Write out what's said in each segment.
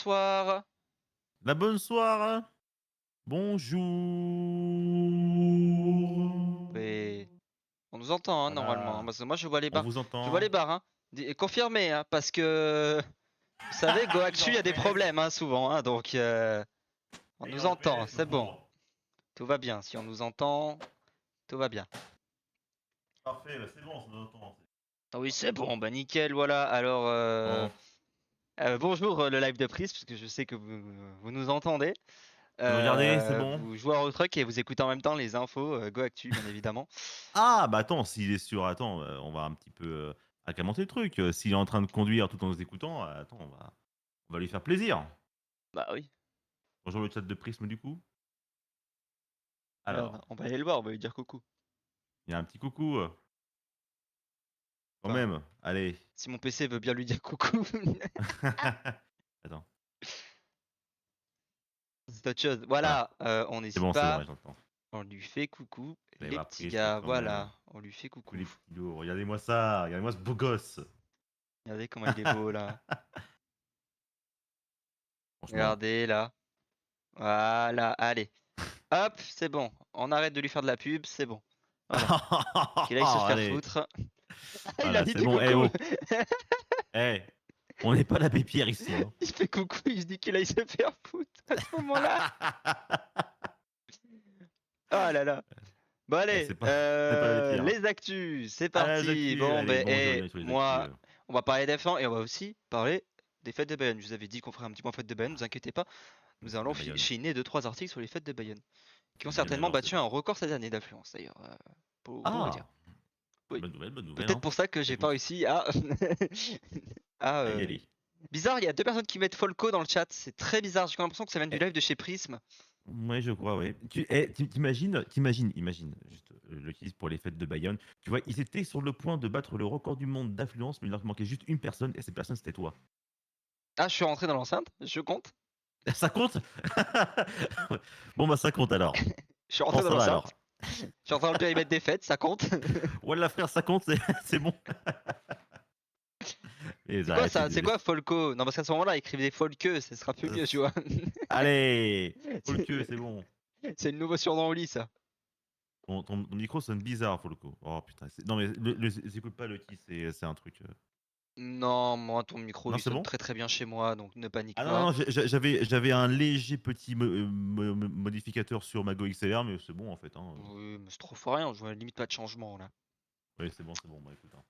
Bonsoir. La bonne soirée. Bonjour. Oui, on nous entend hein, normalement, hein, Voilà, parce que moi je vois les on barres. vous Je vois les entend. barres, hein. Confirmé, hein, parce que vous savez, GoActu, il y a des Jean-Fès. problèmes hein, souvent, hein, donc on Et nous entend, Jean-Fès, c'est bon. toujours. Tout va bien. Si on nous entend, tout va bien. Parfait, bah c'est bon, ça nous entend. Ah oui, c'est Parfait. bon, bah nickel, voilà. Alors, Bon, bonjour le live de Prise, parce que je sais que vous nous entendez. vous nous regardez, c'est bon. Vous jouez à Euro Truck et vous écoutez en même temps les infos GoActu, bien évidemment. Ah, bah attends, s'il est sûr, attends, on va un petit peu accamenter le truc. S'il est en train de conduire tout en nous écoutant, attends, on va lui faire plaisir. Bah oui. Bonjour le chat de Prisme du coup. Merde, Alors, on va aller le voir, on va lui dire coucou. il y a un petit coucou, quand Enfin, même. Allez. si mon PC veut bien lui dire coucou. Attends, C'est autre chose. voilà. Voilà, on C'est n'hésite bon, pas. ouais, j'entends. On lui fait coucou. Vous allez Les voir petits Prisme gars, quand même. voilà, on lui fait Tous coucou. les petits lourds. Regardez-moi ça, regardez-moi ce beau gosse. Regardez comment il est beau là. Franchement. Regardez là. Voilà, allez. Hop, c'est bon. On arrête de lui faire de la pub, c'est bon. Voilà. Qu'il aille se faire Allez, foutre. Il a voilà, dit c'est du bon. Eh coucou. oh, eh, on n'est pas l'abbé Pierre ici. Hein. Il fait coucou, il se dit qu'il aille se faire foutre à ce moment-là. Oh là là. Bon Eh, allez, c'est pas l'abbé Pierre. les actus, c'est Allez, les parti. actus. Bon Allez, ben, bon, je et reviens sur les actus. moi, on va parler d'F1 et on va aussi parler des fêtes de Bayonne. Je vous avais dit qu'on ferait un petit point fêtes de Bayonne, ne vous inquiétez pas. Les Nous fêtes allons de Bayonne. chiner 2-3 articles sur les fêtes de Bayonne, qui ont Bien, bien, certainement non, c'est battu bon. un record cette année d'affluence d'ailleurs, pour vous dire. Ah, Oui. bonne nouvelle, Peut-être hein. pour ça que j'ai pas Écoute, réussi à... à à y aller. Bizarre, il y a deux personnes qui mettent Folco dans le chat, c'est très bizarre, j'ai l'impression que ça vient du Eh, live de chez Prism. ouais, je crois, ouais. Imagine, juste le kiss pour les fêtes de Bayonne. Tu vois, ils étaient sur le point de battre le record du monde d'affluence, mais il leur manquait juste une personne, et cette personne, c'était toi. Ah, je suis rentré dans l'enceinte, je compte. Ça compte? Bon, bah, ça compte alors. Je suis Bon, rentré dans ça va l'enceinte. alors. Je suis rentré dans le périmètre des fêtes, ça compte. Wallah, frère, ça compte, c'est bon. Et C'est quoi arrêtez ça? de. C'est quoi Folco? Non, parce qu'à ce moment-là, écrivez Folke, ce sera plus mieux, tu vois. Allez, faut le queue, c'est bon. C'est le nouveau surnom au lit, ça. Ton micro sonne bizarre, faut le coup. Oh putain, non mais écoute pas le qui, c'est un truc. Non, moi, ton micro, Non, il c'est sonne bon? très très bien chez moi, donc ne panique Ah non, pas. non, j'avais un léger petit modificateur sur ma Go XLR, mais c'est bon en fait. Hein. Oui, mais c'est trop fort rien, je vois limite pas de changement, là. Oui, c'est bon, bah écoute. Hein.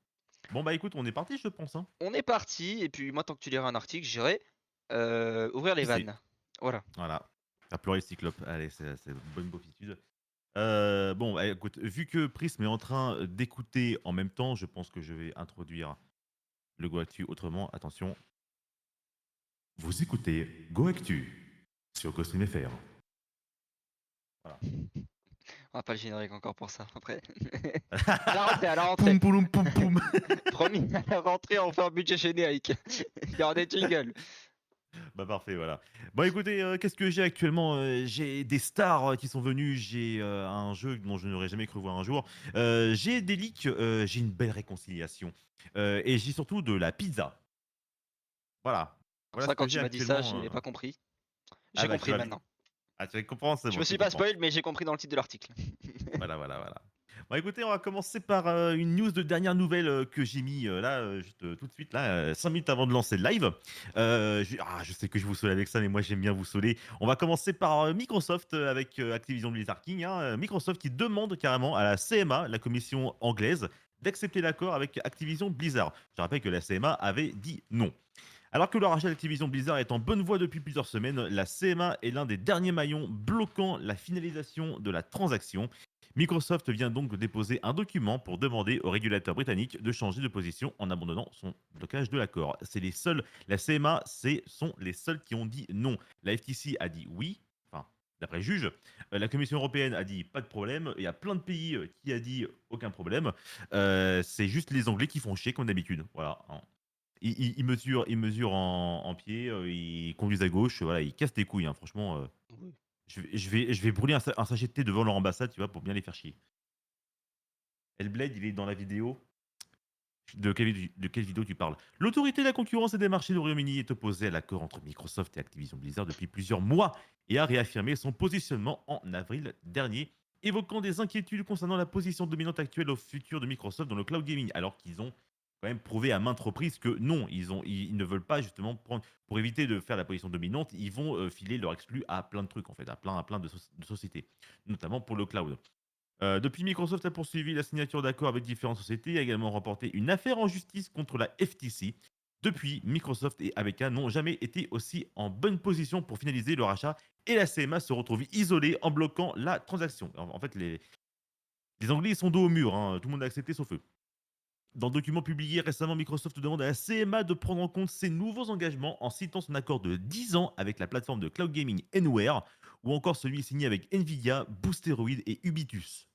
Bon, bah écoute, on est parti, je pense. Hein. On est parti, et puis moi, tant que tu liras un article, j'irai ouvrir les Pisser. vannes. Voilà. Voilà. Faire pleurer le cyclope. Allez, c'est une bonne beaufitude. Bon, bah, écoute, vu que Prism est en train d'écouter en même temps, je pense que je vais introduire le GoActu autrement. Attention. Vous écoutez GoActu sur Ghostwin FR. Voilà. On va pas le générique encore pour ça, après. À la rentrée, à la rentrée. Poum poum poum poum. Promis, à la rentrée, on fait un budget générique. Il y aura des jingles. Bah parfait, voilà. Bon écoutez, qu'est-ce que j'ai actuellement? J'ai des stars qui sont venues, j'ai un jeu dont je n'aurais jamais cru voir un jour. J'ai des leaks, j'ai une belle réconciliation. Et j'ai surtout de la pizza. Voilà. Alors Voilà ça, ce que quand j'ai tu m'as dit ça, actuellement. j'avais pas compris. Ah J'ai bah tu compris vas maintenant. ah, tu vas comprendre, c'est Je bon, me tu suis pas comprends. spoil, mais j'ai compris dans le titre de l'article. Voilà. Bon, écoutez, on va commencer par une news de dernière nouvelle que j'ai mis là, juste tout de suite, là, 5 minutes avant de lancer le live. Je sais que je vous saoule avec ça, mais moi j'aime bien vous saouler. On va commencer par Microsoft avec Activision Blizzard King. Hein, Microsoft qui demande carrément à la CMA, la commission anglaise, d'accepter l'accord avec Activision Blizzard. Je rappelle que la CMA avait dit non. Alors que le rachat d'Activision Blizzard est en bonne voie depuis plusieurs semaines, la CMA est l'un des derniers maillons bloquant la finalisation de la transaction. Microsoft vient donc de déposer un document pour demander au régulateur britannique de changer de position en abandonnant son blocage de l'accord. C'est les seuls, la CMA, sont les seuls qui ont dit non. La FTC a dit oui, enfin, d'après le juge. La Commission européenne a dit pas de problème. Il y a plein de pays qui a dit aucun problème. C'est juste les Anglais qui font chier comme d'habitude. Voilà. Hein. Ils mesurent en pied, ils conduisent à gauche, voilà, ils cassent les couilles, hein, franchement. Oui. Je vais brûler un sachet de thé devant leur ambassade, tu vois, pour bien les faire chier. Hellblade, il est dans la vidéo. De quelle vidéo tu parles? L'autorité de la concurrence et des marchés du Royaume-Uni est opposée à l'accord entre Microsoft et Activision Blizzard depuis plusieurs mois et a réaffirmé son positionnement en avril dernier, évoquant des inquiétudes concernant la position dominante actuelle au futur de Microsoft dans le cloud gaming, alors qu'ils ont quand même prouvé à maintes reprises que non, ils ne veulent pas justement prendre, pour éviter de faire la position dominante, ils vont filer leur exclu à plein de trucs en fait, à plein de sociétés, notamment pour le cloud. Depuis, Microsoft a poursuivi la signature d'accords avec différentes sociétés et a également remporté une affaire en justice contre la FTC. Depuis, Microsoft et ABK n'ont jamais été aussi en bonne position pour finaliser leur achat et la CMA se retrouve isolée en bloquant la transaction. En fait, les Anglais ils sont dos au mur, hein, tout le monde a accepté sauf eux. Dans le document publié récemment, Microsoft demande à la CMA de prendre en compte ses nouveaux engagements en citant son accord de 10 ans avec la plateforme de cloud gaming Anywhere ou encore celui signé avec Nvidia, Boosteroid et Ubitus.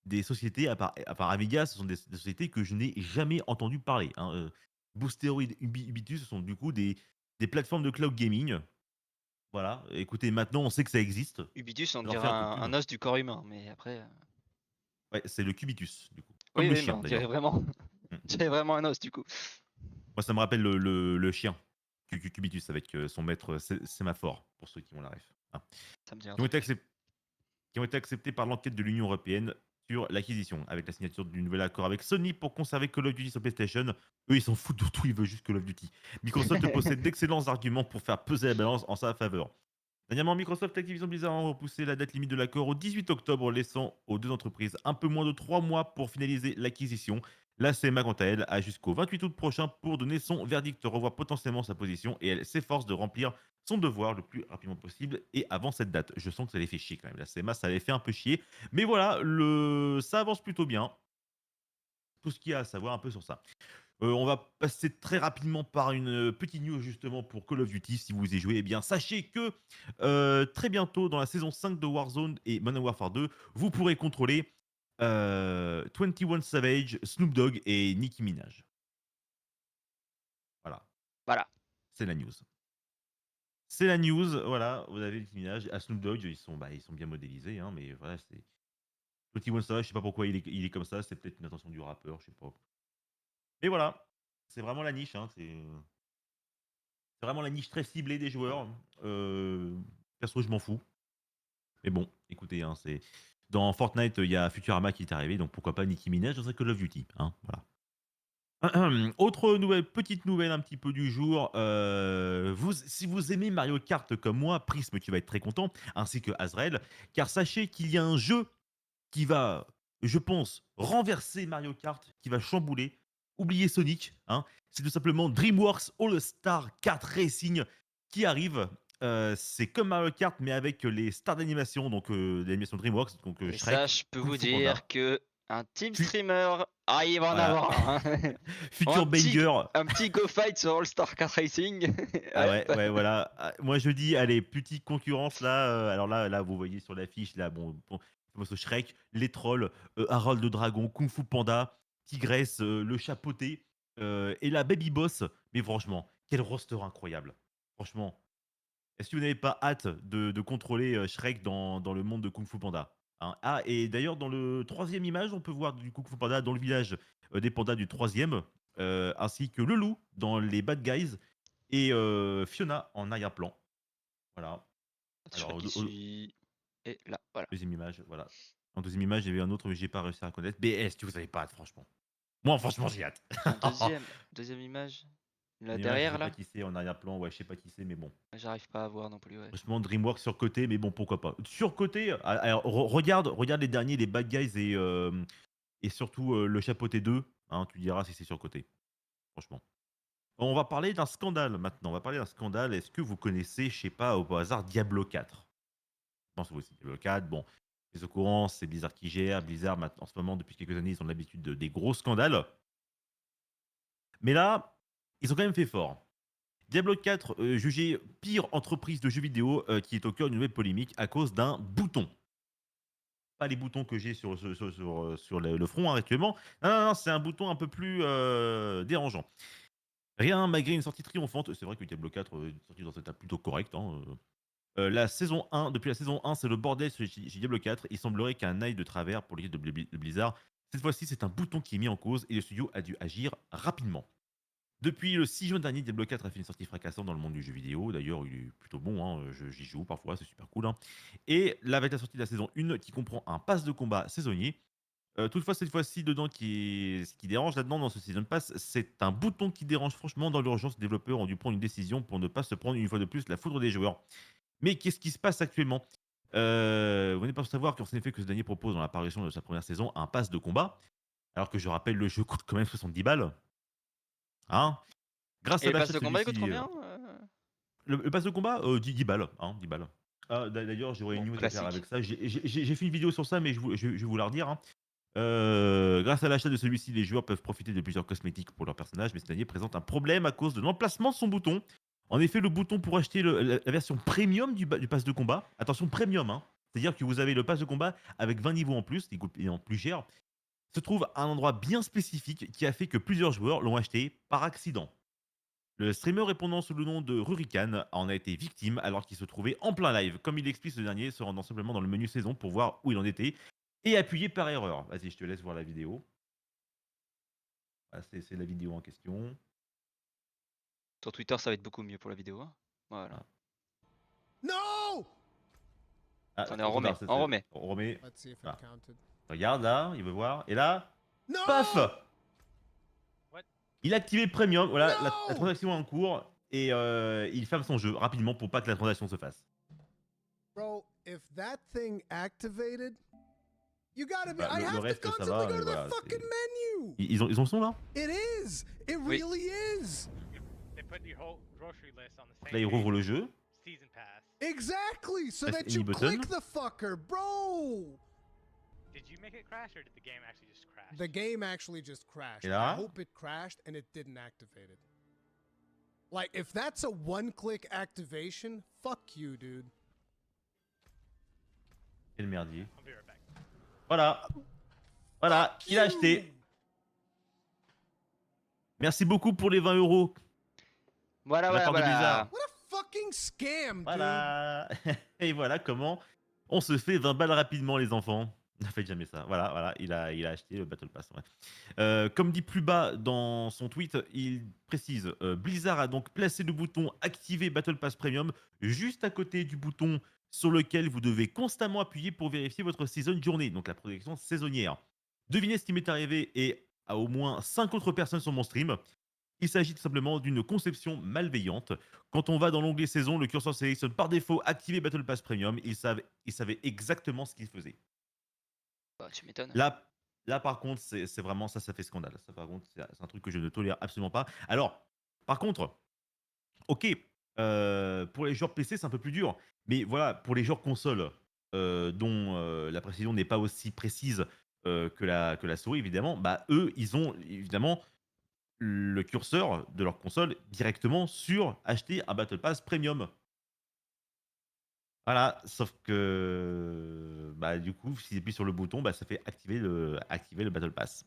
Des sociétés, à part Amiga, ce sont des sociétés que je n'ai jamais entendu parler, hein, Boosteroid, Ubitus, ce sont du coup des plateformes de cloud gaming. Voilà, écoutez, maintenant on sait que ça existe. Ubitus, on Je leur fais dirait un peu de pub. un os du corps humain, mais après. Ouais, c'est le Cubitus, du coup. Comme Oui, le oui, mais chien on dirait d'ailleurs. vraiment, Mmh. on dirait vraiment un os du coup. Moi, ça me rappelle le chien, Cubitus avec, son maître, sémaphore, pour ceux qui ont la ref, hein. Ça me dit un Qui ont été truc. accep qui ont été acceptés par l'enquête de l'Union européenne sur l'acquisition, avec la signature du nouvel accord avec Sony pour conserver Call of Duty sur PlayStation. Eux, ils s'en foutent de tout, ils veulent juste Call of Duty. Microsoft possède d'excellents arguments pour faire peser la balance en sa faveur. Dernièrement, Microsoft et Activision Blizzard ont repoussé la date limite de l'accord au 18 octobre, laissant aux deux entreprises un peu moins de 3 mois pour finaliser l'acquisition. La CMA, quant à elle, a jusqu'au 28 août prochain pour donner son verdict, revoir potentiellement sa position et elle s'efforce de remplir son devoir le plus rapidement possible et avant cette date. Je sens que ça les fait chier quand même. La CMA, ça les fait un peu chier. Mais voilà, ça avance plutôt bien. Tout ce qu'il y a à savoir un peu sur ça. On va passer très rapidement par une, petite news justement pour Call of Duty. Si vous y jouez, eh bien sachez que, très bientôt dans la saison 5 de Warzone et Modern Warfare 2, vous pourrez contrôler, 21 Savage, Snoop Dogg et Nicki Minaj. Voilà, Voilà. c'est la news. C'est la news, voilà, vous avez Nicki Minaj. À Snoop Dogg, ils sont bien modélisés, hein, mais voilà, c'est 21 Savage, je sais pas pourquoi il est comme ça, c'est peut-être une intention du rappeur, je sais pas. Mais voilà, c'est vraiment la niche, hein, c'est vraiment la niche très ciblée des joueurs. Perso, je m'en fous. Mais bon, écoutez, hein, c'est dans Fortnite, il y a Futurama qui est arrivé, donc pourquoi pas Nicki Minaj dans un Call of Duty, hein, voilà. Autre nouvelle, petite nouvelle un petit peu du jour, si vous aimez Mario Kart comme moi, Prism, tu vas être très content, ainsi que Azrael, car sachez qu'il y a un jeu qui va, je pense, renverser Mario Kart, qui va chambouler. Oubliez Sonic, hein. C'est tout simplement DreamWorks All-Star Kart Racing qui arrive. C'est comme Mario Kart, mais avec les stars d'animation, donc l'animation DreamWorks, donc Et ça, Shrek, je peux Kung vous Fu dire Panda, que un team Fu- streamer, ah, il va en voilà, avoir un, hein. Future Banger. Un petit go fight sur All Star Kart Racing. Ah ouais, Hop. ouais, voilà. Ah, moi, je dis, allez, petite concurrence là. Alors là, vous voyez sur l'affiche, là, bon, ce Shrek, les trolls, Harold le dragon, Kung Fu Panda, Tigresse, le chapeauté, et la Baby Boss. Mais franchement, quel roster incroyable. Franchement, est-ce que vous n'avez pas hâte de contrôler Shrek dans le monde de Kung Fu Panda, hein? Ah, et d'ailleurs, dans le troisième image, on peut voir du Kung Fu Panda dans le village des pandas du troisième, ainsi que le loup dans les Bad Guys et Fiona en arrière-plan. Voilà. Alors, Shrek ici. Et là, voilà. deuxième image, voilà. En deuxième image, il y avait un autre, mais j'ai pas réussi à reconnaître. BS, tu vous avez pas hâte, franchement. Moi, franchement, j'ai hâte. En deuxième image. Là Deuxième image, je derrière sais pas là. qui c'est en arrière-plan. Ouais, je sais pas qui c'est, mais bon. J'arrive pas à voir non plus, ouais. Franchement, DreamWorks surcoté, mais bon, pourquoi pas. Surcoté, alors, regarde les derniers, les Bad Guys et surtout le Chapeauté 2. Hein, tu diras si c'est surcoté. Franchement. On va parler d'un scandale maintenant. On va parler d'un scandale. Est-ce que vous connaissez, je sais pas, au hasard, Diablo 4? Je pense que oui, c'est Diablo 4. Bon, les au courant, c'est Blizzard qui gère. Blizzard, maintenant, en ce moment, depuis quelques années, ils ont l'habitude des gros scandales. Mais là, ils ont quand même fait fort. Diablo 4, jugé pire entreprise de jeux vidéo, qui est au cœur d'une nouvelle polémique à cause d'un bouton. Pas les boutons que j'ai sur le front, hein, actuellement. Non, non, non, c'est un bouton un peu plus dérangeant. Rien, malgré une sortie triomphante. C'est vrai que Diablo 4 est sorti dans un état plutôt correct, hein. La saison 1, depuis la saison 1, c'est le bordel chez Diablo 4. Il semblerait qu'un œil de travers pour l'équipe de Blizzard Cette fois-ci, c'est un bouton qui est mis en cause et le studio a dû agir rapidement. Depuis le 6 juin dernier, Diablo 4 a fait une sortie fracassante dans le monde du jeu vidéo. D'ailleurs, il est plutôt bon, hein, j'y joue parfois, c'est super cool, hein. Et là, avec la sortie de la saison 1 qui comprend un pass de combat saisonnier, toutefois, cette fois-ci, dedans, ce qui dérange là-dedans dans ce season pass, c'est un bouton qui dérange franchement. Dans l'urgence, les développeurs ont dû prendre une décision pour ne pas se prendre une fois de plus la foudre des joueurs. Mais qu'est-ce qui se passe actuellement? Vous n'êtes pas sans savoir qu'en effet que ce dernier propose dans l'apparition de sa première saison un pass de combat, alors que je rappelle le jeu coûte quand même 70 balles, hein? Grâce Et à le pass l'achat de de combat, il coûte celui-ci, combien? le pass de combat, 10 balles, hein, 10 balles. Ah, d'ailleurs, j'aurais une Bon, news à faire avec classique. ça. J'ai fait une vidéo sur ça, mais je vais vous la redire, hein. Grâce à l'achat de celui-ci, les joueurs peuvent profiter de plusieurs cosmétiques pour leur personnage, mais ce dernier présente un problème à cause de l'emplacement de son bouton. En effet, le bouton pour acheter la version premium du pass de combat, attention premium, hein, c'est-à-dire que vous avez le pass de combat avec 20 niveaux en plus, qui coûte évidemment plus cher, se trouve à un endroit bien spécifique qui a fait que plusieurs joueurs l'ont acheté par accident. Le streamer répondant sous le nom de Rurikan en a été victime alors qu'il se trouvait en plein live. Comme il explique ce dernier, se rendant simplement dans le menu saison pour voir où il en était et appuyé par erreur. Vas-y, je te laisse voir la vidéo. Ah, c'est la vidéo en question. Sur Twitter, ça va être beaucoup mieux pour la vidéo, hein. Voilà. Ah, No! ah, Attendez, on trop tard, remet, on remet. on remet. Let's see if it Ah. counted. Regarde là, il veut voir. Et là, paf! No! What? Il a activé Premium. Voilà, la No! transaction est en cours et il ferme son jeu rapidement pour pas que la transaction se fasse. Bro, if that thing activated, you gotta be. Bah, I le have to reste, ça constantly va, go mais to voilà, the fucking menu. Ils ont le son là? It is. It Oui. really is. They put your whole grocery list on the Là, same il page rouvre le as jeu. season pass. Exactly. So Press that you any button. click the fucker, bro. Did you make it crash or did the game actually just crash? The game actually just crashed. Et I là? hope it crashed and it didn't activate it. Like, if that's a one-click activation, fuck you, dude. Quel merdier. I'll be right back. Voilà. Voilà, il a acheté. Merci beaucoup pour les 20 €. Voilà, De la voilà, part de voilà. Blizzard. What a fucking scam, dude. Voilà. Et voilà comment on se fait 20 balles rapidement, les enfants. Ne faites jamais ça. Voilà, voilà, il a acheté le Battle Pass. Ouais. Comme dit plus bas dans son tweet, il précise Blizzard a donc placé le bouton activer Battle Pass Premium juste à côté du bouton sur lequel vous devez constamment appuyer pour vérifier votre season journée, donc la protection saisonnière. Devinez ce qui m'est arrivé et à au moins 5 autres personnes sur mon stream. Il s'agit tout simplement d'une conception malveillante. Quand on va dans l'onglet saison, le curseur sélectionne par défaut activer Battle Pass Premium. Ils savaient exactement ce qu'ils faisaient. Bah, tu m'étonnes. Là, par contre, c'est vraiment ça fait scandale. Ça, par contre, c'est un truc que je ne tolère absolument pas. Alors, par contre, ok, pour les joueurs PC, c'est un peu plus dur. Mais voilà, pour les joueurs console, dont la précision n'est pas aussi précise que la souris, évidemment, bah, eux, ils ont évidemment le curseur de leur console directement sur acheter un Battle Pass Premium. Voilà, sauf que bah, du coup, s'ils appuient sur le bouton, bah, ça fait activer le Battle Pass.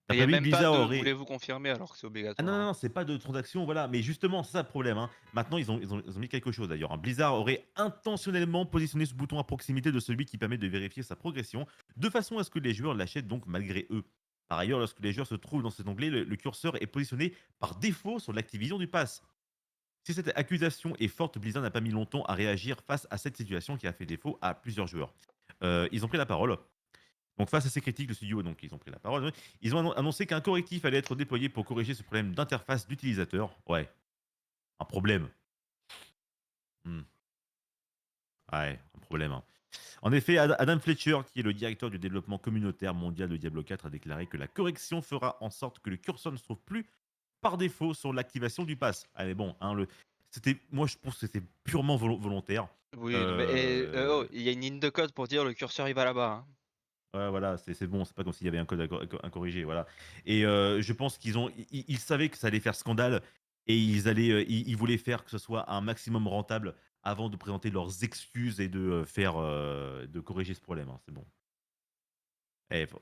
Il n'y D'après a lui, même pas Blizzard de aurait. voulez-vous confirmer alors que c'est Ah obligatoire, non, non, hein. non, c'est pas de transaction, voilà. Mais justement, c'est ça le problème, hein. Maintenant, ils ont mis quelque chose d'ailleurs, hein. Blizzard aurait intentionnellement positionné ce bouton à proximité de celui qui permet de vérifier sa progression, de façon à ce que les joueurs l'achètent donc malgré eux. Par ailleurs, lorsque les joueurs se trouvent dans cet onglet, le curseur est positionné par défaut sur l'Activision du pass. Si cette accusation est forte, Blizzard n'a pas mis longtemps à réagir face à cette situation qui a fait défaut à plusieurs joueurs. Ils ont pris la parole. Donc face à ces critiques, le studio, donc ils ont pris la parole. Ils ont annoncé qu'un correctif allait être déployé pour corriger ce problème d'interface d'utilisateur. Ouais, un problème. Hmm. Ouais, un problème, hein. En effet, Adam Fletcher, qui est le directeur du développement communautaire mondial de Diablo 4, a déclaré que la correction fera en sorte que le curseur ne se trouve plus par défaut sur l'activation du pass. Allez, bon, hein, moi je pense que c'était purement volontaire. Oui, non, mais oh, Euh, il y a une ligne de code pour dire le curseur il va là-bas, hein. Ouais, voilà, c'est bon, c'est pas comme s'il y avait un code à corriger, voilà. Et je pense ils savaient que ça allait faire scandale et ils voulaient faire que ce soit un maximum rentable avant de présenter leurs excuses et de corriger ce problème, hein, c'est bon.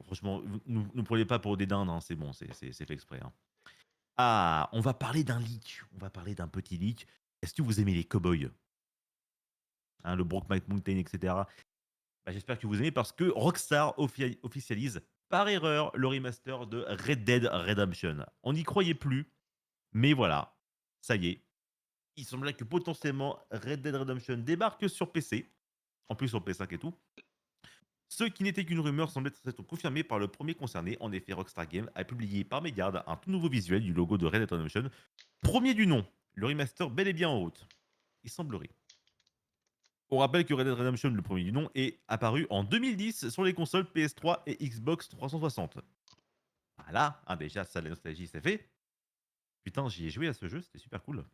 Franchement, nous prenez pas pour des dindes, hein, c'est bon, c'est fait exprès, hein. Ah, on va parler d'un leak, on va parler d'un petit leak. Est-ce que vous aimez les cowboys? Hein, le Brokeback Mountain, etc. Bah, j'espère que vous aimez parce que Rockstar officialise par erreur le remaster de Red Dead Redemption. On n'y croyait plus, mais voilà, ça y est. Il semblait que potentiellement Red Dead Redemption débarque sur PC, en plus sur PS5 et tout. Ce qui n'était qu'une rumeur semble être confirmé par le premier concerné. En effet, Rockstar Games a publié par mégarde un tout nouveau visuel du logo de Red Dead Redemption. Premier du nom, le remaster bel et bien en route. Il semblerait. On rappelle que Red Dead Redemption, le premier du nom, est apparu en 2010 sur les consoles PS3 et Xbox 360. Voilà, hein, déjà, ça, la nostalgie, c'est fait. Putain, j'y ai joué à ce jeu, c'était super cool.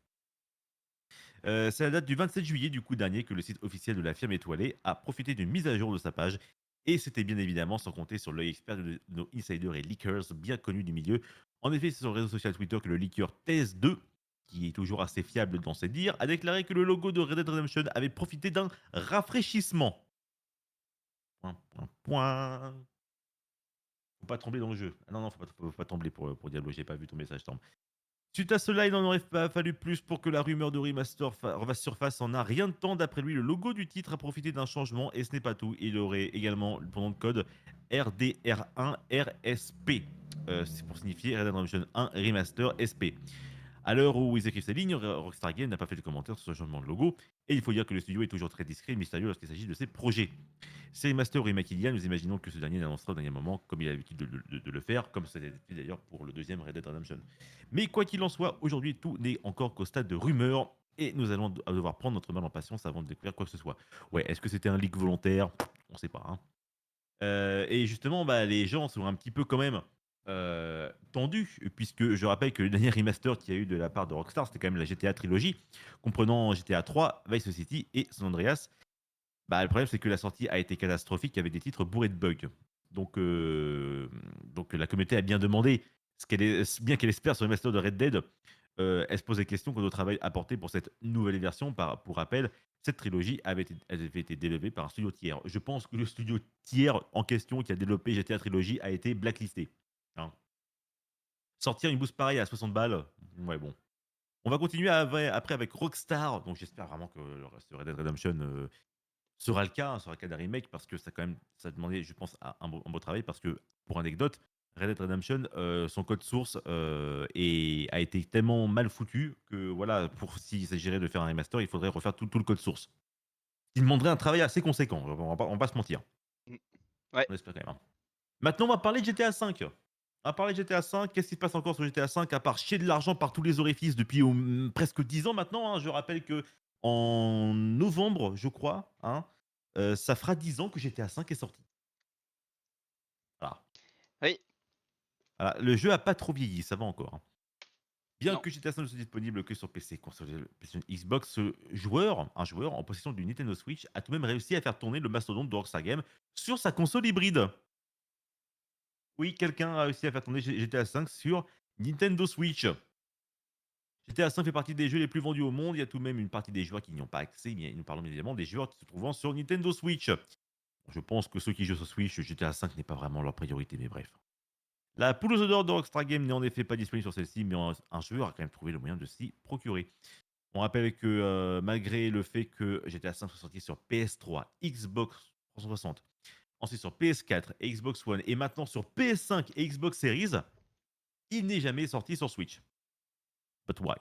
C'est la date du 27 juillet du coup dernier que le site officiel de la firme étoilée a profité d'une mise à jour de sa page. Et c'était bien évidemment sans compter sur l'œil expert de nos insiders et leakers bien connus du milieu. En effet, c'est sur le réseau social Twitter que le leaker TS2, qui est toujours assez fiable dans ses dires, a déclaré que le logo de Red Dead Redemption avait profité d'un rafraîchissement. Point, point, point. Faut pas trembler dans le jeu. Ah non, non, faut pas trembler pour Diablo, j'ai pas vu ton message, Storm. Suite à cela, il n'en aurait pas fallu plus pour que la rumeur de remaster refasse surface en a rien de temps. D'après lui, le logo du titre a profité d'un changement et ce n'est pas tout. Il aurait également pour nom de code RDR1RSP. C'est pour signifier Red Dead Redemption 1 Remaster SP. À l'heure où ils écrivent ces lignes, Rockstar Games n'a pas fait de commentaire sur ce changement de logo. Et il faut dire que le studio est toujours très discret et mystérieux lorsqu'il s'agit de ses projets. C'est remaster ou remake il y a, nous imaginons que ce dernier l'annoncera au dernier moment, comme il a l'habitude de le faire, comme c'était fait d'ailleurs pour le deuxième Red Dead Redemption. Mais quoi qu'il en soit, aujourd'hui, tout n'est encore qu'au stade de rumeur, et nous allons devoir prendre notre mal en patience avant de découvrir quoi que ce soit. Ouais, est-ce que c'était un leak volontaire? On sait pas. Hein. Et justement, bah, les gens sont un petit peu quand même tendus, puisque je rappelle que le dernier remaster qu'il y a eu de la part de Rockstar, c'était quand même la GTA trilogie, comprenant GTA 3, Vice City et San Andreas. Bah, le problème, c'est que la sortie a été catastrophique avec des titres bourrés de bugs. Donc la communauté a bien demandé bien qu'elle espère sur le remaster de Red Dead. Elle se pose des questions quant au travail apporté pour cette nouvelle version. Pour rappel, cette trilogie avait été développée par un studio tiers. Je pense que le studio tiers en question qui a développé GTA Trilogy a été blacklisté. Hein. Sortir une boost pareille à 60 balles, ouais bon. On va continuer après avec Rockstar. Donc j'espère vraiment que ce Red Dead Redemption sera le cas, sera le cas d'un remake parce que ça quand même ça demandait, je pense, un beau travail parce que pour anecdote, Red Dead Redemption, son code source a été tellement mal foutu que voilà, pour s'il s'agirait de faire un remaster, il faudrait refaire tout le code source. Il demanderait un travail assez conséquent. On va pas se mentir. Mm. Ouais. On espère quand même. Hein. Maintenant, on va parler de GTA 5. On va parler de GTA 5. Qu'est-ce qui se passe encore sur GTA 5 à part chier de l'argent par tous les orifices depuis presque 10 ans maintenant. Hein. Je rappelle que en novembre, je crois, hein, ça fera 10 ans que GTA 5 est sorti. Voilà. Oui. Voilà. Le jeu a pas trop vieilli, ça va encore. Hein. Bien Non. que GTA 5 ne soit disponible que sur PC, console, PlayStation, Xbox, un joueur en possession d'une Nintendo Switch a tout de même réussi à faire tourner le mastodonte de Rockstar Games sur sa console hybride. Oui, quelqu'un a réussi à faire tourner GTA 5 sur Nintendo Switch. GTA 5 fait partie des jeux les plus vendus au monde. Il y a tout de même une partie des joueurs qui n'y ont pas accès. Mais nous parlons évidemment des joueurs qui se trouvent sur Nintendo Switch. Je pense que ceux qui jouent sur Switch, GTA 5 n'est pas vraiment leur priorité, mais bref. La poule aux œufs d'or de Rockstar Games n'est en effet pas disponible sur celle-ci, mais un joueur a quand même trouvé le moyen de s'y procurer. On rappelle que malgré le fait que GTA 5 soit sorti sur PS3, Xbox 360, ensuite sur PS4 et Xbox One, et maintenant sur PS5 et Xbox Series, il n'est jamais sorti sur Switch. But why?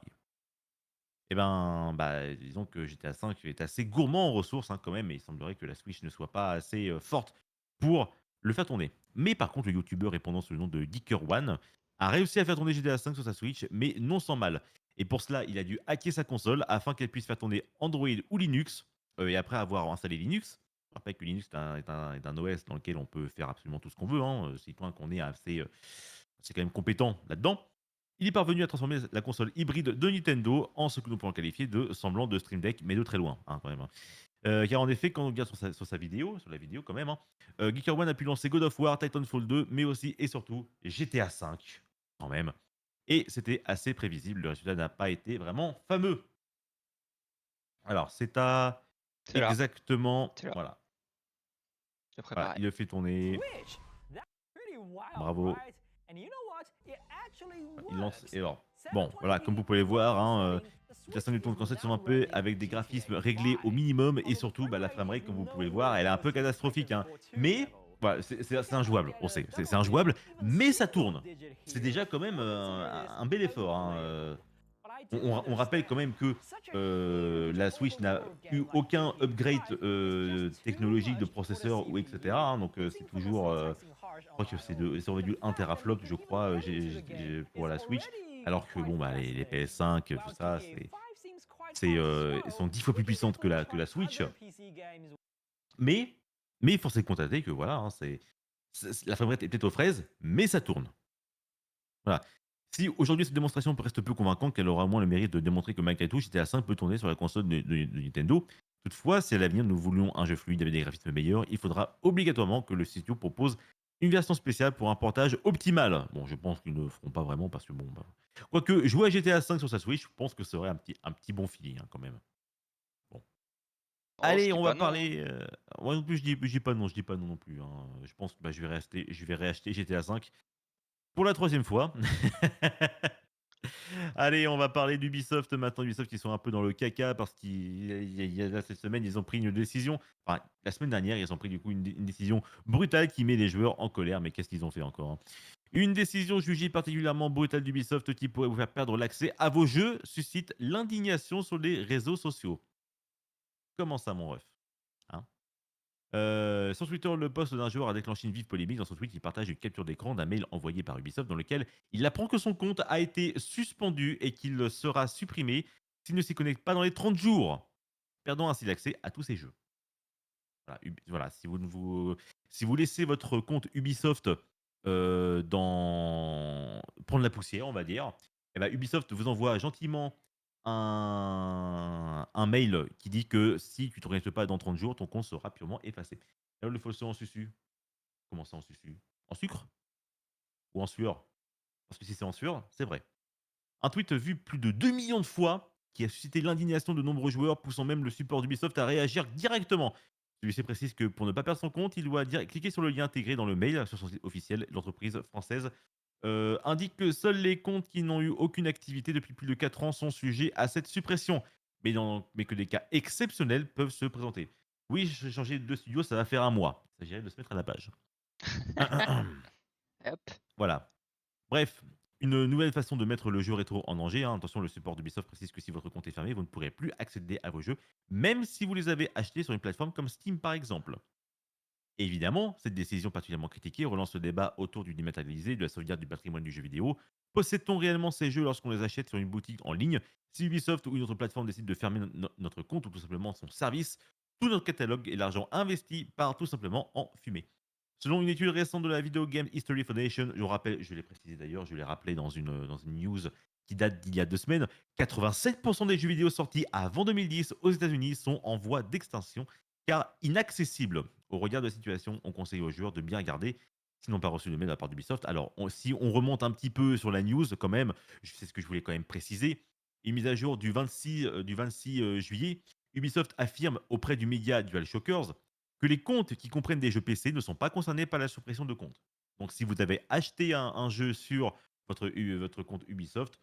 Eh ben, bah, disons que GTA 5 est assez gourmand en ressources hein, quand même, et il semblerait que la Switch ne soit pas assez forte pour le faire tourner. Mais par contre, le youtubeur répondant sous le nom de Geeker One a réussi à faire tourner GTA 5 sur sa Switch, mais non sans mal. Et pour cela, il a dû hacker sa console afin qu'elle puisse faire tourner Android ou Linux. Et après avoir installé Linux, je rappelle que Linux est un OS dans lequel on peut faire absolument tout ce qu'on veut, hein, si point qu'on est assez, c'est quand même compétent là-dedans. Il est parvenu à transformer la console hybride de Nintendo en ce que nous pouvons qualifier de semblant de Stream Deck, mais de très loin, hein, quand même. Hein. Car en effet, quand on regarde sur sa vidéo, sur la vidéo quand même, hein, Geeker One a pu lancer God of War, Titanfall 2, mais aussi et surtout GTA 5, quand même. Et c'était assez prévisible, le résultat n'a pas été vraiment fameux. Alors, c'est à C'est là. exactement... C'est là. Voilà. J'ai Voilà, préparé. il le fait tourner. Bravo. Il lance. Et alors, bon, voilà, comme vous pouvez le voir, hein, GTA 5 tourne concept sont un peu avec des graphismes réglés au minimum et surtout la framerate comme vous pouvez le voir, elle est un peu catastrophique. Hein. Mais voilà, c'est injouable, on sait, c'est injouable, mais ça tourne. C'est déjà quand même un bel effort. Hein. On rappelle quand même que la Switch n'a eu aucun upgrade technologique de processeur ou etc. Hein, donc c'est toujours, je crois que c'est revenu 1 teraflop, je crois, pour la Switch. Alors que bon, les PS5, tout ça, ils sont 10 fois plus puissantes que la Switch. Mais, force est de constater que voilà, hein, la framerate est peut-être aux fraises, mais ça tourne. Voilà. Si aujourd'hui cette démonstration reste peu convaincante, qu'elle aura au moins le mérite de démontrer que malgré tout, GTA 5 peut tourner sur la console de Nintendo. Toutefois, si à l'avenir nous voulions un jeu fluide avec des graphismes meilleurs, il faudra obligatoirement que le studio propose une version spéciale pour un portage optimal. Bon, je pense qu'ils ne le feront pas vraiment parce que bon, quoique jouer à GTA 5 sur sa Switch, je pense que ce serait un petit bon feeling hein, quand même. Bon. Oh, je Allez, dis on pas va non. Hein. parler. Moi non plus, je dis pas non, je dis pas non non plus. Hein. Je pense que je vais réacheter GTA 5 pour la 3e fois. Allez, on va parler d'Ubisoft maintenant. Ubisoft, ils sont un peu dans le caca parce là, cette semaine, ils ont pris une décision. Enfin, la semaine dernière, ils ont pris du coup une décision brutale qui met les joueurs en colère. Mais qu'est-ce qu'ils ont fait encore hein. Une décision jugée particulièrement brutale d'Ubisoft qui pourrait vous faire perdre l'accès à vos jeux suscite l'indignation sur les réseaux sociaux. Comment ça, mon ref hein sur Twitter, le post d'un joueur a déclenché une vive polémique. Dans son tweet, il partage une capture d'écran d'un mail envoyé par Ubisoft dans lequel il apprend que son compte a été suspendu et qu'il sera supprimé s'il ne s'y connecte pas dans les 30 jours, perdant ainsi l'accès à tous ses jeux. Voilà, si vous laissez votre compte Ubisoft prendre la poussière, on va dire, eh ben, Ubisoft vous envoie gentiment un mail qui dit que si tu ne te connectes pas dans 30 jours, ton compte sera purement effacé. Là, le faut en susu. Comment ça en susu? En sucre? Ou en sueur? Parce que si c'est en sueur, c'est vrai. Un tweet vu plus de 2 millions de fois qui a suscité l'indignation de nombreux joueurs, poussant même le support d'Ubisoft à réagir directement. Celui-ci précise que pour ne pas perdre son compte, il doit cliquer sur le lien intégré dans le mail sur son site officiel. L'entreprise française indique que seuls les comptes qui n'ont eu aucune activité depuis plus de 4 ans sont sujets à cette suppression, mais que des cas exceptionnels peuvent se présenter. Oui, j'ai changé de studio, ça va faire un mois. Il s'agirait de se mettre à la page. Hop. Voilà. Bref, une nouvelle façon de mettre le jeu rétro en danger. Hein. Attention, le support d'Ubisoft précise que si votre compte est fermé, vous ne pourrez plus accéder à vos jeux, même si vous les avez achetés sur une plateforme comme Steam par exemple. Évidemment, cette décision particulièrement critiquée relance le débat autour du dématérialisé, de la sauvegarde du patrimoine du jeu vidéo. Possède-t-on réellement ces jeux lorsqu'on les achète sur une boutique en ligne? Si Ubisoft ou une autre plateforme décide de fermer notre compte ou tout simplement son service, tout notre catalogue et l'argent investi part tout simplement en fumée. Selon une étude récente de la Video Game History Foundation, je vous rappelle, je l'ai précisé d'ailleurs, je l'ai rappelé dans une news qui date d'il y a 2 semaines, 87% des jeux vidéo sortis avant 2010 aux États-Unis sont en voie d'extinction car inaccessibles. Au regard de la situation, on conseille aux joueurs de bien regarder s'ils n'ont pas reçu de mail de la part d'Ubisoft. Alors, si on remonte un petit peu sur la news, quand même, c'est ce que je voulais quand même préciser, une mise à jour du 26 juillet, Ubisoft affirme auprès du média DualShockers que les comptes qui comprennent des jeux PC ne sont pas concernés par la suppression de comptes. Donc, si vous avez acheté un jeu sur votre compte Ubisoft,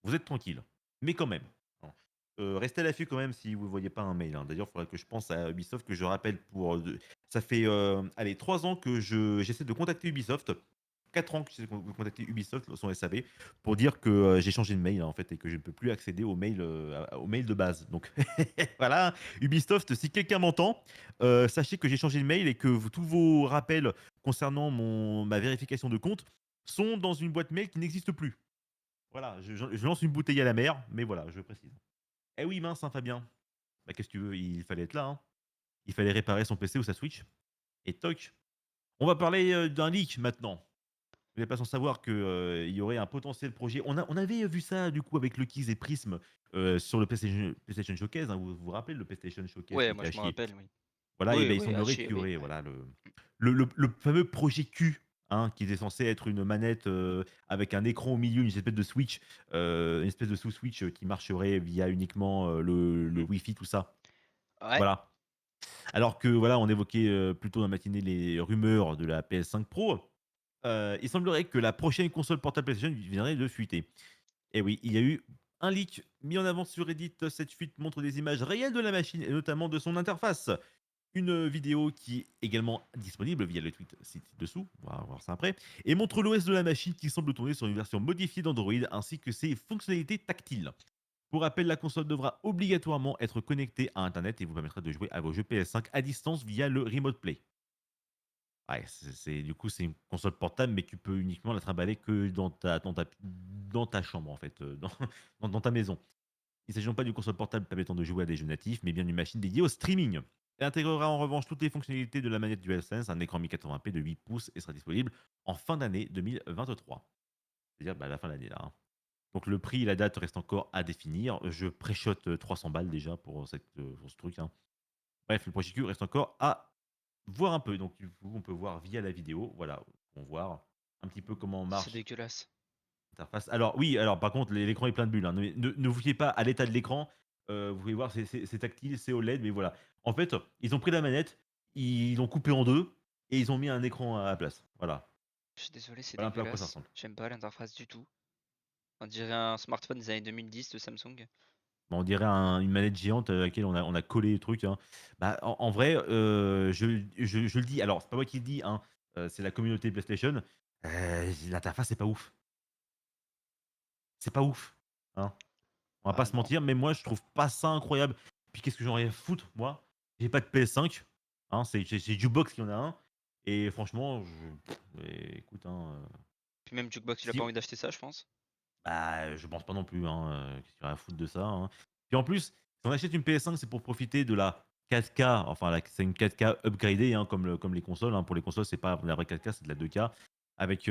vous êtes tranquille. Mais quand même, hein, restez à l'affût quand même si vous ne voyez pas un mail. Hein. D'ailleurs, il faudrait que je pense à Ubisoft, que je rappelle pour. Ça fait allez, 3 ans que j'essaie de contacter Ubisoft. 4 ans que j'essaie de contacter Ubisoft, son SAV, pour dire que j'ai changé de mail en fait et que je ne peux plus accéder au mail de base. Donc voilà, Ubisoft, si quelqu'un m'entend, sachez que j'ai changé de mail et que tous vos rappels concernant ma vérification de compte sont dans une boîte mail qui n'existe plus. Voilà, je lance une bouteille à la mer, mais voilà, je précise. Eh oui, mince, hein, Fabien. Bah, qu'est-ce que tu veux, il fallait être là. Hein. Il fallait réparer son PC ou sa Switch. Et toc. On va parler d'un leak maintenant. Vous n'êtes pas sans savoir qu'il y aurait un potentiel projet. On avait vu ça du coup avec Lucky's et Prism sur le PlayStation Showcase. Hein. Vous vous rappelez le PlayStation Showcase qui Ouais, moi était à je me chier. rappelle, oui. Voilà, et Oui, ben il oui, semblerait haché, qu'il y oui. aurait voilà, le fameux projet Q, hein, qui était censé être une manette avec un écran au milieu, une espèce de Switch, une espèce de sous-Switch qui marcherait via uniquement le Mhm. Wi-Fi, tout ça. Ouais. Voilà. Alors que voilà, on évoquait plutôt dans la matinée les rumeurs de la PS5 Pro. Il semblerait que la prochaine console portable PlayStation viendrait de fuiter. Et oui, il y a eu un leak mis en avant sur Reddit, cette fuite montre des images réelles de la machine et notamment de son interface. Une vidéo qui est également disponible via le tweet cité dessous, on va voir ça après, et montre l'OS de la machine qui semble tourner sur une version modifiée d'Android ainsi que ses fonctionnalités tactiles. Pour rappel, la console devra obligatoirement être connectée à Internet et vous permettra de jouer à vos jeux PS5 à distance via le Remote Play. Ouais, du coup, c'est une console portable, mais tu peux uniquement la trimballer que dans ta chambre, en fait, dans ta maison. Il ne s'agit donc pas d'une console portable permettant de jouer à des jeux natifs, mais bien d'une machine dédiée au streaming. Elle intégrera en revanche toutes les fonctionnalités de la manette DualSense, un écran 1080p de 8 pouces et sera disponible en fin d'année 2023. C'est-à-dire à la fin de l'année là, hein. Donc le prix et la date restent encore à définir. Je préchote 300 balles déjà pour ce truc, hein. Bref, le projet Q reste encore à voir un peu. Donc du coup, on peut voir via la vidéo, voilà, on voit un petit peu comment C'est marche dégueulasse. l'interface. Alors oui, alors par contre, l'écran est plein de bulles, hein. Ne vous fiez pas à l'état de l'écran. Vous pouvez voir, c'est tactile, c'est OLED, mais voilà. En fait, ils ont pris la manette, ils l'ont coupée en deux et ils ont mis un écran à la place. Voilà. Je suis désolé, c'est Voilà un peu à quoi ça dégueulasse. ressemble. J'aime pas l'interface du tout. On dirait un smartphone des années 2010 de Samsung. Bah, on dirait une manette géante à laquelle on a collé le truc, hein. Bah, en vrai, je le dis, alors c'est pas moi qui le dis, hein, c'est la communauté PlayStation, l'interface c'est pas ouf. C'est pas ouf, hein. On va Ah pas se non. mentir, mais moi je trouve pas ça incroyable. Puis qu'est-ce que j'en ai à foutre, moi? J'ai pas de PS5, hein, c'est Jukebox qui en a un et franchement, écoute, hein, Puis même Jukebox, il a si pas envie d'acheter ça, je pense. bah, je pense pas non plus, hein, qu'est-ce qu'il y a à foutre de ça, hein? Puis en plus, si on achète une PS5, c'est pour profiter de la 4K, enfin c'est une 4K upgradée, hein, comme les consoles, hein. Pour les consoles, c'est pas la vraie 4K, c'est de la 2K avec,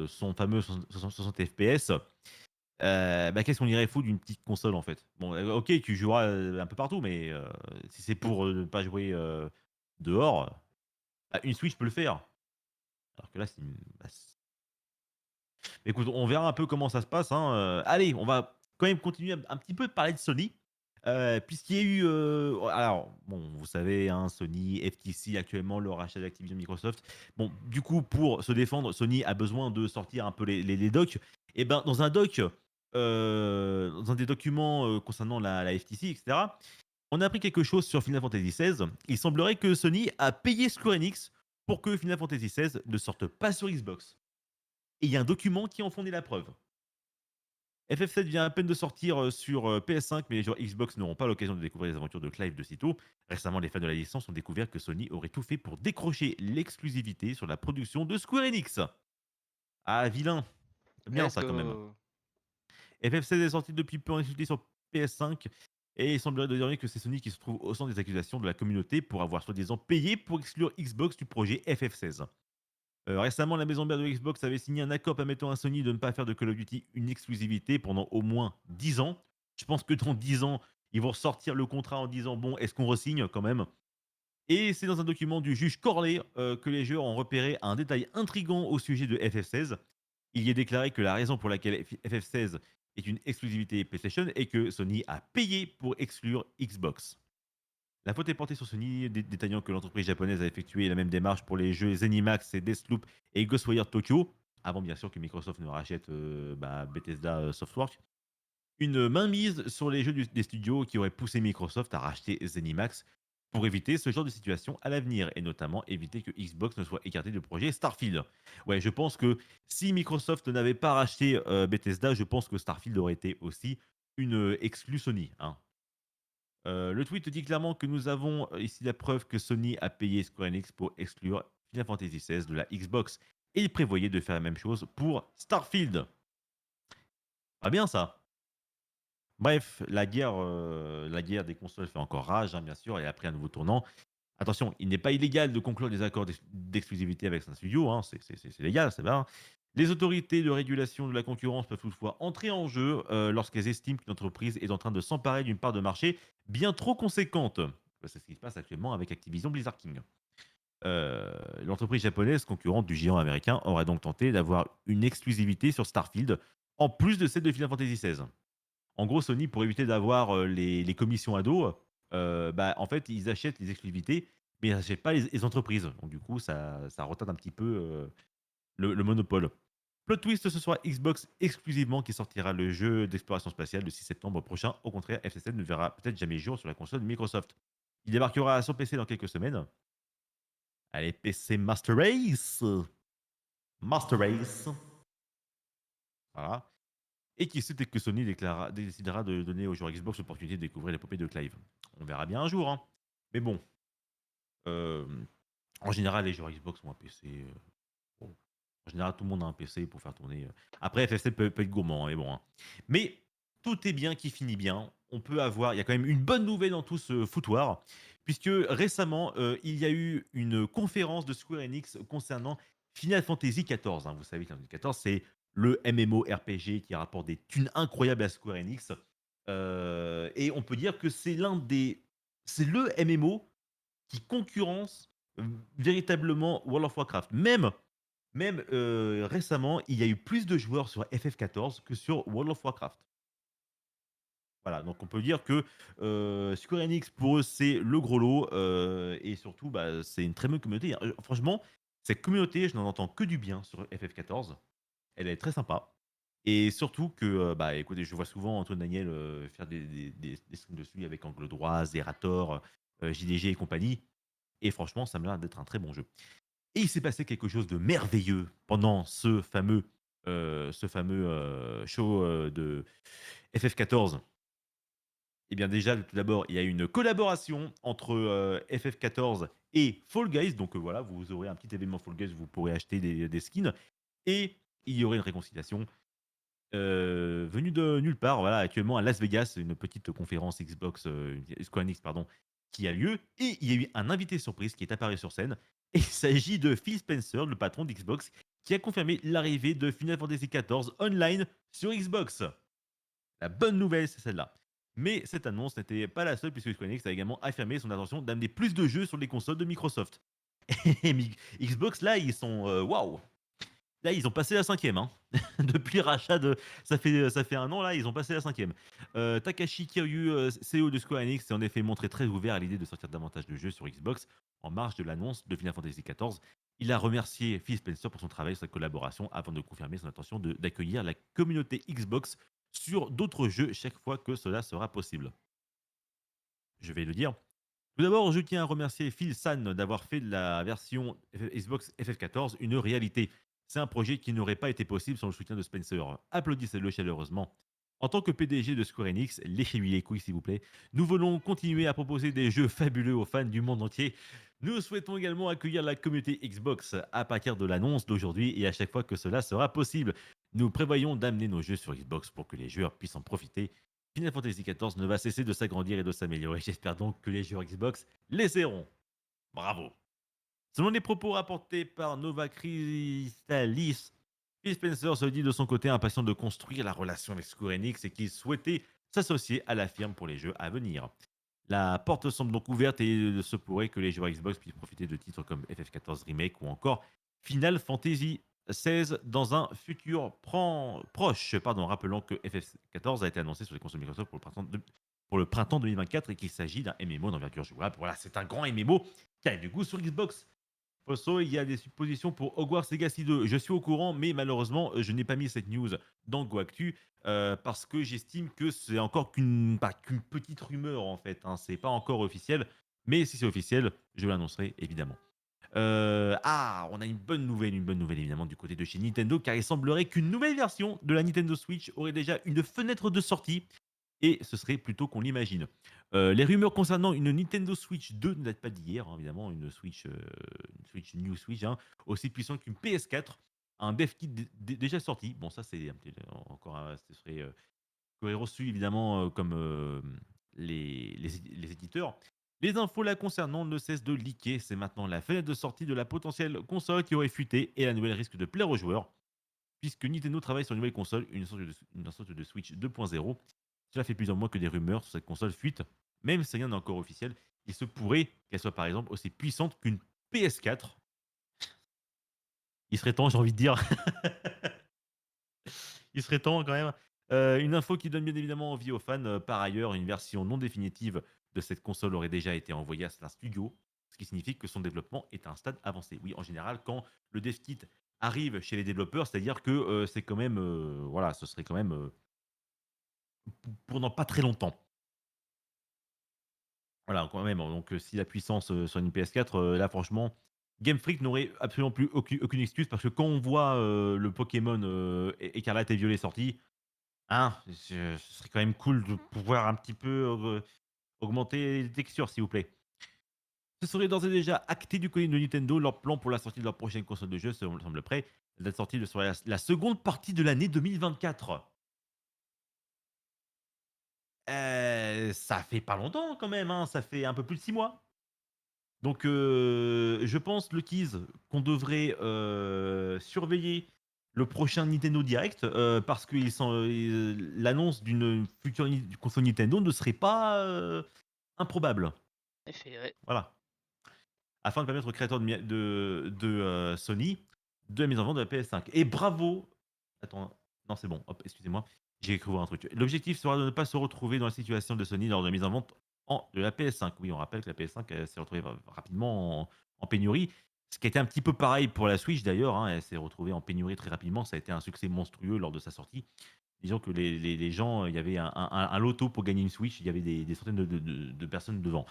son fameux 60 FPS. Bah, qu'est-ce qu'on irait foutre d'une petite console, en fait? Bon, OK, tu joueras, un peu partout, mais, si c'est pour, ne pas jouer, dehors, bah, une Switch peut le faire. Alors que là, c'est une bah, écoute, on verra un peu comment ça se passe, hein, allez, on va quand même continuer un petit peu de parler de Sony, puisqu'il y a eu, alors bon, vous savez, hein, Sony, FTC actuellement, le rachat d'Activision Microsoft. Bon, du coup, pour se défendre, Sony a besoin de sortir un peu les docs et ben, dans un doc, dans un des documents, concernant la FTC et cetera, on a appris quelque chose sur Final Fantasy XVI. Il semblerait que Sony a payé Square Enix pour que Final Fantasy XVI ne sorte pas sur Xbox. Et il y a un document qui en fournit la preuve. FF7 vient à peine de sortir sur PS5, mais les joueurs Xbox n'auront pas l'occasion de découvrir les aventures de Clive de sitôt. Récemment, les fans de la licence ont découvert que Sony aurait tout fait pour décrocher l'exclusivité sur la production de Square Enix. Ah, vilain. C'est bien Let's ça quand même. go. FF16 est sorti depuis peu en exclusivité sur PS5 et il semblerait désormais que c'est Sony qui se trouve au centre des accusations de la communauté pour avoir soi-disant payé pour exclure Xbox du projet FF16. Récemment, la maison mère de Xbox avait signé un accord permettant à Sony de ne pas faire de Call of Duty une exclusivité pendant au moins 10 ans. Je pense que dans 10 ans, ils vont ressortir le contrat en disant: «Bon, est-ce qu'on resigne quand même?» Et c'est dans un document du juge Corley, que les joueurs ont repéré un détail intrigant au sujet de FF16. Il y est déclaré que la raison pour laquelle FF16 est une exclusivité PlayStation est que Sony a payé pour exclure Xbox. La faute est portée sur Sony, détaillant que l'entreprise japonaise a effectué la même démarche pour les jeux Zenimax et Deathloop et Ghostwire Tokyo, avant bien sûr que Microsoft ne rachète Bethesda Softworks. Une mainmise sur les jeux des studios qui aurait poussé Microsoft à racheter Zenimax pour éviter ce genre de situation à l'avenir et notamment éviter que Xbox ne soit écarté du projet Starfield. Ouais, je pense que si Microsoft n'avait pas racheté Bethesda, je pense que Starfield aurait été aussi une exclue Sony, hein. Le tweet dit clairement que nous avons ici la preuve que Sony a payé Square Enix pour exclure Final Fantasy XVI de la Xbox et il prévoyait de faire la même chose pour Starfield. Pas bien ça. Bref, la guerre des consoles fait encore rage, hein, bien sûr, et a pris un nouveau tournant. Attention, il n'est pas illégal de conclure des accords d'exclusivité avec un studio, hein, c'est légal, c'est bien. Les autorités de régulation de la concurrence peuvent toutefois entrer en jeu lorsqu'elles estiment qu'une entreprise est en train de s'emparer d'une part de marché bien trop conséquente. C'est ce qui se passe actuellement avec Activision Blizzard King. L'entreprise japonaise, concurrente du géant américain, aurait donc tenté d'avoir une exclusivité sur Starfield, en plus de celle de Final Fantasy XVI. En gros, Sony, pour éviter d'avoir les commissions à dos, bah, en fait, ils achètent les exclusivités, mais ils n'achètent pas les entreprises. Donc du coup, ça retarde un petit peu, le monopole. Plot twist, ce sera Xbox exclusivement qui sortira le jeu d'exploration spatiale le 6 septembre prochain. Au contraire, FF7 ne verra peut-être jamais jour sur la console de Microsoft. Il débarquera sur PC dans quelques semaines. Allez, PC Master Race. Master Race. Voilà. Et qui sait que Sony décidera de donner aux joueurs Xbox l'opportunité de découvrir l'épopée de Clive. On verra bien un jour. Hein. Mais bon. euh, En général, les joueurs Xbox ont un PC. Bon. En général, tout le monde a un PC pour faire tourner. Après, FF7 peut être gourmand, mais bon. Hein. Mais tout est bien qui finit bien. On peut avoir. Il y a quand même une bonne nouvelle dans tout ce foutoir. Puisque récemment, il y a eu une conférence de Square Enix concernant Final Fantasy XIV. Hein. Vous savez, Final Fantasy XIV, c'est le MMORPG qui rapporte des thunes incroyables à Square Enix. Et on peut dire que c'est c'est le MMO qui concurrence véritablement World of Warcraft. Même récemment, il y a eu plus de joueurs sur FF14 que sur World of Warcraft. Voilà, donc on peut dire que Square Enix, pour eux, c'est le gros lot. Et surtout, bah, c'est une très bonne communauté. Franchement, cette communauté, je n'en entends que du bien sur FF14. Elle est très sympa. Et surtout que, bah, écoutez, je vois souvent Antoine Daniel faire des streams dessus avec Angle Droit, Zerator, JDG et compagnie. Et franchement, ça m'a l'air d'être un très bon jeu. Et il s'est passé quelque chose de merveilleux pendant ce fameux show de FF14. Eh bien déjà, tout d'abord, il y a une collaboration entre FF14 et Fall Guys. Donc voilà, vous aurez un petit événement Fall Guys, vous pourrez acheter des skins. Et il y aurait une réconciliation venue de nulle part. Voilà, actuellement à Las Vegas, une petite conférence Xbox, Square Enix, pardon, qui a lieu. Et il y a eu un invité surprise qui est apparu sur scène. Et il s'agit de Phil Spencer, le patron d'Xbox, qui a confirmé l'arrivée de Final Fantasy XIV Online sur Xbox. La bonne nouvelle, c'est celle-là. Mais cette annonce n'était pas la seule, puisque Square Enix a également affirmé son intention d'amener plus de jeux sur les consoles de Microsoft. Et Xbox, là, ils sont waouh! Là, ils ont passé la cinquième. Hein. Depuis le rachat de. Ça fait un an, là, ils ont passé la cinquième. Takashi Kiryu, CEO de Square Enix, s'est en effet montré très ouvert à l'idée de sortir davantage de jeux sur Xbox en marge de l'annonce de Final Fantasy XIV. Il a remercié Phil Spencer pour son travail sur sa collaboration avant de confirmer son intention d'accueillir la communauté Xbox sur d'autres jeux chaque fois que cela sera possible. Je vais le dire. Tout d'abord, je tiens à remercier Phil San d'avoir fait de la version Xbox FF14 une réalité. C'est un projet qui n'aurait pas été possible sans le soutien de Spencer. Applaudissez-le chaleureusement. En tant que PDG de Square Enix, léchez-lui les couilles s'il vous plaît, nous voulons continuer à proposer des jeux fabuleux aux fans du monde entier. Nous souhaitons également accueillir la communauté Xbox à partir de l'annonce d'aujourd'hui et à chaque fois que cela sera possible. Nous prévoyons d'amener nos jeux sur Xbox pour que les joueurs puissent en profiter. Final Fantasy XIV ne va cesser de s'agrandir et de s'améliorer. J'espère donc que les joueurs Xbox les auront. Bravo. Selon les propos rapportés par Nova Crystallis, Phil Spencer se dit de son côté impatient de construire la relation avec Square Enix et qu'il souhaitait s'associer à la firme pour les jeux à venir. La porte semble donc ouverte et il se pourrait que les joueurs Xbox puissent profiter de titres comme FF14 Remake ou encore Final Fantasy XVI dans un futur proche. Rappelons que FF14 a été annoncé sur les consoles Microsoft pour le printemps 2024 et qu'il s'agit d'un MMO d'envergure jouable. Voilà, c'est un grand MMO qui a du goût sur Xbox. Also, il y a des suppositions pour Hogwarts Legacy 2. Je suis au courant, mais malheureusement, je n'ai pas mis cette news dans GoActu parce que j'estime que c'est encore qu'une petite rumeur en fait. Hein. C'est pas encore officiel, mais si c'est officiel, je l'annoncerai évidemment. On a une bonne nouvelle évidemment du côté de chez Nintendo, car il semblerait qu'une nouvelle version de la Nintendo Switch aurait déjà une fenêtre de sortie, et ce serait plutôt qu'on l'imagine. Les rumeurs concernant une Nintendo Switch 2 ne datent pas d'hier, hein, évidemment, une New Switch, hein, aussi puissante qu'une PS4, un dev kit déjà sorti. Bon, ça c'est encore, ce serait reçu évidemment comme les éditeurs. Les infos la concernant ne cessent de leaker. C'est maintenant la fenêtre de sortie de la potentielle console qui aurait fuité et la nouvelle risque de plaire aux joueurs, puisque Nintendo travaille sur une nouvelle console, une sorte de Switch 2.0. Cela fait plusieurs mois que des rumeurs sur cette console fuitent, même si rien n'est encore officiel. Il se pourrait qu'elle soit par exemple aussi puissante qu'une PS4. Il serait temps, j'ai envie de dire. Il serait temps quand même. Une info qui donne bien évidemment envie aux fans. Par ailleurs, une version non définitive de cette console aurait déjà été envoyée à certains studios, ce qui signifie que son développement est à un stade avancé. Oui, en général, quand le dev kit arrive chez les développeurs, c'est-à-dire que c'est quand même, voilà, ce serait quand même pour dans pas très longtemps. Voilà, quand même, donc si la puissance sur une PS4, là, franchement, Game Freak n'aurait absolument plus aucune excuse parce que quand on voit le Pokémon Écarlate et Violet sorti, hein, ce serait quand même cool de pouvoir un petit peu augmenter les textures, s'il vous plaît. Ce serait d'ores et déjà acté du côté de Nintendo. Leur plan pour la sortie de leur prochaine console de jeu semble prêt. La date de sortie serait la seconde partie de l'année 2024. Ça fait pas longtemps quand même, hein, ça fait un peu plus de 6 mois. Donc je pense, Luckyz, qu'on devrait, surveiller le prochain Nintendo Direct, parce que l'annonce d'une future console Nintendo ne serait pas, improbable. En effet, ouais. Voilà. Afin de permettre aux créateurs Sony de la mise en vente de la PS5. Et bravo. Attends, non, c'est bon, hop, excusez-moi, j'ai cru voir un truc. L'objectif sera de ne pas se retrouver dans la situation de Sony lors de la mise en vente de la PS5. Oui, on rappelle que la PS5 elle s'est retrouvée rapidement en pénurie. Ce qui a été un petit peu pareil pour la Switch d'ailleurs, hein, elle s'est retrouvée en pénurie très rapidement. Ça a été un succès monstrueux lors de sa sortie. Disons que les gens, il y avait un loto pour gagner une Switch, il y avait des centaines de personnes devant.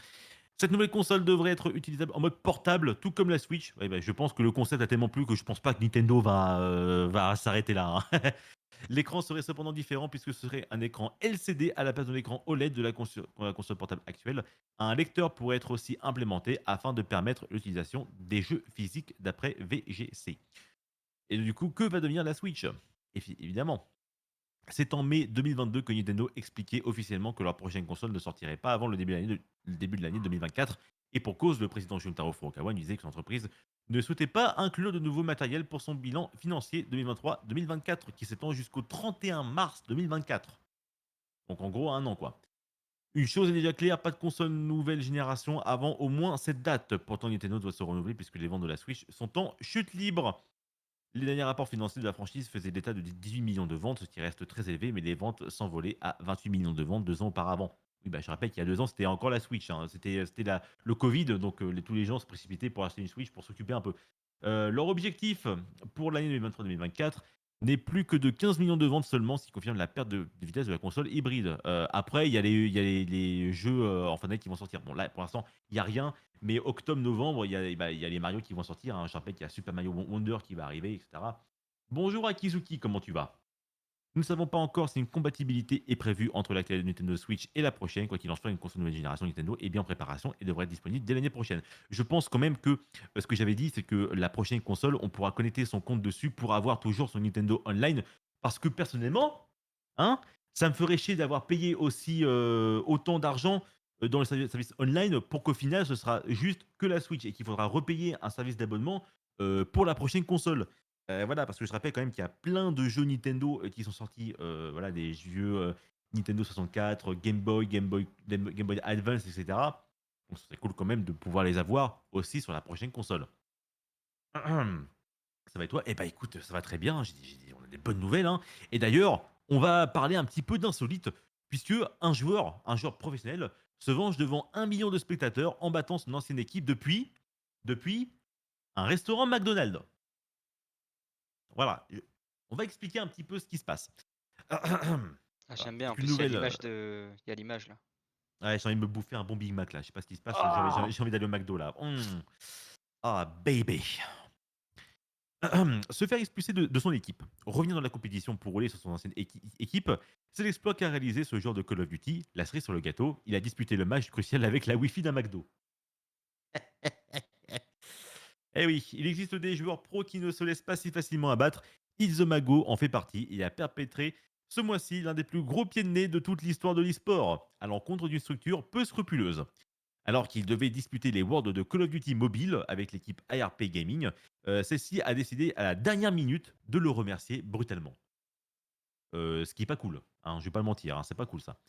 Cette nouvelle console devrait être utilisable en mode portable, tout comme la Switch. Ouais, bah, je pense que le concept a tellement plu que je pense pas que Nintendo va s'arrêter là, hein. L'écran serait cependant différent puisque ce serait un écran LCD à la place de l'écran OLED de la console portable actuelle. Un lecteur pourrait être aussi implémenté afin de permettre l'utilisation des jeux physiques d'après VGC. Et du coup, que va devenir la Switch? Évidemment, c'est en mai 2022 que Nintendo expliquait officiellement que leur prochaine console ne sortirait pas avant le début de l'année 2024. Et pour cause, le président Shuntaro Furukawa disait que son entreprise ne souhaitait pas inclure de nouveaux matériels pour son bilan financier 2023-2024 qui s'étend jusqu'au 31 mars 2024. Donc en gros, un an quoi. Une chose est déjà claire, pas de console nouvelle génération avant au moins cette date. Pourtant, Nintendo doit se renouveler puisque les ventes de la Switch sont en chute libre. Les derniers rapports financiers de la franchise faisaient l'état de 18 millions de ventes, ce qui reste très élevé, mais les ventes s'envolaient à 28 millions de ventes 2 ans auparavant. Oui, bah, je rappelle qu'il y a 2 ans, c'était encore la Switch, hein. C'était le Covid, donc tous les gens se précipitaient pour acheter une Switch pour s'occuper un peu. Leur objectif pour l'année 2023-2024 n'est plus que de 15 millions de ventes seulement, ce qui confirme la perte de vitesse de la console hybride. Après, il y a les jeux en fin d'année qui vont sortir. Bon, là, pour l'instant, il n'y a rien. Mais octobre-novembre, il y a les Mario qui vont sortir, hein. Je rappelle qu'il y a Super Mario Wonder qui va arriver, etc. Bonjour Akizuki, comment tu vas? Nous ne savons pas encore si une compatibilité est prévue entre l'actuelle Nintendo Switch et la prochaine. Quoi qu'il en soit, une console nouvelle génération Nintendo est bien en préparation et devrait être disponible dès l'année prochaine. Je pense quand même que ce que j'avais dit, c'est que la prochaine console, on pourra connecter son compte dessus pour avoir toujours son Nintendo Online. Parce que personnellement, hein, ça me ferait chier d'avoir payé aussi autant d'argent dans le service online pour qu'au final, ce sera juste que la Switch et qu'il faudra repayer un service d'abonnement pour la prochaine console. Voilà, parce que je rappelle quand même qu'il y a plein de jeux Nintendo qui sont sortis, voilà, des jeux Nintendo 64, Game Boy Advance, etc. Donc, ce serait cool quand même de pouvoir les avoir aussi sur la prochaine console. Ça va et toi? Eh bah écoute, ça va très bien. On a des bonnes nouvelles, hein. Et d'ailleurs, on va parler un petit peu d'insolite, puisque un joueur professionnel, se venge devant 1 million de spectateurs en battant son ancienne équipe depuis un restaurant McDonald's. Voilà, on va expliquer un petit peu ce qui se passe. Ah, Voilà, j'aime bien, en c'est une plus, il y a nouvelle. l'image de. Il y a l'image là. Ouais, j'ai envie de me bouffer un bon Big Mac là. Je sais pas ce qui se passe. J'ai Ah. j'ai- j'ai envie d'aller au McDo là. Ah, baby. Se faire expulser de son équipe, revenir dans la compétition pour rouler sur son ancienne équipe, c'est l'exploit qu'a réalisé ce joueur de Call of Duty. La cerise sur le gâteau, il a disputé le match crucial avec la Wi-Fi d'un McDo. Eh oui, il existe des joueurs pros qui ne se laissent pas si facilement abattre. Ilzomago en fait partie et a perpétré ce mois-ci l'un des plus gros pieds de nez de toute l'histoire de l'e-sport, à l'encontre d'une structure peu scrupuleuse. Alors qu'il devait disputer les Worlds de Call of Duty Mobile avec l'équipe ARP Gaming, celle-ci a décidé à la dernière minute de le remercier brutalement. Ce qui est pas cool, hein, je vais pas le mentir, hein, c'est pas cool ça.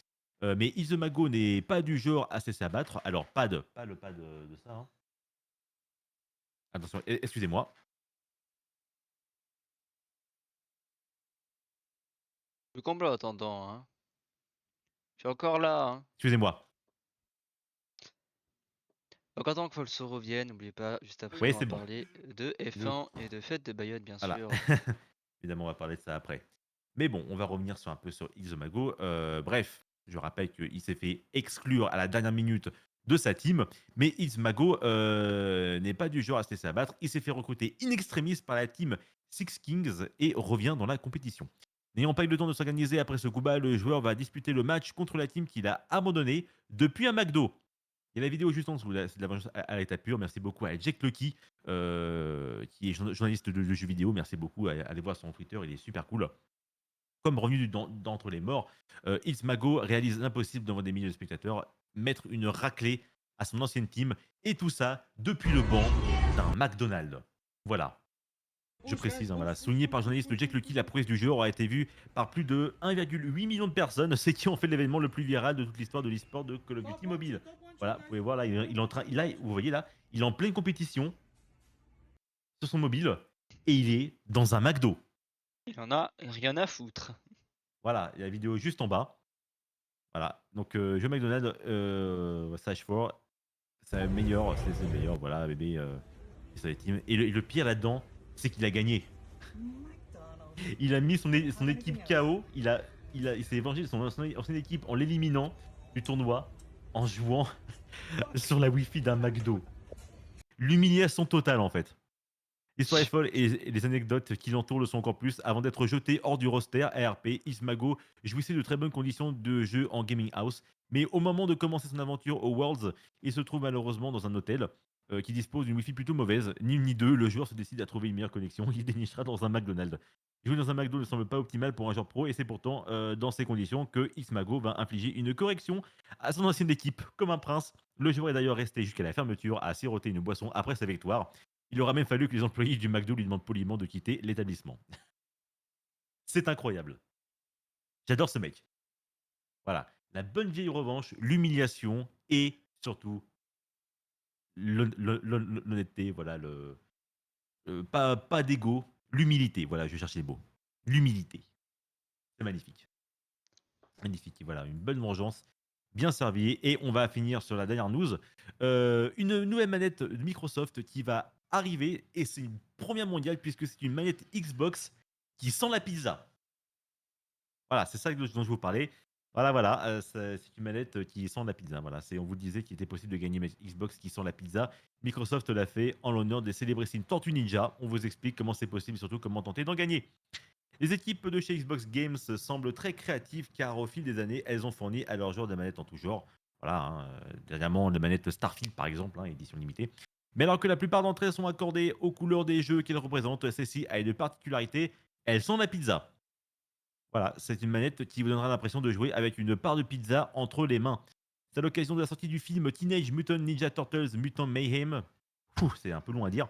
Mais Izemago n'est pas du genre à se laisser abattre. Alors, pas le pad de ça, hein. Attention, excusez-moi. Le combat attendant, hein. Je suis encore là, hein. Excusez-moi. Donc attends que Folso revienne, n'oubliez pas, juste après Oui, on va c'est bon. parler de F1 et de Fête de Bayonne bien Voilà. sûr. Évidemment, on va parler de ça après. Mais bon, on va revenir sur un peu sur Izumago. Bref, je rappelle qu'il s'est fait exclure à la dernière minute de sa team, mais Izumago n'est pas du genre à se laisser abattre. Il s'est fait recruter in extremis par la team Six Kings et revient dans la compétition. N'ayant pas eu le temps de s'organiser après ce coup bas, le joueur va disputer le match contre la team qu'il a abandonné depuis un McDo. Il y a la vidéo juste en dessous, là, c'est de la vengeance à l'état pur. Merci beaucoup à Jack Lucky, qui est journaliste de jeux vidéo. Merci beaucoup. Allez voir son Twitter, il est super cool. Comme revenu d'entre les morts, Mago réalise l'impossible devant des milliers de spectateurs, mettre une raclée à son ancienne team, et tout ça depuis le banc d'un McDonald's. Voilà. Je précise, hein, voilà. Souligné par le journaliste Jack Lucky, la prouesse du jeu aura été vue par plus de 1,8 million de personnes, c'est qui ont fait l'événement le plus viral de toute l'histoire de l'e-sport de Call of Duty Mobile. Voilà, vous pouvez voir là, il est en train, là, vous voyez là, il est en pleine compétition sur son mobile et il est dans un McDo. Il en a rien à foutre. Voilà, il y a la vidéo juste en bas. Voilà, donc jeu McDonald's, Sage 4, c'est le meilleur, c'est le meilleur, voilà, bébé, c'est sa team. Et le pire là-dedans, c'est qu'il a gagné. Il a mis son équipe KO, il s'est vengé de son ancienne équipe en l'éliminant du tournoi en jouant sur la Wi-Fi d'un McDo. L'humiliation totale en fait. L'histoire est folle et les anecdotes qui l'entourent le sont encore plus. Avant d'être jeté hors du roster ARP, Ismago jouissait de très bonnes conditions de jeu en gaming house. Mais au moment de commencer son aventure au Worlds, il se trouve malheureusement dans un hôtel qui dispose d'une Wi-Fi plutôt mauvaise. Ni une ni deux, le joueur se décide à trouver une meilleure connexion. Il dénichera dans un McDonald's. Jouer dans un McDo ne semble pas optimal pour un joueur pro et c'est pourtant dans ces conditions que Ismago va infliger une correction à son ancienne équipe. Comme un prince, le joueur est d'ailleurs resté jusqu'à la fermeture à siroter une boisson après sa victoire. Il aura même fallu que les employés du McDo lui demandent poliment de quitter l'établissement. C'est incroyable. J'adore ce mec. Voilà. La bonne vieille revanche, l'humiliation et surtout l'honnêteté. Voilà. Pas d'ego, l'humilité. Voilà, je cherchais les mots. L'humilité. C'est magnifique. Magnifique. Voilà, une bonne vengeance. Bien servie. Et on va finir sur la dernière news. Une nouvelle manette de Microsoft qui va arriver. Et c'est une première mondiale puisque c'est une manette Xbox qui sent la pizza. Voilà, c'est ça dont je vous parlais. Voilà, c'est une manette qui sent la pizza. Voilà, on vous disait qu'il était possible de gagner une Xbox qui sent la pizza. Microsoft l'a fait en l'honneur des Celebrity Tortue Ninja. On vous explique comment c'est possible et surtout comment tenter d'en gagner. Les équipes de chez Xbox Games semblent très créatives car au fil des années, elles ont fourni à leurs joueurs des manettes en tout genre. Voilà, dernièrement, la manette Starfield par exemple, édition limitée. Mais alors que la plupart d'entre elles sont accordées aux couleurs des jeux qu'elles représentent, celle-ci a une particularité, elles sont la pizza. Voilà, c'est une manette qui vous donnera l'impression de jouer avec une part de pizza entre les mains. C'est à l'occasion de la sortie du film Teenage Mutant Ninja Turtles Mutant Mayhem, c'est un peu long à dire,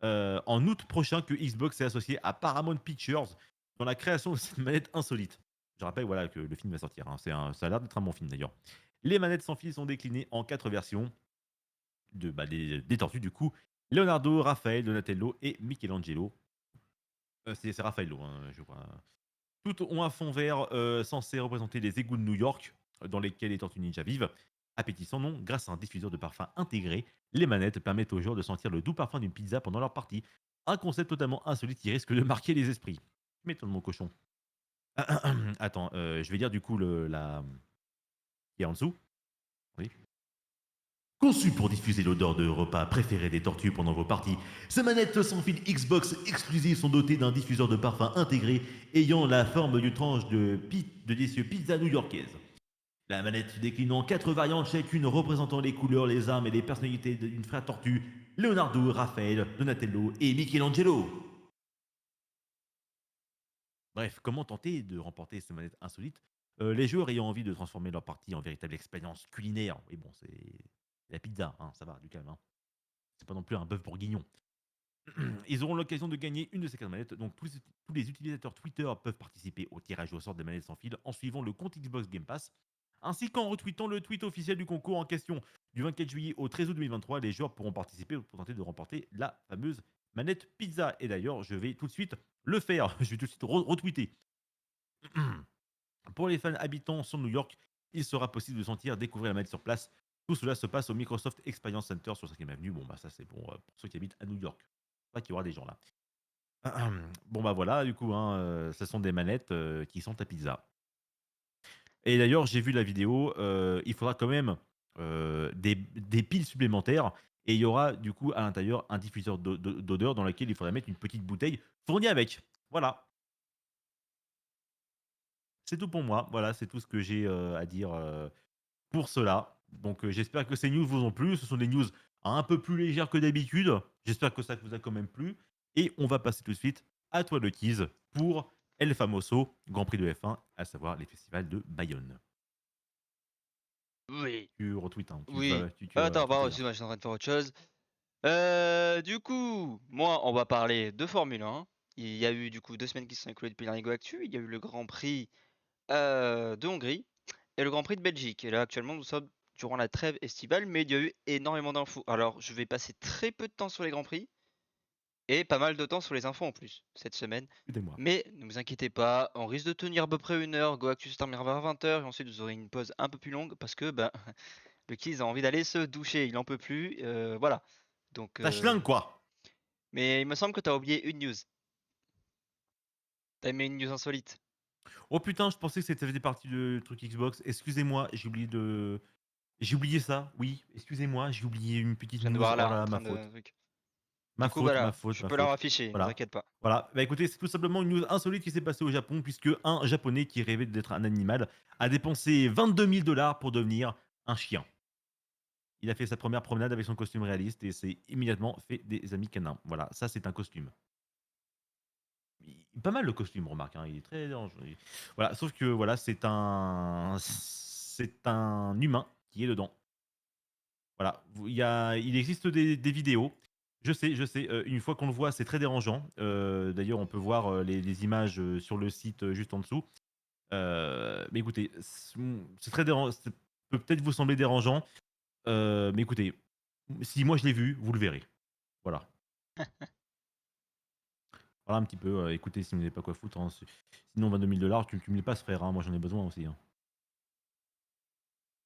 en août prochain que Xbox est associé à Paramount Pictures dans la création de cette manette insolite. Je rappelle voilà, que le film va sortir, ça a l'air d'être un bon film d'ailleurs. Les manettes sans fil sont déclinées en 4 versions des tortues du coup. Leonardo, Raphaël, Donatello et Michelangelo. C'est Raffaello, je crois. Toutes ont un fond vert censé représenter les égouts de New York, dans lesquels les Tortues Ninja vivent. Appétissant non, grâce à un diffuseur de parfum intégré, les manettes permettent aux joueurs de sentir le doux parfum d'une pizza pendant leur partie. Un concept totalement insolite qui risque de marquer les esprits. M'étonne mon cochon. Attends, je vais dire du coup la qui est en dessous. Oui. Conçu pour diffuser l'odeur de repas préféré des tortues pendant vos parties, ces manettes sans fil Xbox exclusives sont dotées d'un diffuseur de parfum intégré ayant la forme d'une tranche de délicieux pizza new-yorkaise. La manette se décline en 4 variantes, chacune représentant les couleurs, les armes et les personnalités d'une frère tortue, Leonardo, Raphaël, Donatello et Michelangelo. Bref, comment tenter de remporter ces manettes insolites les joueurs ayant envie de transformer leur partie en véritable expérience culinaire. Et bon, c'est la pizza, ça va, du calme. C'est pas non plus un bœuf bourguignon. Ils auront l'occasion de gagner une de ces 4 manettes. Donc, tous les utilisateurs Twitter peuvent participer au tirage au sort des manettes sans fil en suivant le compte Xbox Game Pass, ainsi qu'en retweetant le tweet officiel du concours en question. Du 24 juillet au 13 août 2023, les joueurs pourront participer pour tenter de remporter la fameuse manette pizza. Et d'ailleurs, je vais tout de suite le faire. Je vais tout de suite retweeter. Pour les fans habitants sur New York, il sera possible de sentir découvrir la manette sur place. Tout cela se passe au Microsoft Experience Center sur 5e avenue. Bon, bah ça c'est bon pour ceux qui habitent à New York. Pas qu'il y aura des gens là. Bon bah voilà, du coup, hein, ce sont des manettes qui sont à pizza. Et d'ailleurs, j'ai vu la vidéo, il faudra quand même des piles supplémentaires et il y aura du coup à l'intérieur un diffuseur d'odeur dans lequel il faudra mettre une petite bouteille fournie avec. Voilà. C'est tout pour moi. Voilà, c'est tout ce que j'ai à dire pour cela. Donc j'espère que ces news vous ont plu. Ce sont des news un peu plus légères que d'habitude. J'espère que ça vous a quand même plu. Et on va passer tout de suite à toi le tease pour El Famoso Grand Prix de F1, à savoir les festivals de Bayonne. Oui. Tu retweets, hein. Oui. Tu vas Attends, tweeter, bah, hein. excuse-moi, je suis en train de faire autre chose. Du coup, moi, on va parler de Formule 1. Il y a eu du coup 2 semaines qui se sont écoulées depuis l'Arrigo Actu. Il y a eu le Grand Prix de Hongrie et le Grand Prix de Belgique. Et là, actuellement, nous sommes durant la trêve estivale, mais il y a eu énormément d'infos. Alors, je vais passer très peu de temps sur les Grands Prix et pas mal de temps sur les infos en plus cette semaine. Aidez-moi. Mais ne vous inquiétez pas, on risque de tenir à peu près 1 heure. Go Actu se terminera vers 20h et ensuite vous aurez une pause un peu plus longue parce que bah, le Kiz a envie d'aller se doucher, il en peut plus. Voilà. Donc, Ça schlingue, quoi. mais il me semble que t'as oublié une news. T'as aimé une news insolite. Oh putain, je pensais que ça faisait partie du truc Xbox. Excusez-moi, j'ai oublié ça. Oui, excusez-moi, j'ai oublié une Je petite viens de news. voir Oh là, là en là, ma train faute. de truc. Ma Du coup, faute, ma voilà, faute, je ma peux la faute. afficher, ne vous Voilà. inquiétez pas. Voilà. Bah écoutez, c'est tout simplement une news insolite qui s'est passée au Japon, puisque un Japonais qui rêvait d'être un animal a dépensé 22 000 $ pour devenir un chien. Il a fait sa première promenade avec son costume réaliste et s'est immédiatement fait des amis canins. Voilà, ça c'est un costume. Pas mal le costume, remarque, hein, il est très dangereux. Voilà, sauf que voilà, c'est un humain qui est dedans. Voilà, il existe des vidéos. Je sais, une fois qu'on le voit, c'est très dérangeant. D'ailleurs, on peut voir les images sur le site juste en dessous. Mais écoutez, c'est très dérangeant. Ça peut peut-être vous sembler dérangeant. Mais écoutez, si moi je l'ai vu, vous le verrez. Voilà. Voilà un petit peu. Écoutez, si vous n'avez pas quoi foutre, hein, sinon 22 000 $, tu me les passes, frère. Hein, moi j'en ai besoin aussi. Hein.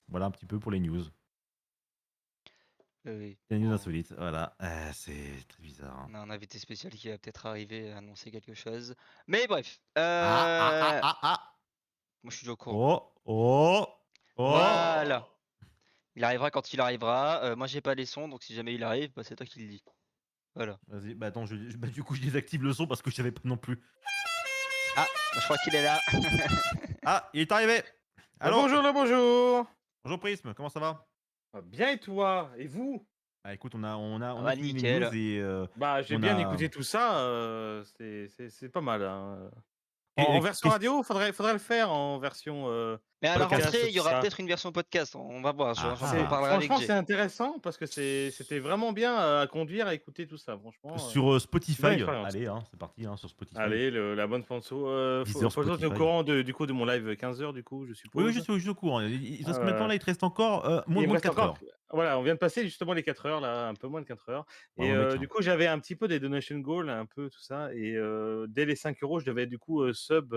Voilà un petit peu pour les news. Oui. Les news Bon, insolites, voilà. C'est très bizarre. Hein. on a un invité spécial qui va peut-être arriver à annoncer quelque chose. Mais bref, moi je suis déjà au courant. Oh, oh, oh. Voilà. Il arrivera quand il arrivera. Moi j'ai pas les sons, donc si jamais il arrive, bah, c'est toi qui le dis. Voilà. Vas-y, bah attends, bah, du coup je désactive le son parce que je savais pas non plus. Ah, bah, je crois qu'il est là. Ah, il est arrivé. Allô. Bonjour, bonjour. Bonjour Prisme, comment ça va? Bien et toi? Et vous? Bah écoute, Ah on a bah fini les nickel. news et Bah, j'ai on bien a. écouté tout ça, c'est pas mal, hein. En Et- version qu'est-ce- radio, faudrait le faire en version, Mais à la podcast, rentrée, il y tout aura ça. peut-être une version podcast. On va voir. J'en Ah. parlerai avec Franchement, Jay. c'est intéressant parce que c'était vraiment bien à conduire, à écouter tout ça, franchement, Sur bonne Spotify, expérience. allez, hein, c'est parti hein, sur Spotify. Allez, la bonne sponsor, Deezer, faut tu es au Spotify. courant du coup de mon live 15h du coup, je Oui, suppose? je suis au courant. Il reste combien de temps Heu là? Il te reste encore Il me moins de reste 4 encore heures. voilà, on vient de passer justement les 4 heures là, un peu moins de 4 heures et Bravo, mec. Hein. du coup, j'avais un petit peu des donation goals, un peu tout ça et dès les 5 euros, je devais du coup, sub,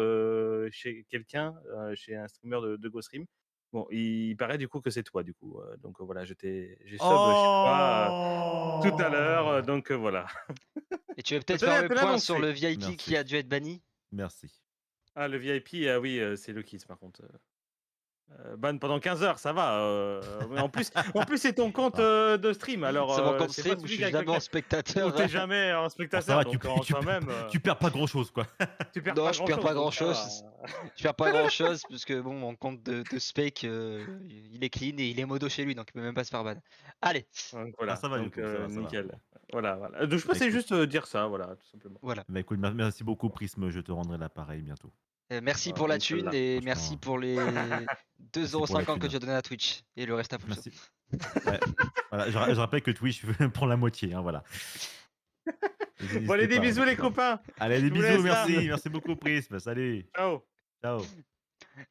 chez quelqu'un, chez un streamer de GoStream. Bon, il paraît du coup que c'est toi du coup, donc voilà, j'ai sub chez toi, tout à l'heure, Oh. donc voilà. Et tu veux Je peut-être tenais faire à le te point sur l'annoncer. le VIP qui Merci. a dû être banni? Merci. Ah le VIP, ah oui, c'est le Kiss par contre, ban pendant 15 heures, ça va, mais en plus c'est ton compte, de stream alors, C'est mon compte c'est pas stream où je celui suis avec jamais en lequel où spectateur. tu jamais en Bon, ça spectateur, va, donc en soi-même, tu perds pas grand chose, quoi. tu perds Non, pas je perds pas grand-chose, donc grand ça va. chose. Je perds pas grand chose parce que bon, mon compte de spec, il est clean et il est modo chez lui, donc il peut même pas se faire ban. Allez, Donc Ah, voilà, ça va, du donc coup, ça va. nickel. Bon. Voilà. Donc je Bah, pensais écoute. juste, dire ça, voilà, tout simplement. voilà. Bah écoute, merci beaucoup Prisme, je te rendrai l'appareil bientôt. Merci pour Voilà, la thune Inch'Allah. et Franchement, merci pour les merci pour la 2,50 € que thune. tu as donné à Twitch et le reste à Poulso. Merci. Ouais. Voilà, je rappelle que Twitch prend la moitié, hein, voilà. Bon allez, des bisous les n'hésitez pas. copains! Allez, des Je vous bisous, laisse là. merci beaucoup Prisme, salut, Ciao! ciao.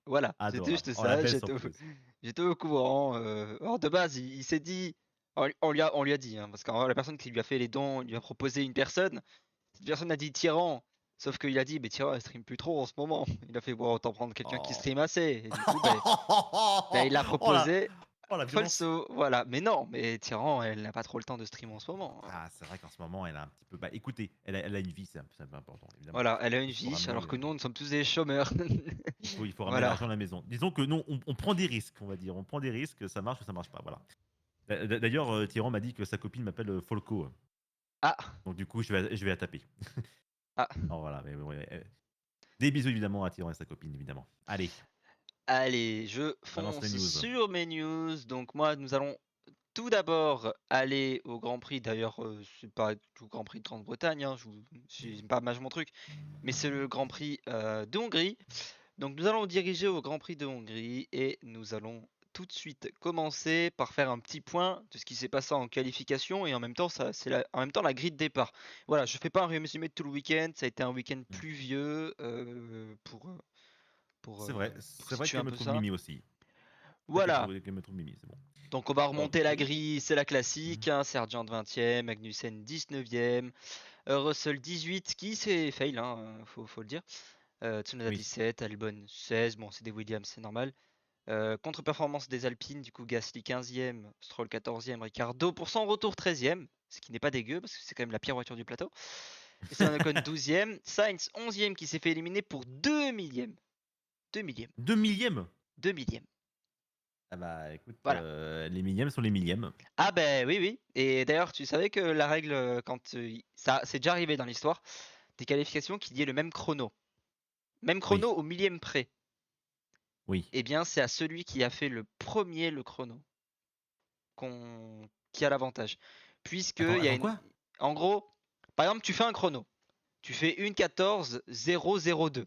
Voilà, c'était Adorable. juste Oh, la ça. belle J'étais surprise. au courant. Alors de base, il s'est dit, on lui a dit, hein, parce que la personne qui lui a fait les dons, lui a proposé une personne. Cette personne a dit Tyran. Sauf qu'il a dit, mais Tyran, elle stream plus trop en ce moment. Il a fait, bon, autant prendre quelqu'un qui Oh. stream assez. Et du coup, bah, il l'a Oh là, proposé Oh, la Faut le violence. saut, voilà. Mais non, mais Tyran, elle n'a pas trop le temps de stream en ce moment, hein. Ah, c'est vrai qu'en ce moment, elle a un petit peu. Bah, écoutez, elle a une vie, c'est un peu important, évidemment. Voilà, elle a une Il faut vie, ramener, alors que nous, nous sommes tous des chômeurs. il faut ramener Voilà. l'argent à la maison. Disons que nous, on prend des risques, on va dire. On prend des risques, ça marche ou ça marche pas. Voilà. D'ailleurs, Tyran m'a dit que sa copine m'appelle Folco. Ah, Donc, du coup, je vais la taper. ah. Alors, voilà. Mais, des bisous, évidemment, à Tyran et sa copine, évidemment. Allez, Allez, je balance les fonce news. sur mes news. Donc moi, nous allons tout d'abord aller au Grand Prix. D'ailleurs, c'est pas tout Grand Prix de Grande-Bretagne, hein, c'est pas mon truc, mais c'est le Grand Prix de Hongrie. Donc nous allons diriger au Grand Prix de Hongrie et nous allons tout de suite commencer par faire un petit point de ce qui s'est passé en qualification et en même temps en même temps la grille de départ. Voilà, je fais pas un résumé de tout le week-end, ça a été un week-end Mm. pluvieux C'est vrai, pour c'est vrai situer qu'elle un me peu trouve ça. Mimi aussi. Voilà, Qu'elle me trouve Mimi, c'est bon. donc on va remonter la Ok. grille, c'est la Mhm. classique, hein, Sergeant 20e, Magnussen 19e, Russell 18 qui c'est fail, hein, faut le dire. Tsunoda Oui. 17, Albon 16, bon c'est des Williams, c'est normal. Contre-performance des Alpines, du coup Gasly 15e, Stroll 14e, Ricardo pour son retour 13e, ce qui n'est pas dégueu parce que c'est quand même la pire voiture du plateau. Esteban Ocon 12e, Sainz 11e qui s'est fait éliminer pour 2 millièmes. 2 millièmes. 2 millièmes. 2 millièmes. Ah bah écoute, Voilà. les millièmes sont les millièmes. Ah ben oui, oui. Et d'ailleurs, tu savais que la règle, quand ça c'est déjà arrivé dans l'histoire, des qualifications qui dit le même chrono. Même chrono Oui, au millième près. oui. Eh bien, c'est à celui qui a fait le premier le chrono qui a l'avantage. Puisque il y a Attends une. quoi? En gros, par exemple, tu fais un chrono. Tu fais 1:14:002.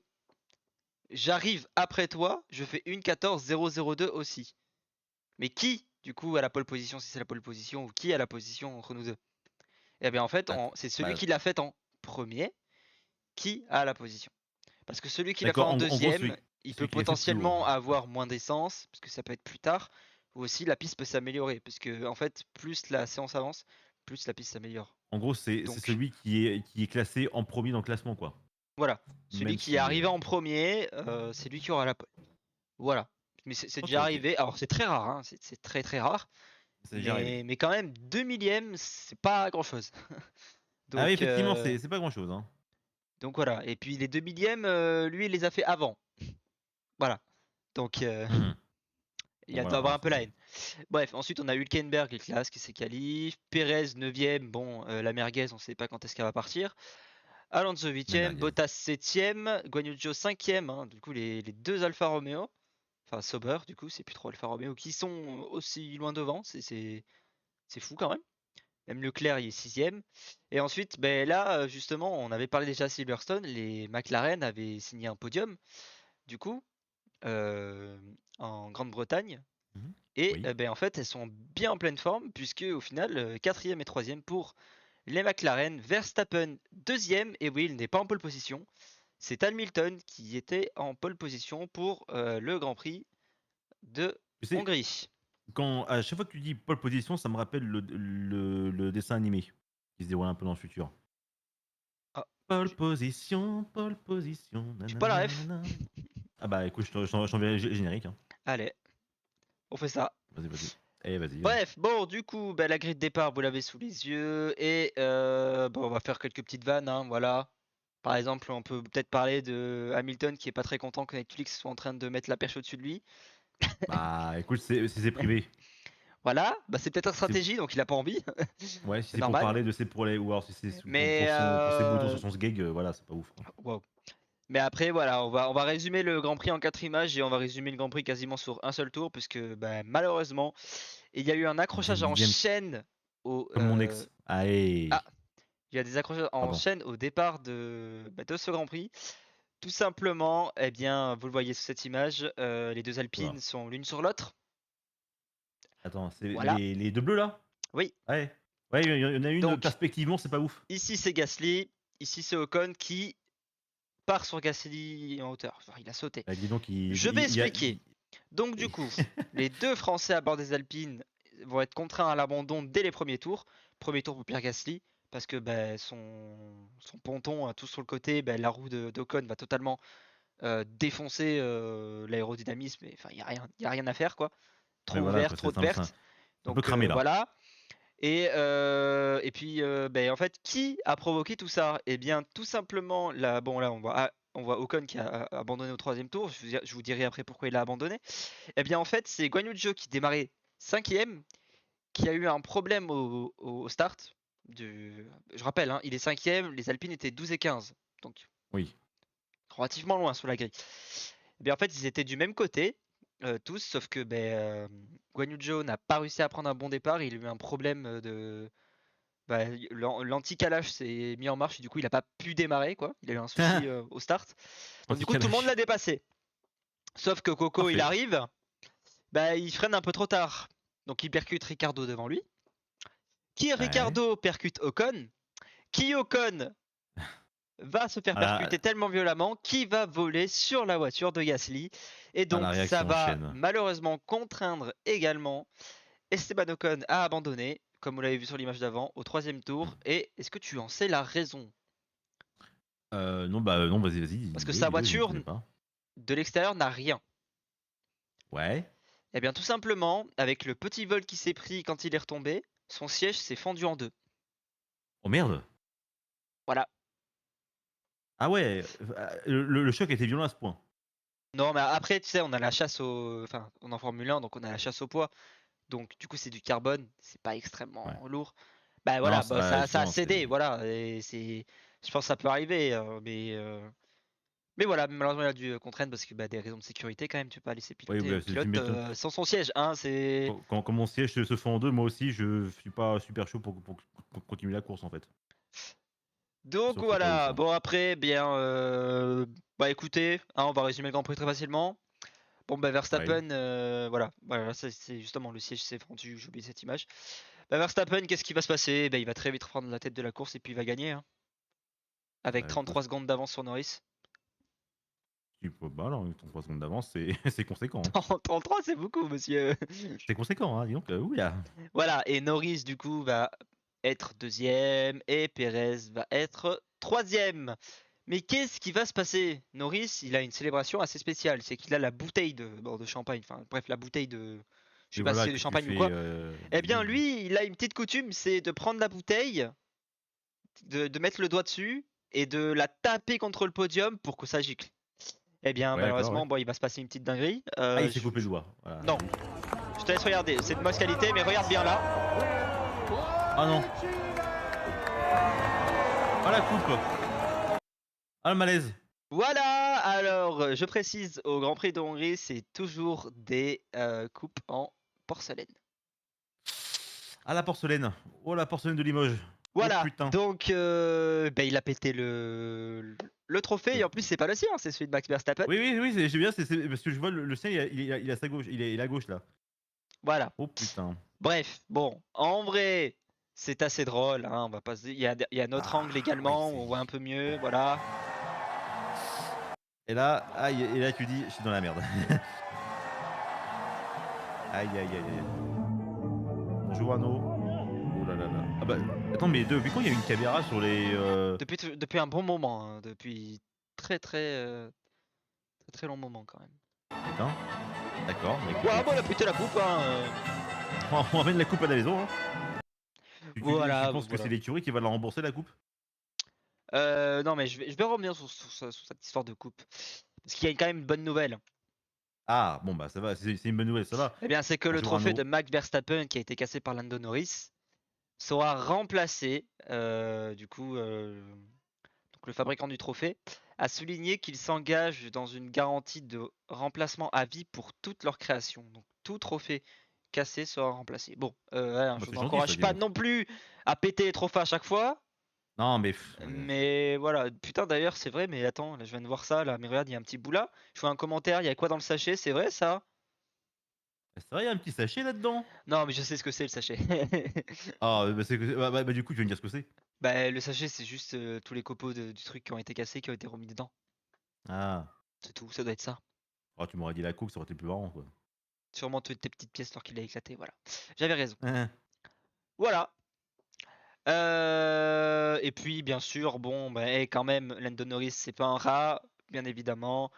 J'arrive après toi, je fais 1:14:002 aussi. Mais qui, du coup, a la pole position si c'est la pole position ou qui a la position entre nous deux? Eh bien, en fait, c'est celui Bah, qui l'a fait en premier qui a la position. Parce que celui qui l'a fait d'accord, en en gros, deuxième, il peut celui qui l'a fait plus haut. potentiellement avoir moins d'essence, parce que ça peut être plus tard, ou aussi la piste peut s'améliorer, parce que en fait, plus la séance avance, plus la piste s'améliore. En gros, c'est Donc celui qui est classé en premier dans le classement, quoi. voilà, celui Même qui est si. arrivé en premier, c'est lui qui aura la pole. Voilà. Mais c'est Ok, déjà ok. arrivé, alors c'est très rare, hein, c'est très très rare, C'est déjà arrivé. mais quand même, 2 millièmes, c'est pas grand chose. Ah oui, Donc, effectivement, c'est pas grand-chose. Hein. donc voilà, et puis les 2 millièmes, lui, il les a fait avant. Voilà. Donc, Mhm. il Bon, y a doit voilà, avoir voilà, un peu la haine. Bref, ensuite on a Hülkenberg et Klaas qui s'est qualif. Perez 9ème, bon, la merguez, on sait pas quand est-ce qu'elle va partir. Alonso la 8ème, merguez. Bottas 7ème, Guan Yu Zhou 5ème, hein, du coup les deux Alfa Romeo, enfin Sauber du coup, c'est plus trop Alfa Romeo, qui sont aussi loin devant, c'est fou quand même. Même Leclerc il est 6ème. Et ensuite, ben là justement, on avait parlé déjà à Silverstone, les McLaren avaient signé un podium, du coup, euh, en Grande-Bretagne. Mhm. Et Oui. ben, en fait, elles sont bien en pleine forme, puisque au final, 4ème et 3ème pour les McLaren, Verstappen 2ème, et oui, il n'est pas en pole position. C'est Hamilton qui était en pole position pour le Grand Prix de Tu sais, Hongrie. quand, à chaque fois que tu dis pole position, ça me rappelle le dessin animé qui se déroule un peu dans le futur. Ah, Pole j'ai position, pole position. j'ai pas la ref. Nanana. Ah bah écoute, je t'enverrai le générique. Hein. Allez, on fait ça. Vas-y, vas-y. Eh, vas-y. Bref, bon, du coup, ben, la grille de départ, vous l'avez sous les yeux, et bon, on va faire quelques petites vannes, hein, voilà. Par exemple, on peut peut-être parler de Hamilton qui est pas très content que Netflix soit en train de mettre la perche au-dessus de lui. Bah écoute, c'est privé. Voilà, bah c'est peut-être une C'est stratégie, donc il a pas envie. Ouais, si C'est c'est pour normal. parler de ses pour les ou alors si c'est Mais pour ses boutons sur son sgeg, voilà, c'est pas ouf. Quoi. wow. Mais après voilà, on va résumer le Grand Prix en 4 images et on va résumer le Grand Prix quasiment sur un seul tour puisque bah, malheureusement il y a eu un Deux accrochage en millièmes chaîne au comme mon ex. Allez, ah il y a des accrochages en pardon. chaîne au départ de ce Grand Prix. Tout simplement, eh bien vous le voyez sur cette image, les deux Oula. Alpines sont l'une sur l'autre. Attends, c'est Voilà. les deux bleus là? Oui. Ouais. Ouais, il y en a une Donc perspectivement, c'est pas ouf. ici c'est Gasly, ici c'est Ocon qui part sur Gasly en hauteur. Enfin, il a sauté. Bah, dis donc, Je vais il y a. expliquer. Donc du coup, les deux Français à bord des Alpines vont être contraints à l'abandon dès les premiers tours. Premier tour pour Pierre Gasly, parce que ben, son ponton tout sur le côté, ben, la roue d'Ocon va totalement défoncer l'aérodynamisme. Enfin, il n'y a rien à faire quoi. trop voilà, ouvert, quoi, trop de c'est un pertes. peu Donc cramé là. voilà. Et puis, ben, en fait, qui a provoqué tout ça? Eh bien, tout simplement, là, bon, là, on voit Ocon qui a abandonné au 3e tour. Je vous dirai après pourquoi il a abandonné. Eh bien, en fait, c'est Guan Yu Zhou qui démarrait 5e, qui a eu un problème au start. Je rappelle, hein, il est 5e, les Alpines étaient 12 et 15. Donc, Oui. relativement loin sur la grille. Eh bien, en fait, ils étaient du même côté, tous, sauf que Guan Yu Zhou n'a pas réussi à prendre un bon départ. Il a eu un problème de. L'anti-calage s'est mis en marche et du coup il a pas pu démarrer quoi. Il a eu un souci au start. Donc du coup tout le monde l'a dépassé. Sauf que Coco il Parfait. arrive, il freine un peu trop tard. Donc il percute Ricardo devant lui. Qui Ouais. Ricardo percute Ocon. Qui Ocon va se faire Voilà, percuter tellement violemment qu'il va voler sur la voiture de Gasly. Et la donc ça réaction en va chaîne. malheureusement contraindre également Esteban Ocon a abandonné, comme vous l'avez vu sur l'image d'avant, au 3e tour. Et est-ce que tu en sais la raison? Non, non, vas-y, Parce que dis-le, sa dis-le, je ne voiture connais pas. de l'extérieur n'a rien. Ouais. Eh bien tout simplement, avec le petit vol qui s'est pris quand il est retombé, son siège s'est fendu en deux. Oh merde. Voilà. Ah ouais, le choc était violent à ce point. Non mais après tu sais on a la chasse au. Enfin on est en Formule 1 donc on a la chasse au poids. Donc du coup c'est du carbone, c'est pas extrêmement Ouais. lourd. Bah Non, voilà, ça a justement, cédé, c'est. voilà. Et c'est. Je pense que ça peut arriver, mais voilà, malheureusement il a dû contraindre parce que des raisons de sécurité quand même, tu peux pas laisser Oui, piloter un tu pilote m'étonnes. sans son siège, hein, c'est. Quand mon siège se fend en deux, moi aussi, je suis pas super chaud pour continuer la course en fait. Donc Sauf au cas où voilà, ça. bon après, écoutez, hein, on va résumer le Grand Prix très facilement. Bon Ouais. Verstappen, voilà, c'est justement le siège s'est fendu, j'ai oublié cette image. Verstappen, qu'est-ce qui va se passer? Il va très vite prendre la tête de la course et puis il va gagner, hein, avec Écoute, 33 secondes d'avance sur Norris. tu peux. Bah alors, 3 secondes d'avance, c'est c'est conséquent, hein. 33 c'est beaucoup monsieur. C'est conséquent, hein, dis donc, oula. Voilà, et Norris du coup va être 2e et Perez va être 3e. Mais qu'est-ce qui va se passer? Norris, il a une célébration assez spéciale, c'est qu'il a la bouteille de champagne, enfin bref, la bouteille de. Je Et sais pas si voilà, c'est de que tu champagne ou fais. quoi. Eh bien lui, il a une petite coutume, c'est de prendre la bouteille, de mettre le doigt dessus et de la taper contre le podium pour que ça gicle. Eh bien Ouais, d'accord, ouais. malheureusement, il va se passer une petite dinguerie. Ah, il s'est coupé le doigt. Voilà. Non, je te laisse regarder, c'est de mauvaise qualité, mais regarde bien là. Ah non. Ah la coupe. Ah le malaise. Voilà, alors je précise, au Grand Prix de Hongrie, c'est toujours des coupes en porcelaine. Ah la porcelaine. Oh la porcelaine de Limoges. Oh Voilà, putain. donc il a pété le trophée, et en plus c'est pas le sien, c'est celui de Max Verstappen. Oui, j'ai bien, parce que je vois le sien, il a sa gauche, il est à gauche là. Voilà, Oh putain. bref, bon, en vrai, c'est assez drôle, hein, on va pas se dire, il y a notre angle Oui, également, où on voit un peu mieux, voilà. Et là, aïe, et là tu dis, je suis dans la merde. Aïe. Bonjour Arnaud. Oh là là là. Ah bah, attends, mais depuis quand il y a une caméra sur les. Depuis un bon moment, hein, depuis très très long moment quand même. Putain. D'accord, bah Voilà, écoute, bon, on a pété la coupe, hein. on ramène la coupe à la maison. Hein. Tu Voilà, penses que voilà. c'est l'écurie qui va la rembourser la coupe? Non, mais je vais revenir sur cette histoire de coupe. Parce qu'il y a quand même une bonne nouvelle. Ah, bon bah ça va, c'est une bonne nouvelle, ça va. Eh bien, c'est que le Bonjour trophée de Arnaud. Max Verstappen qui a été cassé par Lando Norris sera remplacé. Donc le fabricant du trophée a souligné qu'il s'engage dans une garantie de remplacement à vie pour toute leur création. Donc tout trophée cassé sera remplacé. Bon, Bah, je c'est vous gentil ça, encourage dis pas donc. non plus à péter les trophées à chaque fois. Non, mais. Mais voilà, putain d'ailleurs c'est vrai, mais attends, là je viens de voir ça là, mais regarde, il y a un petit bout là. Je vois un commentaire, il y a quoi dans le sachet, c'est vrai ça? C'est vrai, il y a un petit sachet là-dedans. Non mais je sais ce que c'est le sachet. Ah, du coup, tu vas me dire ce que c'est. Le sachet c'est juste tous les copeaux du truc qui ont été cassés, qui ont été remis dedans. Ah. C'est tout, ça doit être ça. Oh, tu m'aurais dit la coupe, ça aurait été plus marrant, quoi. Sûrement toutes tes petites pièces qu'il a éclaté, voilà. J'avais raison. Hein. Voilà. Et puis bien sûr, bon, quand même, Lando Norris c'est pas un rat, bien évidemment.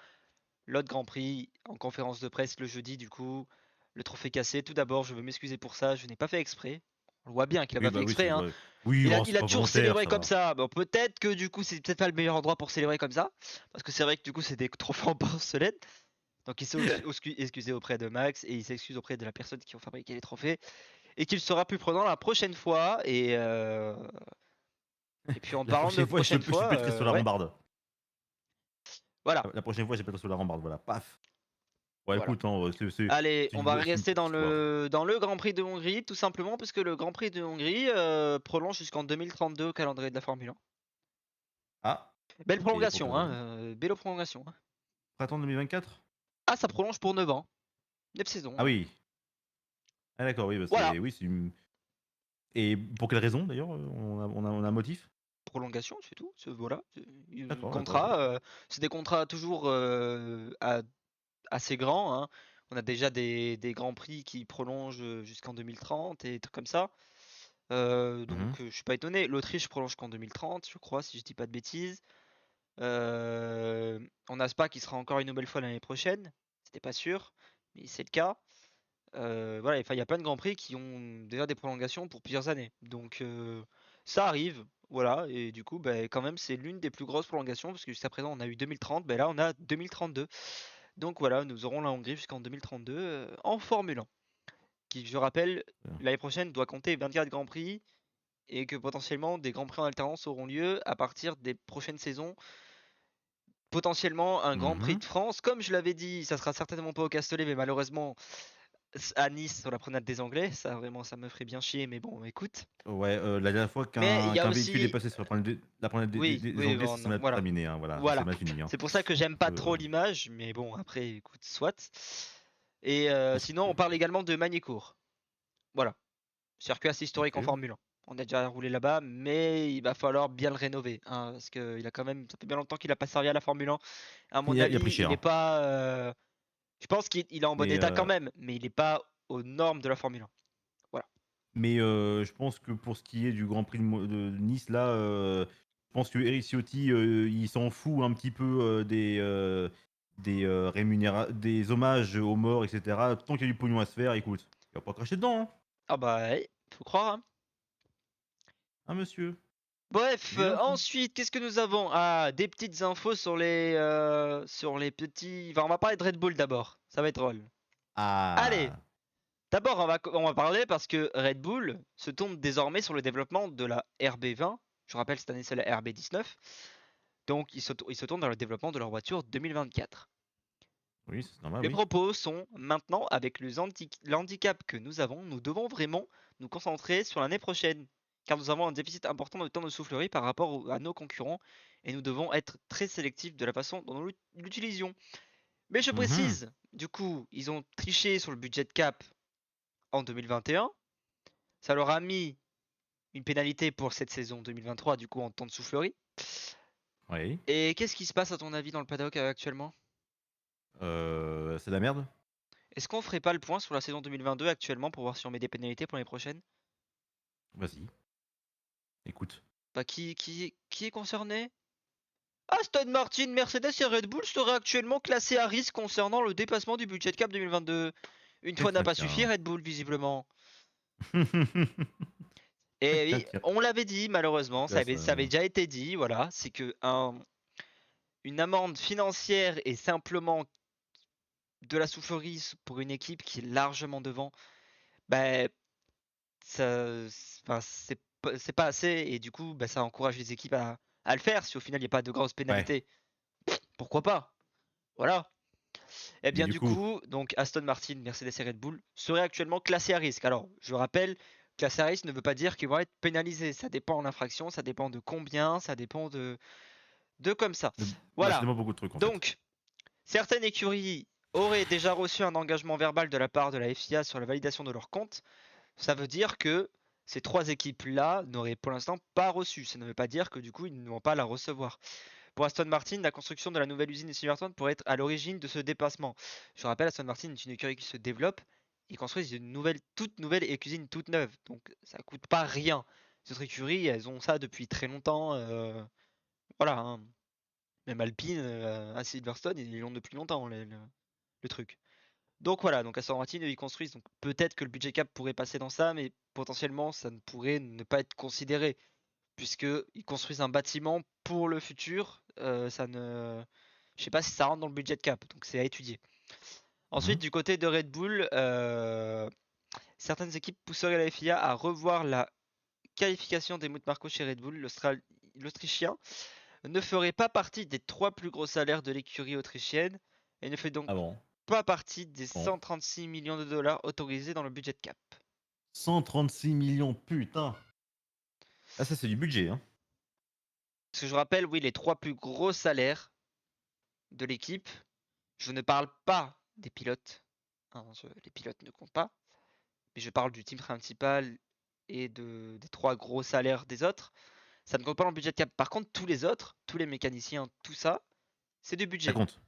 L'autre Grand Prix en conférence de presse le jeudi du coup. le trophée cassé. Tout d'abord, je veux m'excuser pour ça, je n'ai pas fait exprès. On voit bien qu'il a Oui, pas fait bah oui, exprès, c'est hein. ouais. Oui, oh, Il c'est a pas toujours volontaire, célébré ça comme va. ça. Bon, peut-être que du coup, c'est peut-être pas le meilleur endroit pour célébrer comme ça. Parce que c'est vrai que du coup, c'est des trophées en porcelaine. Donc il s'est excusé auprès de Max et il s'excuse auprès de la personne qui a fabriqué les trophées. Et qu'il sera plus prenant la prochaine fois. Et puis en La parlant de prochaine fois, prochaine je fois, pèterai sur la ouais, rambarde. voilà. La prochaine fois, je pèterai sur la rambarde, voilà, paf. Ouais, Voilà. écoute, hein, Allez, c'est on une, va c'est une rester petite histoire. dans le Grand Prix de Hongrie, tout simplement parce que le Grand Prix de Hongrie prolonge jusqu'en 2032 au calendrier de la Formule 1. Ah, Belle et pour quelle prolongation, raison? hein, belle prolongation, hein. Printemps 2024? Ah, ça prolonge pour 9 ans. 9 saisons, Ah ouais. oui. Ah d'accord, oui, bah Voilà, c'est oui, c'est une... Et pour quelle raison d'ailleurs? On a un motif? prolongation, c'est tout. Voilà, D'accord, d'accord, OK. contrat, c'est des contrats toujours assez grands, hein. On a déjà des grands prix qui prolongent jusqu'en 2030 et des trucs comme ça. Mmh. Donc je suis pas étonné. L'Autriche prolonge qu'en 2030, je crois, si je dis pas de bêtises. On a Spa qui sera encore une nouvelle fois l'année prochaine. C'était pas sûr, mais c'est le cas. Voilà, enfin, il y a plein de grands prix qui ont déjà des prolongations pour plusieurs années. Donc ça arrive, voilà. Et du coup, ben, quand même, c'est l'une des plus grosses prolongations parce que jusqu'à présent, on a eu 2030, ben là, on a 2032. Donc voilà, nous aurons la Hongrie jusqu'en 2032 en Formule 1, qui, je rappelle, l'année prochaine doit compter 24 grands prix et que potentiellement des grands prix en alternance auront lieu à partir des prochaines saisons. Potentiellement un Grand Prix Mmh. de France, comme je l'avais dit, ça sera certainement pas au Castellet, mais malheureusement à Nice sur la promenade des Anglais, ça vraiment ça me ferait bien chier, mais bon, écoute. Ouais, la dernière fois Mais il y a qu'un véhicule est aussi, passé sur la promenade oui, des oui, Anglais, bon, ça s'est non, mal voilà, terminé, hein, voilà, ça s'est voilà. mal fini, hein. C'est pour ça que j'aime Un pas peu, trop l'image, mais bon, après, écoute, soit. Et parce sinon, on que parle également de Magny-Cours. Voilà, circuit assez historique en OK. Formule 1. On a déjà roulé là-bas, mais il va falloir bien le rénover, hein, parce que il a quand même, ça fait bien longtemps qu'il a pas servi à la Formule 1. À mon Il a pris avis, il cher, est hein. pas. Je pense qu'il est en bon Mais état quand même, mais il n'est pas aux normes de la Formule 1. Voilà. je pense que pour ce qui est du Grand Prix de Nice, là, je pense que Eric Ciotti, il s'en fout un petit peu, des hommages aux morts et cetera. Tant qu'il y a du pognon à se faire, écoute, il va pas cracher dedans, hein. Ah bah, ouais, faut croire, hein. Hein, monsieur? Bref, Dis donc, hein. ensuite, qu'est-ce que nous avons? Ah, des petites infos sur les petits. Enfin, on va parler de Red Bull d'abord. Ça va être drôle. Allez, Ah! d'abord, on va parler parce que Red Bull se tourne désormais sur le développement de la RB20. Je rappelle, cette année, c'est la RB19. Donc, ils se tournent vers le développement de leur voiture 2024. Oui, c'est normal, Les oui. propos sont maintenant, avec l'handicap que nous avons, nous devons vraiment nous concentrer sur l'année prochaine, car nous avons un déficit important de temps de soufflerie par rapport à nos concurrents, et nous devons être très sélectifs de la façon dont nous l'utilisions. Mais je Mmh. précise, du coup, ils ont triché sur le budget cap en 2021, ça leur a mis une pénalité pour cette saison 2023, du coup en temps de soufflerie. Oui. Et qu'est-ce qui se passe à ton avis dans le paddock actuellement? C'est de la merde? Est-ce qu'on ferait pas le point sur la saison 2022 actuellement pour voir si on met des pénalités pour l'année prochaine? Vas-y, écoute. Bah, qui est concerné? Aston Martin, Mercedes et Red Bull seraient actuellement classés à risque concernant le dépassement du budget cap 2022. Une Quel fois n'a pas suffi, chrétien. Red Bull, visiblement. Et Quel oui, on l'avait dit, malheureusement, classe, ça avait déjà été dit, voilà, c'est que une amende financière est simplement de la soufflerie pour une équipe qui est largement devant. Bah, enfin, c'est pas assez, et du coup, bah, ça encourage les équipes à le faire si au final il n'y a pas de grosses Ouais, pénalités. Pourquoi pas? Voilà. Et mais bien du du coup, coup, donc Aston Martin, Mercedes et Red Bull seraient actuellement classés à risque. Alors, je rappelle, classés à risque ne veut pas dire qu'ils vont être pénalisés. Ça dépend de l'infraction, ça dépend de combien, ça dépend de comme ça. ça Voilà. dépend beaucoup de trucs en fait. Donc, certaines écuries auraient déjà reçu un engagement verbal de la part de la FIA sur la validation de leur compte. Ça veut dire que ces trois équipes-là n'auraient pour l'instant pas reçu. Ça ne veut pas dire que du coup, ils ne vont pas la recevoir. Pour Aston Martin, la construction de la nouvelle usine de Silverstone pourrait être à l'origine de ce dépassement. Je rappelle, Aston Martin est une écurie qui se développe. Ils construisent une toute nouvelle usine toute neuve. Donc ça coûte pas rien. Les autres écuries, elles ont ça depuis très longtemps. Voilà, hein. Même Alpine à Silverstone, ils l'ont depuis longtemps, le truc. Donc voilà, donc Aston Martin, eux, ils construisent. Donc peut-être que le budget cap pourrait passer dans ça, mais potentiellement, ça ne pourrait ne pas être considéré, puisque ils construisent un bâtiment pour le futur. Ça ne, je sais pas si ça rentre dans le budget cap, donc c'est à étudier. Ensuite, Mhm. du côté de Red Bull, certaines équipes pousseraient la FIA à revoir la qualification d'Helmut Marko chez Red Bull. L'Autrichien ne ferait pas partie des 3 plus gros salaires de l'écurie autrichienne et ne fait donc Ah bon. pas partie des Bon. 136 millions de dollars autorisés dans le budget cap. 136 millions, putain. Ah, ça, c'est du budget, hein. Parce que je rappelle, oui, les 3 plus gros salaires de l'équipe, je ne parle pas des pilotes, hein, les pilotes ne comptent pas, mais je parle du team principal et des 3 gros salaires des autres. Ça ne compte pas dans le budget cap. Par contre, tous les autres, tous les mécaniciens, tout ça, c'est du Ça budget. compte.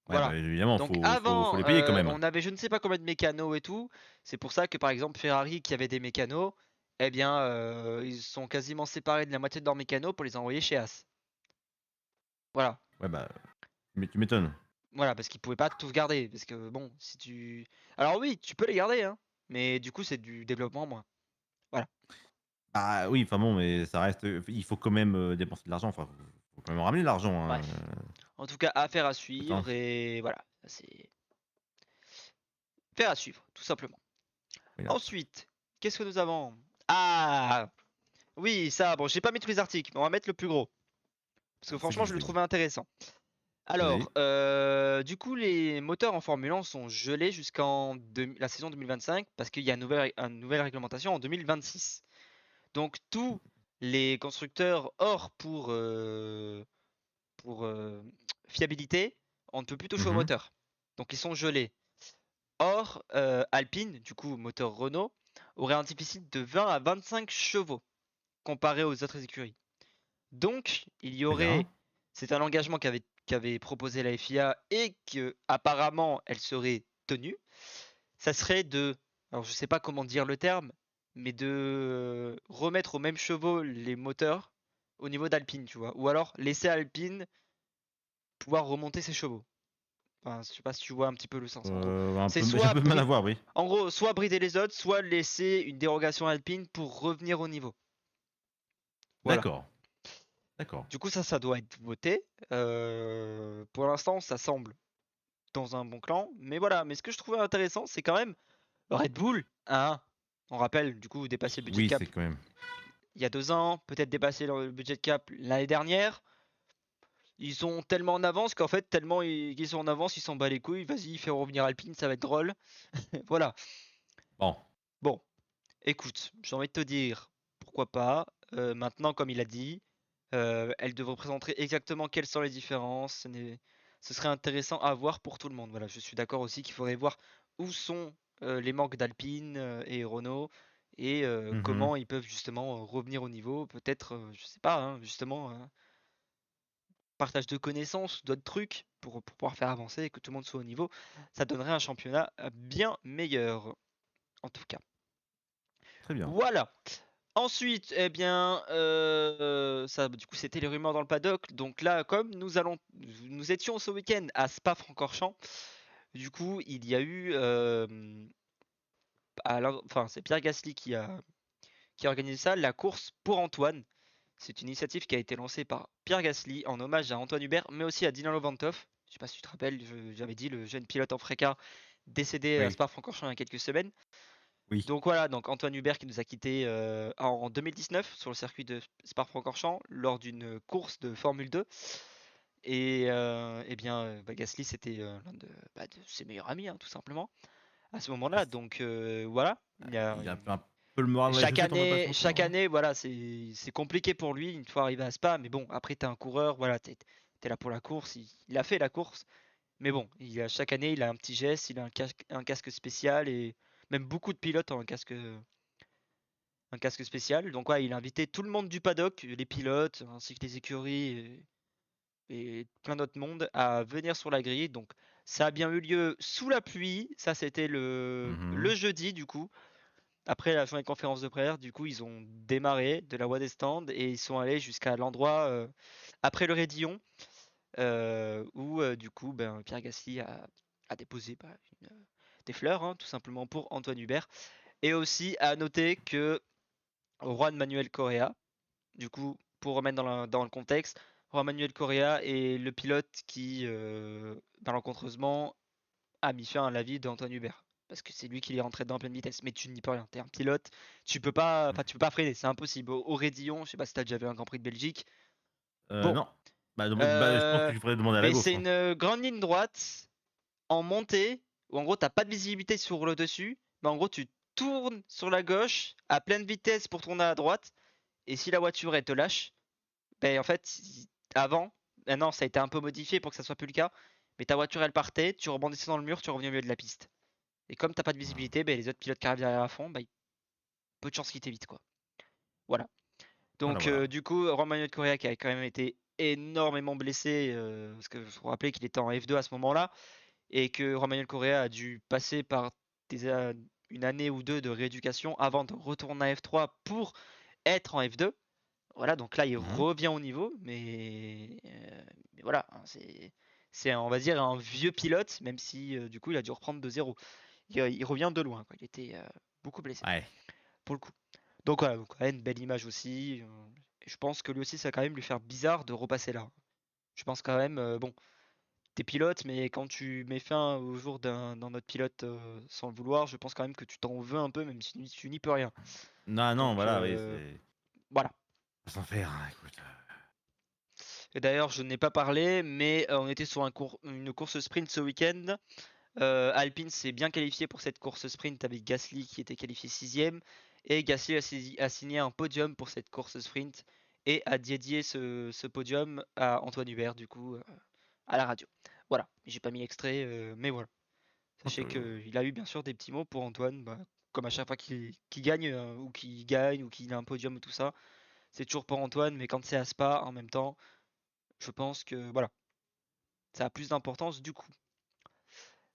Ouais, bah, Voilà. évidemment, Donc faut avant, les payer quand même. on avait je ne sais pas combien de mécanos et tout. C'est pour ça que par exemple Ferrari qui avait des mécanos, eh bien ils sont quasiment séparés de la moitié de leurs mécanos pour les envoyer chez As. Voilà. Ouais, bah, mais tu m'étonnes. Voilà, parce qu'ils pouvaient pas tous garder. Parce que bon, si tu. Alors oui, tu peux les garder, hein. Mais du coup, c'est du développement en moins. Voilà. Ah oui, enfin bon, mais ça reste. Il faut quand même dépenser de l'argent. Enfin, faut quand même ramener de l'argent, hein. Bref. En tout cas, affaire à Attends. suivre et voilà. C'est affaire à suivre, tout simplement. Regarde. Ensuite, qu'est-ce que nous avons? Ah oui, ça, bon, j'ai pas mis tous les articles, mais on va mettre le plus gros. Parce que franchement, je le Vas-y. trouvais intéressant. Vas-y. Alors, du coup, les moteurs en Formule 1 sont gelés jusqu'en la saison 2025 parce qu'il y a une nouvelle réglementation en 2026. Donc, tous les constructeurs hors pour fiabilité, on ne peut plus toucher au Mhm. moteur. Donc, ils sont gelés. Or, Alpine, du coup, moteur Renault, aurait un déficit de 20 à 25 chevaux comparé aux autres écuries. Donc, il y Très bien. aurait, c'est un engagement qu'avait proposé la FIA et que apparemment elle serait tenue. Ça serait alors je sais pas comment dire le terme, mais de remettre aux mêmes chevaux les moteurs au niveau d'Alpine, tu vois, ou alors laisser Alpine pouvoir remonter ses chevaux. Enfin, je sais pas si tu vois un petit peu le sens. En gros, c'est J'ai un soit peu de mal à voir, oui. en gros, soit brider les autres, soit laisser une dérogation à Alpine pour revenir au niveau. Voilà. D'accord. D'accord. Du coup, ça doit être voté. Pour l'instant, ça semble dans un bon clan. Mais voilà, mais ce que je trouvais intéressant, c'est quand même Red Bull, hein, on rappelle, du coup, dépasser le budget Oui, c'est cap quand même. il y a 2 ans, peut-être dépasser le budget cap l'année dernière. Ils sont tellement en avance qu'en fait, tellement ils sont en avance, ils s'en bat les couilles. Vas-y, fais revenir Alpine, ça va être drôle. Voilà. Bon. Bon, écoute, j'ai envie de te dire, pourquoi pas. Maintenant, comme il a dit, elle devrait présenter exactement quelles sont les différences. Ce serait intéressant à voir pour tout le monde. Voilà, je suis d'accord aussi qu'il faudrait voir où sont les manques d'Alpine et Renault et Mhm. comment ils peuvent justement revenir au niveau. Peut-être, je sais pas, hein, justement, partage de connaissances, d'autres trucs pour pouvoir faire avancer et que tout le monde soit au niveau. Ça donnerait un championnat bien meilleur, en tout cas. Très bien. Voilà. Ensuite, eh bien, ça, du coup, c'était les rumeurs dans le paddock. Donc là, comme nous étions ce week-end à Spa-Francorchamps, du coup, il y a eu, enfin, c'est Pierre Gasly qui a organisé ça, la course pour Antoine. C'est une initiative qui a été lancée par Pierre Gasly en hommage à Antoine Hubert, mais aussi à Dylan Lovantov. Je sais pas si tu te rappelles, j'avais dit le jeune pilote en Freca décédé à Oui. Spa-Francorchamps il y a quelques semaines. Oui. Donc voilà, donc Antoine Hubert qui nous a quittés en 2019 sur le circuit de Spa-Francorchamps lors d'une course de Formule 2. Et eh bien, Gasly c'était l'un de ses meilleurs amis, hein, tout simplement, à ce moment-là. Donc voilà, Il a fait un peu le moral dans les chaussettes, on va pas se mentir, chaque hein. année, voilà, c'est compliqué pour lui une fois arrivé à Spa. Mais bon, après t'es un coureur, voilà, t'es là pour la course. Il a fait la course, mais bon, chaque année il a un petit geste, il a un casque spécial et même beaucoup de pilotes ont un casque spécial. Donc ouais, il a invité tout le monde du paddock, les pilotes, ainsi que les écuries et plein d'autres mondes à venir sur la grille. Donc ça a bien eu lieu sous la pluie. Ça c'était le Mhm. jeudi du coup. Après la journée de conférence de presse, du coup ils ont démarré de la voie des stands et ils sont allés jusqu'à l'endroit après le Raidillon où du coup Pierre Gasly a déposé des fleurs, hein, tout simplement pour Antoine Hubert. Et aussi à noter que Juan Manuel Correa, du coup, pour remettre dans le contexte, Juan Manuel Correa est le pilote qui, malencontreusement, a mis fin à la vie d'Antoine Hubert. Parce que c'est lui qui est rentré dedans en pleine vitesse. Mais tu n'y peux rien. T'es un pilote, tu peux pas freiner, c'est impossible. Au Rédillon, je sais pas si t'as déjà vu un Grand Prix de Belgique. Bon, Non. Je pense que je ferais demander à la mais gaufre. c'est une grande ligne droite en montée où en gros t'as pas de visibilité sur le dessus. Mais en gros, tu tournes sur la gauche à pleine vitesse pour tourner à droite. Et si la voiture elle te lâche, ben en fait, avant, maintenant ça a été un peu modifié pour que ça soit plus le cas. Mais ta voiture elle partait, tu rebondissais dans le mur, tu revenais au milieu de la piste. Et comme t'as pas de visibilité, ben, les autres pilotes qui arrivent derrière à fond, ben, peu de chance qu'ils t'évitent quoi. Voilà. Voilà, Donc voilà. du coup, Romain de Correa qui a quand même été énormément blessé, parce que je vous rappelais qu'il était en F2 à ce moment-là, et que Romain Correa a dû passer par une année ou deux de rééducation avant de retourner à F3 pour être en F2. Voilà, donc là il Mhm. revient au niveau, mais voilà, hein, c'est on va dire un vieux pilote, même si du coup il a dû reprendre de zéro. Il revient de loin, quoi. Il était beaucoup blessé Ouais. pour le coup. Donc voilà, donc, ouais, une belle image aussi. Et je pense que lui aussi ça va quand même lui faire bizarre de repasser là. Je pense quand même, bon, t'es pilote, mais quand tu mets fin au jour d'un autre pilote sans le vouloir, je pense quand même que tu t'en veux un peu, même si tu n'y peux rien. Non, non, Donc voilà, oui, c'est. voilà. Sans faire, hein, écoute. Et d'ailleurs, je n'ai pas parlé, mais on était sur une course sprint ce week-end. Alpine s'est bien qualifié pour cette course sprint avec Gasly qui était qualifié 6ème. Et Gasly a signé un podium pour cette course sprint et a dédié ce podium à Antoine Hubert, du coup, à la radio. Voilà, j'ai pas mis extrait, mais voilà. Ok, Sachez qu'il a eu bien sûr des petits mots pour Antoine, bah, comme à chaque fois qu'il gagne, ou qu'il gagne, ou qu'il a un podium ou tout ça. C'est toujours pour Antoine, mais quand c'est à Spa, en même temps, je pense que voilà, ça a plus d'importance du coup.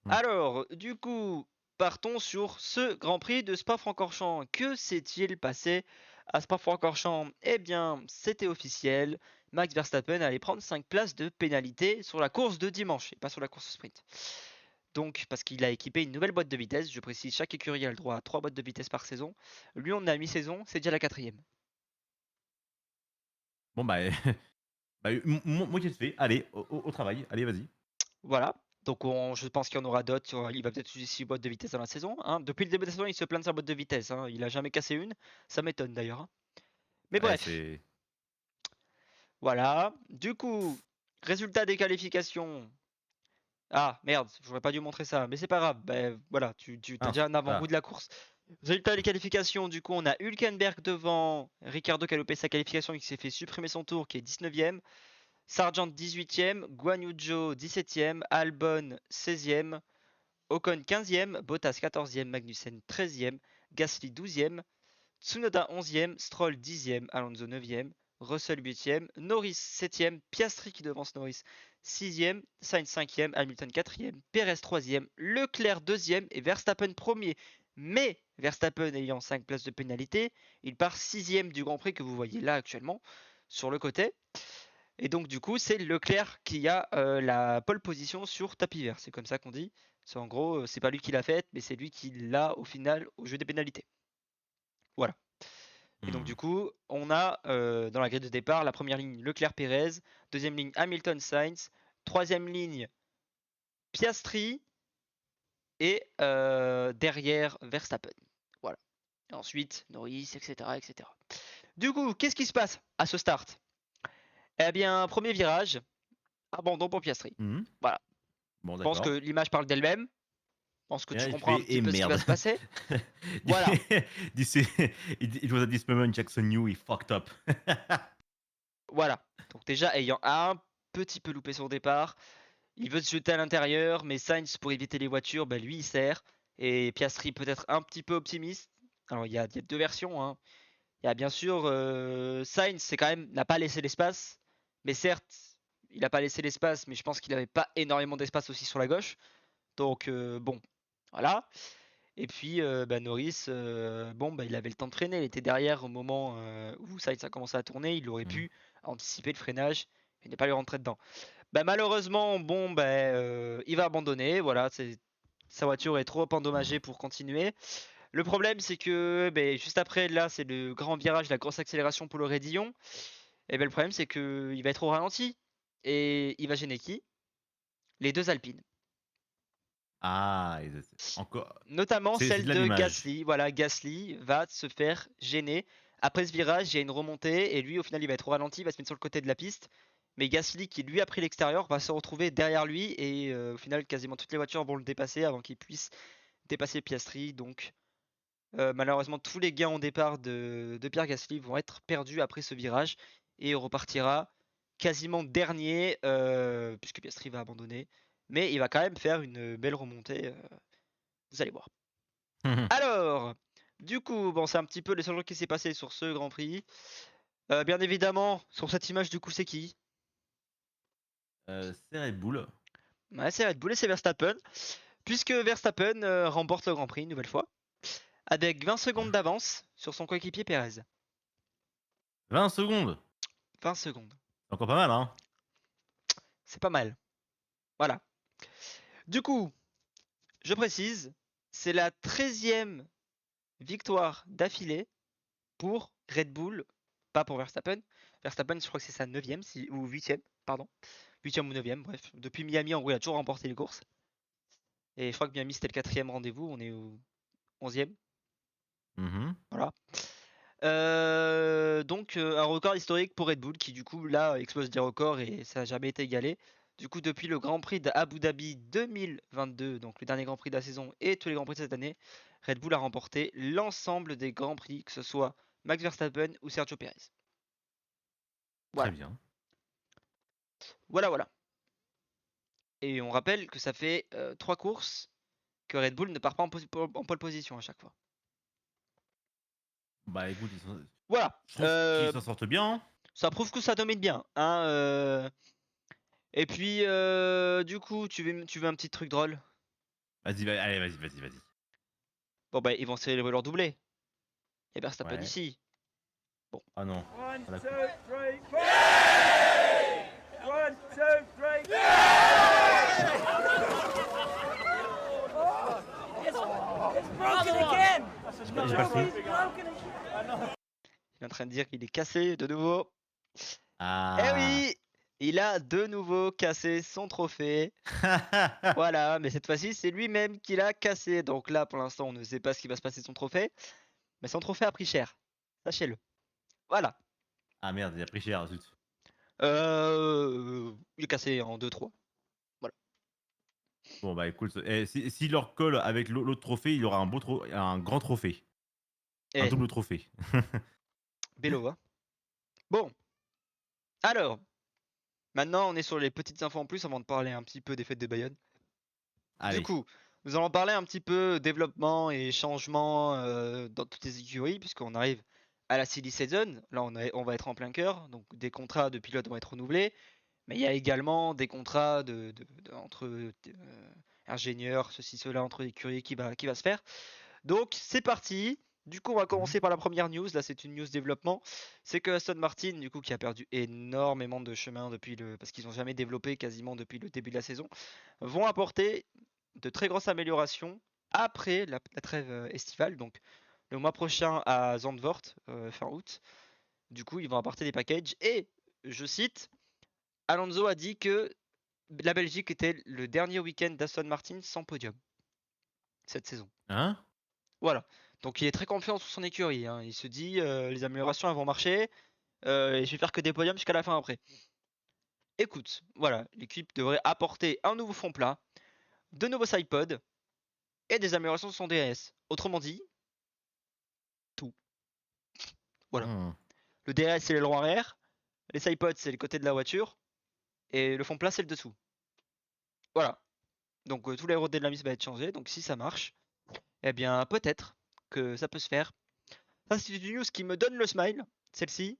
Hmm. Alors, du coup, partons sur ce Grand Prix de Spa-Francorchamps. Que s'est-il passé à Spa-Francorchamps? Eh bien, c'était officiel. Max Verstappen allait prendre 5 places de pénalité sur la course de dimanche et pas sur la course sprint. Donc, parce qu'il a équipé une nouvelle boîte de vitesse, je précise, chaque écurie a le droit à 3 boîtes de vitesse par saison. Lui, on a mi-saison, c'est déjà la 4ème. Bon, bah, moi qui te fais. Allez, au travail. Allez, vas-y. Voilà. Donc je pense qu'il y en aura d'autres. Il va peut-être utiliser 6 boîtes de vitesse dans la saison, hein. Depuis le début de la saison, il se plaint de sa boîte de vitesse, hein. Il a jamais cassé une. Ça m'étonne d'ailleurs, hein. Mais Ouais, bref, c'est. voilà. Du coup, résultat des qualifications. Ah merde, j'aurais pas dû montrer ça, mais c'est pas grave. Ben voilà, tu as Mince. déjà un avant-goût Ah. de la course. Résultat des qualifications, du coup, on a Hülkenberg devant, Ricardo qui a loupé sa qualification et qui s'est fait supprimer son tour, qui est 19ème. Sargent 18ème, Guan Yu Zhou 17ème, Albon 16ème, Ocon 15ème, Bottas 14ème, Magnussen 13ème, Gasly 12ème, Tsunoda 11ème, Stroll 10ème, Alonso 9ème, Russell 8ème, Norris 7ème, Piastri qui devance Norris 6ème, Sainz 5ème, Hamilton 4ème, Perez 3ème, Leclerc 2ème et Verstappen 1er. Mais Verstappen ayant 5 places de pénalité, il part 6ème du Grand Prix que vous voyez là actuellement sur le côté. Et donc du coup c'est Leclerc qui a la pole position sur tapis vert, c'est comme ça qu'on dit. C'est en gros, c'est pas lui qui l'a faite, mais c'est lui qui l'a au final au jeu des pénalités. Voilà. Et donc Hmm. du coup, on a dans la grille de départ la première ligne Leclerc-Pérez, deuxième ligne Hamilton-Sainz, troisième ligne Piastri et derrière Verstappen. Voilà. Et ensuite Norris, etc., etc. Du coup, qu'est-ce qui se passe à ce start? Eh bien, premier virage, abandon pour Piastri. Hmm. Voilà. Bon, Je pense que d'accord. l'image parle d'elle-même. Je pense que Et tu là, je comprends un fais. petit Et peu ce qui va merde. se passer. Voilà. This is- it was at this moment Jackson knew he fucked up. Voilà. Donc déjà, ayant un petit peu loupé son départ, il veut se jeter à l'intérieur, mais Sainz, pour éviter les voitures, bah, lui, il sert. Et Piastri peut-être un petit peu optimiste. Alors, il y a deux versions, hein. Il y a bien sûr Sainz, c'est quand même n'a pas laissé l'espace. Mais certes, il n'a pas laissé l'espace, mais je pense qu'il n'avait pas énormément d'espace aussi sur la gauche. Donc, bon, voilà. Et puis bah, Norris, bon, bah, il avait le temps de freiner. Il était derrière au moment où Sainz a commencé à tourner. Il aurait Hmm. pu anticiper le freinage et ne pas lui rentrer dedans. Bah, malheureusement, bon, bah, il va abandonner. Voilà, Sa voiture est trop endommagée pour continuer. Le problème, c'est que juste après, là, c'est le grand virage, la grosse accélération pour le Raidillon. Et le problème, c'est que il va être au ralenti. Et il va gêner qui? Les deux Alpines. Ah, encore. Notamment C'est de celle de l'allumage. Gasly. Voilà, Gasly va se faire gêner. Après ce virage, il y a une remontée et lui, au final, il va être au ralenti, il va se mettre sur le côté de la piste. Mais Gasly, qui lui a pris l'extérieur, va se retrouver derrière lui et au final, quasiment toutes les voitures vont le dépasser avant qu'il puisse dépasser Piastri. Donc, malheureusement, tous les gains au départ de Pierre Gasly vont être perdus après ce virage et il repartira quasiment dernier puisque Piastri va abandonner. Mais il va quand même faire une belle remontée. Vous allez voir. Alors, du coup, bon, c'est un petit peu le seul truc qui s'est passé sur ce Grand Prix. Bien évidemment, sur cette image, du coup, c'est qui? C'est Red Bull. Ouais, c'est Red Bull et c'est Verstappen. Puisque Verstappen remporte le Grand Prix une nouvelle fois. Avec 20 secondes d'avance sur son coéquipier Perez. 20 secondes. 20 secondes. C'est encore pas mal, hein. C'est pas mal. Voilà. Du coup, je précise, c'est la 13e victoire d'affilée pour Red Bull, pas pour Verstappen. Verstappen, je crois que c'est sa 9e ou 8e, pardon. 8e ou 9e, bref. Depuis Miami, en gros, il a toujours remporté les courses. Et je crois que Miami, c'était le 4e rendez-vous, on est au 11e. Mhm. Voilà. Donc, un record historique pour Red Bull qui, du coup, là, explose des records et ça n'a jamais été égalé. Du coup, depuis le Grand Prix d'Abu Dhabi 2022, donc le dernier Grand Prix de la saison et tous les Grands Prix de cette année, Red Bull a remporté l'ensemble des Grands Prix, que ce soit Max Verstappen ou Sergio Perez. Très Voilà. bien. Voilà. Et on rappelle que ça fait 3 courses que Red Bull ne part pas en pole position à chaque fois. Bah écoute, Voilà. je trouve qu'ils s'en sortent bien, hein. Ça prouve que ça domine bien. Hein, Et puis, du coup, tu veux un petit truc drôle? Vas-y, allez, vas-y. Bon, bah, ils vont célébrer leur doublé. Il y a Verstappen Ouais. ici. Ah non. One, Voilà. two, three. One, two, three. It's broken again. J'ai pas fait. It's broken again. Il est en train de dire qu'il est cassé de nouveau. Ah. Eh oui! Il a de nouveau cassé son trophée. Voilà, mais cette fois-ci, c'est lui-même qui l'a cassé. Donc là, pour l'instant, on ne sait pas ce qui va se passer de son trophée. Mais son trophée a pris cher. Sachez-le. Voilà. Ah merde, il a pris cher, zut. Il est cassé en 2-3. Bon bah écoute, s'il leur colle avec l'autre trophée, il aura un grand trophée. Un Eh, double trophée. Bélo, hein. Bon. Alors. Maintenant, on est sur les petites infos en plus avant de parler un petit peu des fêtes de Bayonne. Allez. Du coup, nous allons parler un petit peu développement et changement dans toutes les écuries, puisqu'on arrive à la silly season. Là, on va être en plein cœur, donc des contrats de pilotes vont être renouvelés, mais il y a également des contrats entre ingénieurs, ceci, cela, entre écuries qui va se faire. Donc, c'est parti. Du coup, on va commencer par la première news. Là, c'est une news développement. C'est que Aston Martin, du coup, qui a perdu énormément de chemin parce qu'ils n'ont jamais développé quasiment depuis le début de la saison, vont apporter de très grosses améliorations après la trêve estivale. Donc, le mois prochain à Zandvoort, fin août. Du coup, ils vont apporter des packages. Et, je cite, Alonso a dit que la Belgique était le dernier week-end d'Aston Martin sans podium cette saison. Hein? Voilà. Donc il est très confiant sur son écurie. Hein. Il se dit les améliorations elles vont marcher et je vais faire que des podiums jusqu'à la fin après. Écoute, voilà, l'équipe devrait apporter un nouveau fond plat, de nouveaux sidepods et des améliorations sur son DRS. Autrement dit, tout. Voilà. Hmm. Le DRS c'est l'aileron arrière, les sidepods c'est le côté de la voiture et le fond plat c'est le dessous. Voilà. Donc tout l'aérodynamisme va être changé. Donc si ça marche, eh bien peut-être que ça peut se faire. Ça c'est une news qui me donne le smile, celle-ci.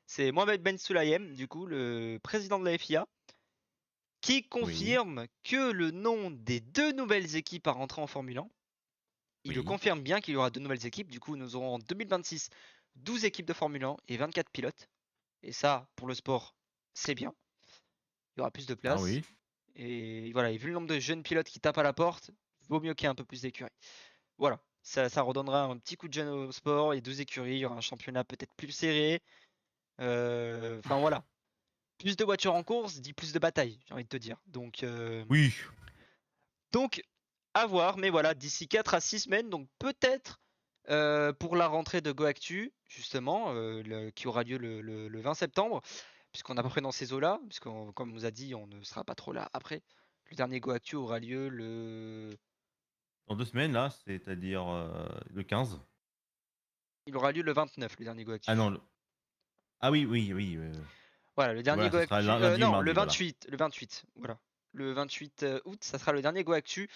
C'est Mohamed Ben Sulayem, du coup, le président de la FIA, qui confirme que le nom des 2 nouvelles équipes à rentrer en Formule 1, il le Oui. confirme bien qu'il y aura 2 nouvelles équipes. Du coup, nous aurons en 2026 12 équipes de Formule 1 et 24 pilotes. Et ça, pour le sport, c'est bien. Il y aura plus de place. Ah oui. Et voilà, et vu le nombre de jeunes pilotes qui tapent à la porte, vaut mieux qu'il y ait un peu plus d'écuries. Voilà, ça redonnera un petit coup de jeune au sport. Il y a 12 écuries, il y aura un championnat peut-être plus serré. Enfin voilà, plus de voitures en course dit plus de batailles, j'ai envie de te dire. Oui. Donc à voir, mais voilà, d'ici 4 à 6 semaines, donc peut-être pour la rentrée de GoActu, justement, qui aura lieu le 20 septembre, puisqu'on est à peu près dans ces eaux-là, puisqu'on, comme on vous a dit, on ne sera pas trop là après. Le dernier GoActu aura lieu Dans 2 semaines, là, c'est-à-dire le 15. Il aura lieu le 29, le dernier Ah GoActu. non. Ah oui, oui, oui. Voilà, le dernier Voilà, ce sera GoActu. lundi ou Non, mardi, voilà. le 28. Voilà. Le 28 août, ça sera le dernier GoActu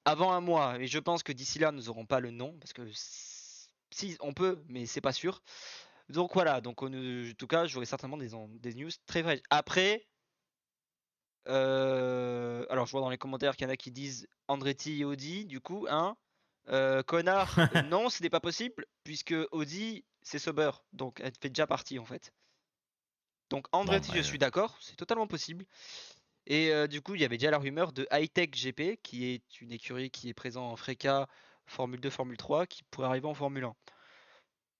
avant un mois. Et je pense que d'ici là, nous n'aurons pas le nom. Parce que si, on peut, mais c'est pas sûr. Donc voilà, donc en tout cas, j'aurai certainement des news très fraîches. Après, alors je vois dans les commentaires qu'il y en a qui disent Andretti et Audi, du coup, hein. Connard, non, ce n'est pas possible, puisque Audi, c'est Sauber. Donc elle fait déjà partie en fait. Donc Bon, Andretti, je suis d'accord, c'est totalement possible. Et du coup, il y avait déjà la rumeur de Hightech GP, qui est une écurie qui est présente en FRECA, Formule 2, Formule 3, qui pourrait arriver en Formule 1.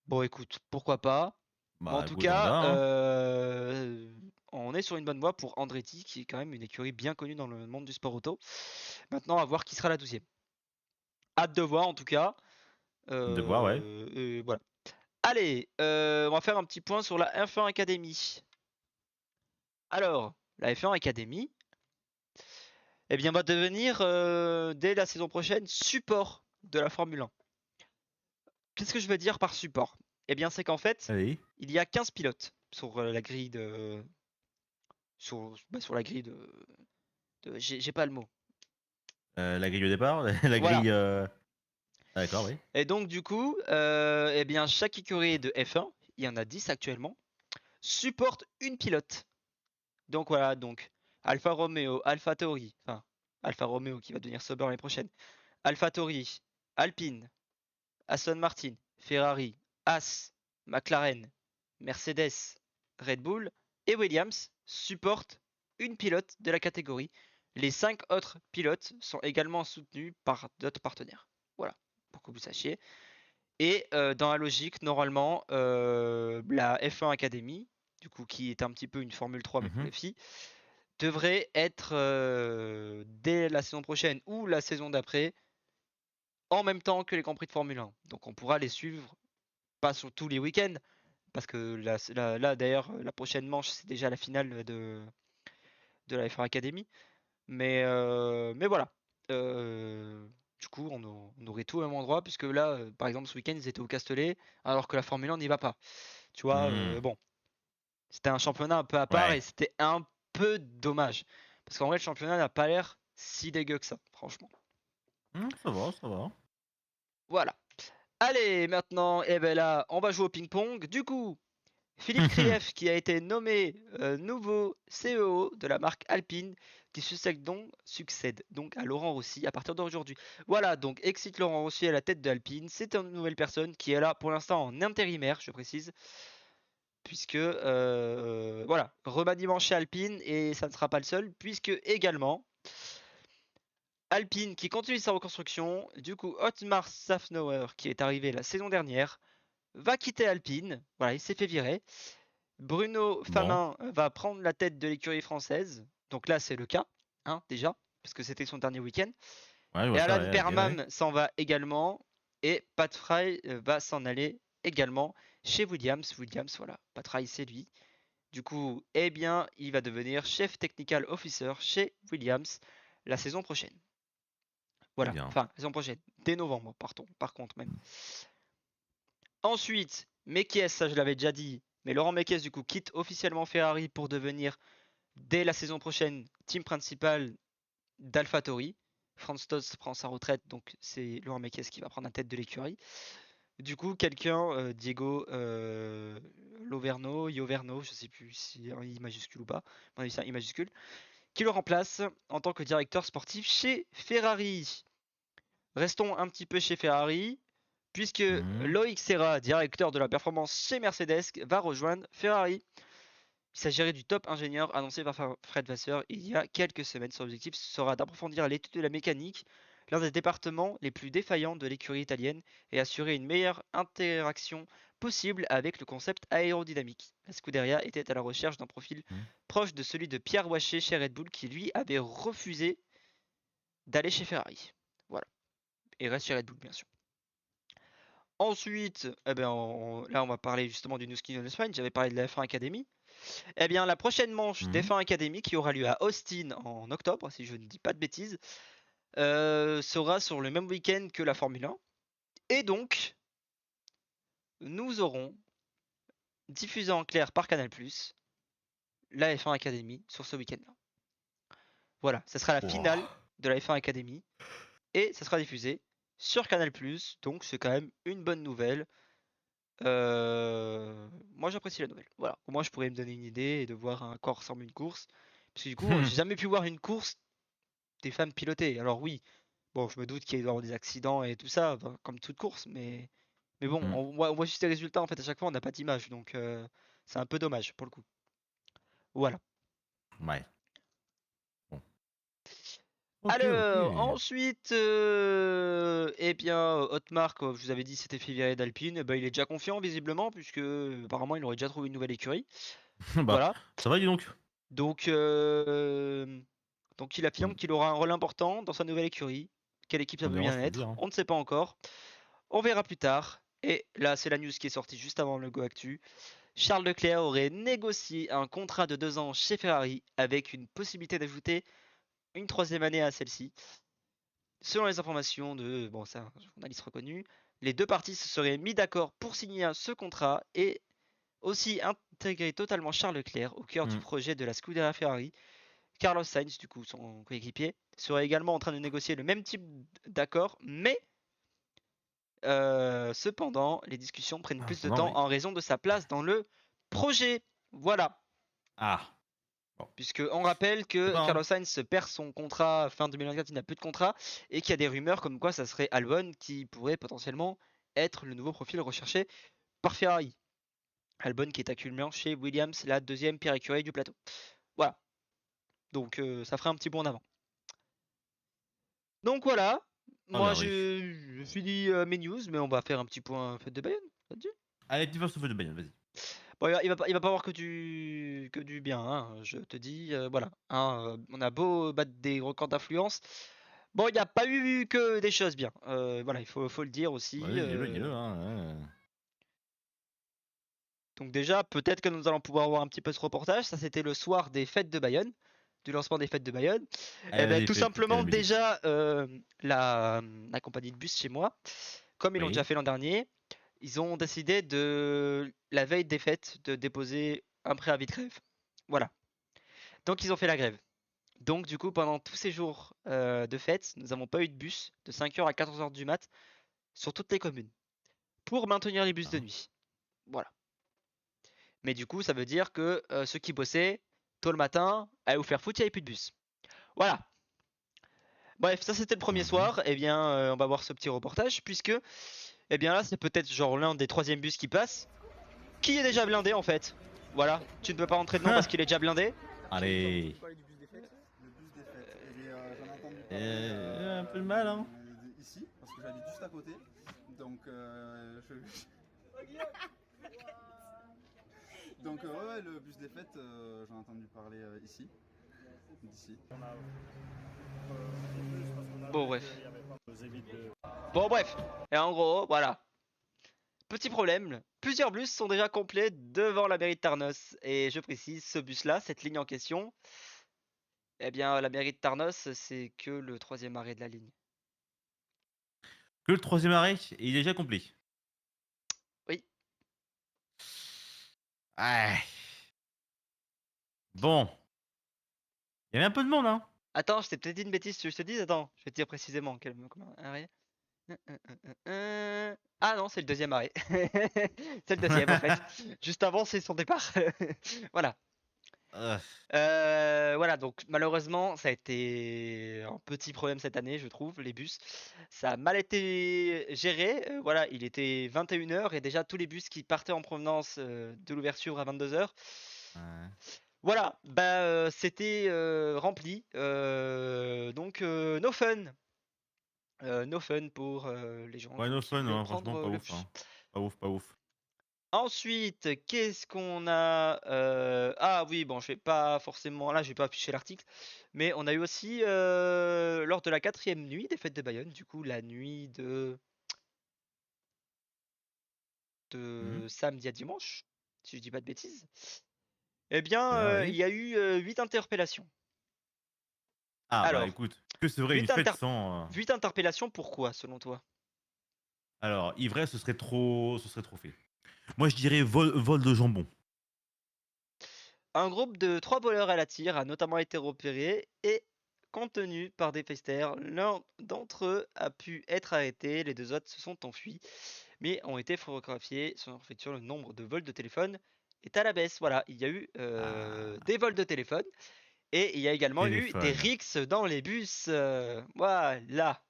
Bon, écoute, pourquoi pas. Mais en bah, tout good Honda, cas, hein. on est sur une bonne voie pour Andretti, qui est quand même une écurie bien connue dans le monde du sport auto. Maintenant, à voir qui sera la 12e. Hâte de voir en tout cas. De voir, ouais. Et voilà. Allez, on va faire un petit point sur la F1 Academy. Alors, la F1 Academy, eh bien, va devenir dès la saison prochaine support de la Formule 1. Qu'est-ce que je veux dire par support? Eh bien, c'est qu'en fait, Allez. il y a 15 pilotes sur la grille de. Sur la grille j'ai pas le mot. La grille au départ, la Voilà. grille. Ah, d'accord, oui. Et donc, du coup, eh bien, chaque écurie de F1, il y en a 10 actuellement, supporte une pilote. Donc voilà, donc Alfa Romeo, Alfa Tauri, enfin Alfa Romeo qui va devenir Sauber l'année prochaine, Alfa Tauri, Alpine, Aston Martin, Ferrari, Haas, McLaren, Mercedes, Red Bull et Williams supportent une pilote de la catégorie. Les 5 autres pilotes sont également soutenus par d'autres partenaires. Voilà, pour que vous sachiez. Et dans la logique, normalement, la F1 Academy, du coup, qui est un petit peu une Formule 3 mais pour Mhm. les filles, devrait être dès la saison prochaine ou la saison d'après, en même temps que les Grands Prix de Formule 1. Donc on pourra les suivre, pas sur tous les week-ends, parce que là, d'ailleurs, la prochaine manche, c'est déjà la finale de la F1 Academy. Mais voilà. Du coup, on aurait tout au même endroit, puisque là, par exemple, ce week-end, ils étaient au Castellet, alors que la Formule 1 n'y va pas. Tu vois, Hmm. bon, c'était un championnat un peu à part et Ouais. c'était un peu dommage. Parce qu'en vrai, le championnat n'a pas l'air si dégueu que ça, franchement. Ça va, ça va. Voilà. Allez, maintenant, eh ben là, on va jouer au ping-pong. Du coup, Philippe Krief, qui a été nommé nouveau CEO de la marque Alpine, qui succède donc à Laurent Rossi à partir d'aujourd'hui. Voilà, donc excite Laurent Rossi à la tête d'Alpine. C'est une nouvelle personne qui est là pour l'instant en intérimaire, je précise. Puisque, voilà, remaniement chez Alpine, et ça ne sera pas le seul, puisque également, Alpine qui continue sa reconstruction, du coup Otmar Szafnauer qui est arrivé la saison dernière, va quitter Alpine, voilà, il s'est fait virer. Bruno Bon. Famin va prendre la tête de l'écurie française, donc là c'est le cas, hein, déjà, parce que c'était son dernier week-end. Ouais, je Et vois ça, Alan ouais, ok, ouais. Perman s'en va également, et Pat Fry va s'en aller également chez Williams. Williams, voilà, Pat Fry c'est lui. Du coup, eh bien, il va devenir chef technical officer chez Williams la saison prochaine. Très Voilà, bien. enfin, la saison prochaine, dès novembre, par contre même. Ensuite, Mekies, ça je l'avais déjà dit, mais Laurent Mekies du coup quitte officiellement Ferrari pour devenir dès la saison prochaine team principal d'AlphaTauri. Franz Tost prend sa retraite, donc c'est Laurent Mekies qui va prendre la tête de l'écurie. Du coup, quelqu'un, Diego Ioverno, je sais plus si un I majuscule ou pas, c'est un I majuscule, qui le remplace en tant que directeur sportif chez Ferrari. Restons un petit peu chez Ferrari, puisque Mhm. Loïc Serra, directeur de la performance chez Mercedes, va rejoindre Ferrari. Il s'agirait du top ingénieur annoncé par Fred Vasseur il y a quelques semaines. Son objectif sera d'approfondir l'étude de la mécanique, l'un des départements les plus défaillants de l'écurie italienne, et assurer une meilleure interaction possible avec le concept aérodynamique. La Scuderia était à la recherche d'un profil proche de celui de Pierre Waché chez Red Bull, qui lui avait refusé d'aller chez Ferrari. Voilà. Et reste chez Red Bull, bien sûr. Ensuite, eh ben, là on va parler justement du New Skin on the Spine. J'avais parlé de la F1 Academy. Eh bien, la prochaine manche d'F1 Academy, qui aura lieu à Austin en octobre, si je ne dis pas de bêtises, sera sur le même week-end que la Formule 1. Et donc, nous aurons diffusé en clair par Canal+, la F1 Academy sur ce week-end-là. Voilà, ça sera la finale de la F1 Academy. Et ça sera diffusé sur Canal+, donc c'est quand même une bonne nouvelle. Moi j'apprécie la nouvelle. Voilà, au moins je pourrais me donner une idée et de voir à quoi ressemble une course. Parce que du coup, j'ai jamais pu voir une course des femmes pilotées. Alors oui, bon, je me doute qu'il y a des accidents et tout ça, bah, comme toute course, mais bon, on voit juste les résultats en fait à chaque fois, on n'a pas d'image, donc c'est un peu dommage pour le coup. Voilà. Ouais. Bon. Ok, Alors, ok. ensuite, eh bien, Otmar, comme je vous avais dit, c'était fait virer d'Alpine. Eh ben, il est déjà confiant, visiblement, puisque apparemment, il aurait déjà trouvé une nouvelle écurie. Bah, Voilà. ça va, dis donc. Donc il affirme qu'il aura un rôle important dans sa nouvelle écurie. Quelle équipe ça On peut verra, bien je peux te être, dire. Hein. on ne sait pas encore. On verra plus tard. Et là, c'est la news qui est sortie juste avant le Go Actu. Charles Leclerc aurait négocié un contrat de 2 ans chez Ferrari avec une possibilité d'ajouter une 3e année à celle-ci. Selon les informations de c'est un journaliste reconnu, les deux parties se seraient mis d'accord pour signer ce contrat et aussi intégrer totalement Charles Leclerc au cœur du projet de la Scuderia Ferrari. Carlos Sainz, du coup son coéquipier, serait également en train de négocier le même type d'accord, mais cependant, les discussions prennent plus de temps en raison de sa place dans le projet. Voilà. Ah. Puisque on rappelle que Pas, hein. Carlos Sainz perd son contrat fin 2024, il n'a plus de contrat, et qu'il y a des rumeurs comme quoi ça serait Albon qui pourrait potentiellement être le nouveau profil recherché par Ferrari. Albon qui est actuellement chez Williams, la 2e pire écurie du plateau. Voilà. Donc ça ferait un petit bond en avant. Donc voilà. Moi je finis mes news, mais on va faire un petit point fête de Bayonne. Ça te dit ? Allez, tu vas sur feu de Bayonne, vas-y. Bon, il va pas avoir que du bien, hein, je te dis, voilà. Hein, on a beau battre des records d'affluence. Bon, il n'y a pas eu que des choses bien. Voilà, il faut le dire aussi. Vas-y, dis-le, hein. Donc déjà, peut-être que nous allons pouvoir voir un petit peu ce reportage. Ça, c'était le soir des fêtes de Bayonne, du lancement des fêtes de Bayonne. Allez, Et ben, vas-y, tout fais simplement, la musique. déjà, la compagnie de bus chez moi, comme ils l'ont déjà fait l'an dernier, ils ont décidé de, la veille des fêtes, de déposer un préavis de grève. Voilà. Donc ils ont fait la grève. Donc du coup, pendant tous ces jours de fête, nous n'avons pas eu de bus de 5h à 14h du mat sur toutes les communes pour maintenir les bus de nuit. Voilà. Mais du coup, ça veut dire que ceux qui bossaient tôt le matin, allaient vous faire foutre, il n'y avait plus de bus. Voilà. Bref, ça c'était le premier soir. Eh bien, on va voir ce petit reportage puisque, eh bien là, c'est peut-être genre l'un des 3e bus qui passe, qui est déjà blindé en fait. Voilà. Tu ne peux pas rentrer dedans parce qu'il est déjà blindé. Allez. Le bus des fêtes. J'en ai entendu parler. Un peu de mal, hein. Ici, parce que j'habite juste à côté. Donc, Donc, ouais, le bus des fêtes, j'en ai entendu parler ici. D'ici. Bon, bref. Bon, bref. Et en gros, voilà. Petit problème, plusieurs bus sont déjà complets devant la mairie de Tarnos. Et je précise, ce bus-là, cette ligne en question, eh bien, la mairie de Tarnos, c'est que le 3e arrêt de la ligne. Que le 3e arrêt, il est déjà complet. Oui. Ah. Bon. Il y avait un peu de monde, hein. Attends, je t'ai peut-être dit une bêtise, je te dis, attends, je vais te dire précisément quel arrêt. Ah non, c'est le 2e arrêt. C'est le 2e en fait. Juste avant, c'est son départ. Voilà. Voilà, donc malheureusement, ça a été un petit problème cette année, je trouve, les bus. Ça a mal été géré. Voilà, il était 21h et déjà tous les bus qui partaient en provenance de l'ouverture à 22h Ouais. Voilà, bah c'était rempli. Donc no fun. No fun pour les gens Ouais, no qui fun, voulaient hein, franchement, prendre pas le ouf. bus. Hein. Pas ouf, pas ouf. Ensuite, qu'est-ce qu'on a Ah oui, bon, je vais pas forcément là, je vais pas afficher l'article, mais on a eu aussi lors de la 4e nuit des fêtes de Bayonne, du coup la nuit de samedi à dimanche, si je dis pas de bêtises. Eh bien, Bien, il oui. y a eu 8 interpellations. Ah, bah Alors, écoute, que serait une 8 fête sans. 8 interpellations, pourquoi, selon toi? Alors, ivresse, ce serait trop fait. Moi, je dirais vol de jambon. Un groupe de 3 voleurs à la tire a notamment été repéré et contenu par des festers. L'un d'entre eux a pu être arrêté, les 2 autres se sont enfuis, mais ont été photographiés. En fait, sur le nombre de vols de téléphone est à la baisse. Voilà, il y a eu Ah, des vols de téléphone et il y a également eu des téléphone. rixes dans les bus. Voilà.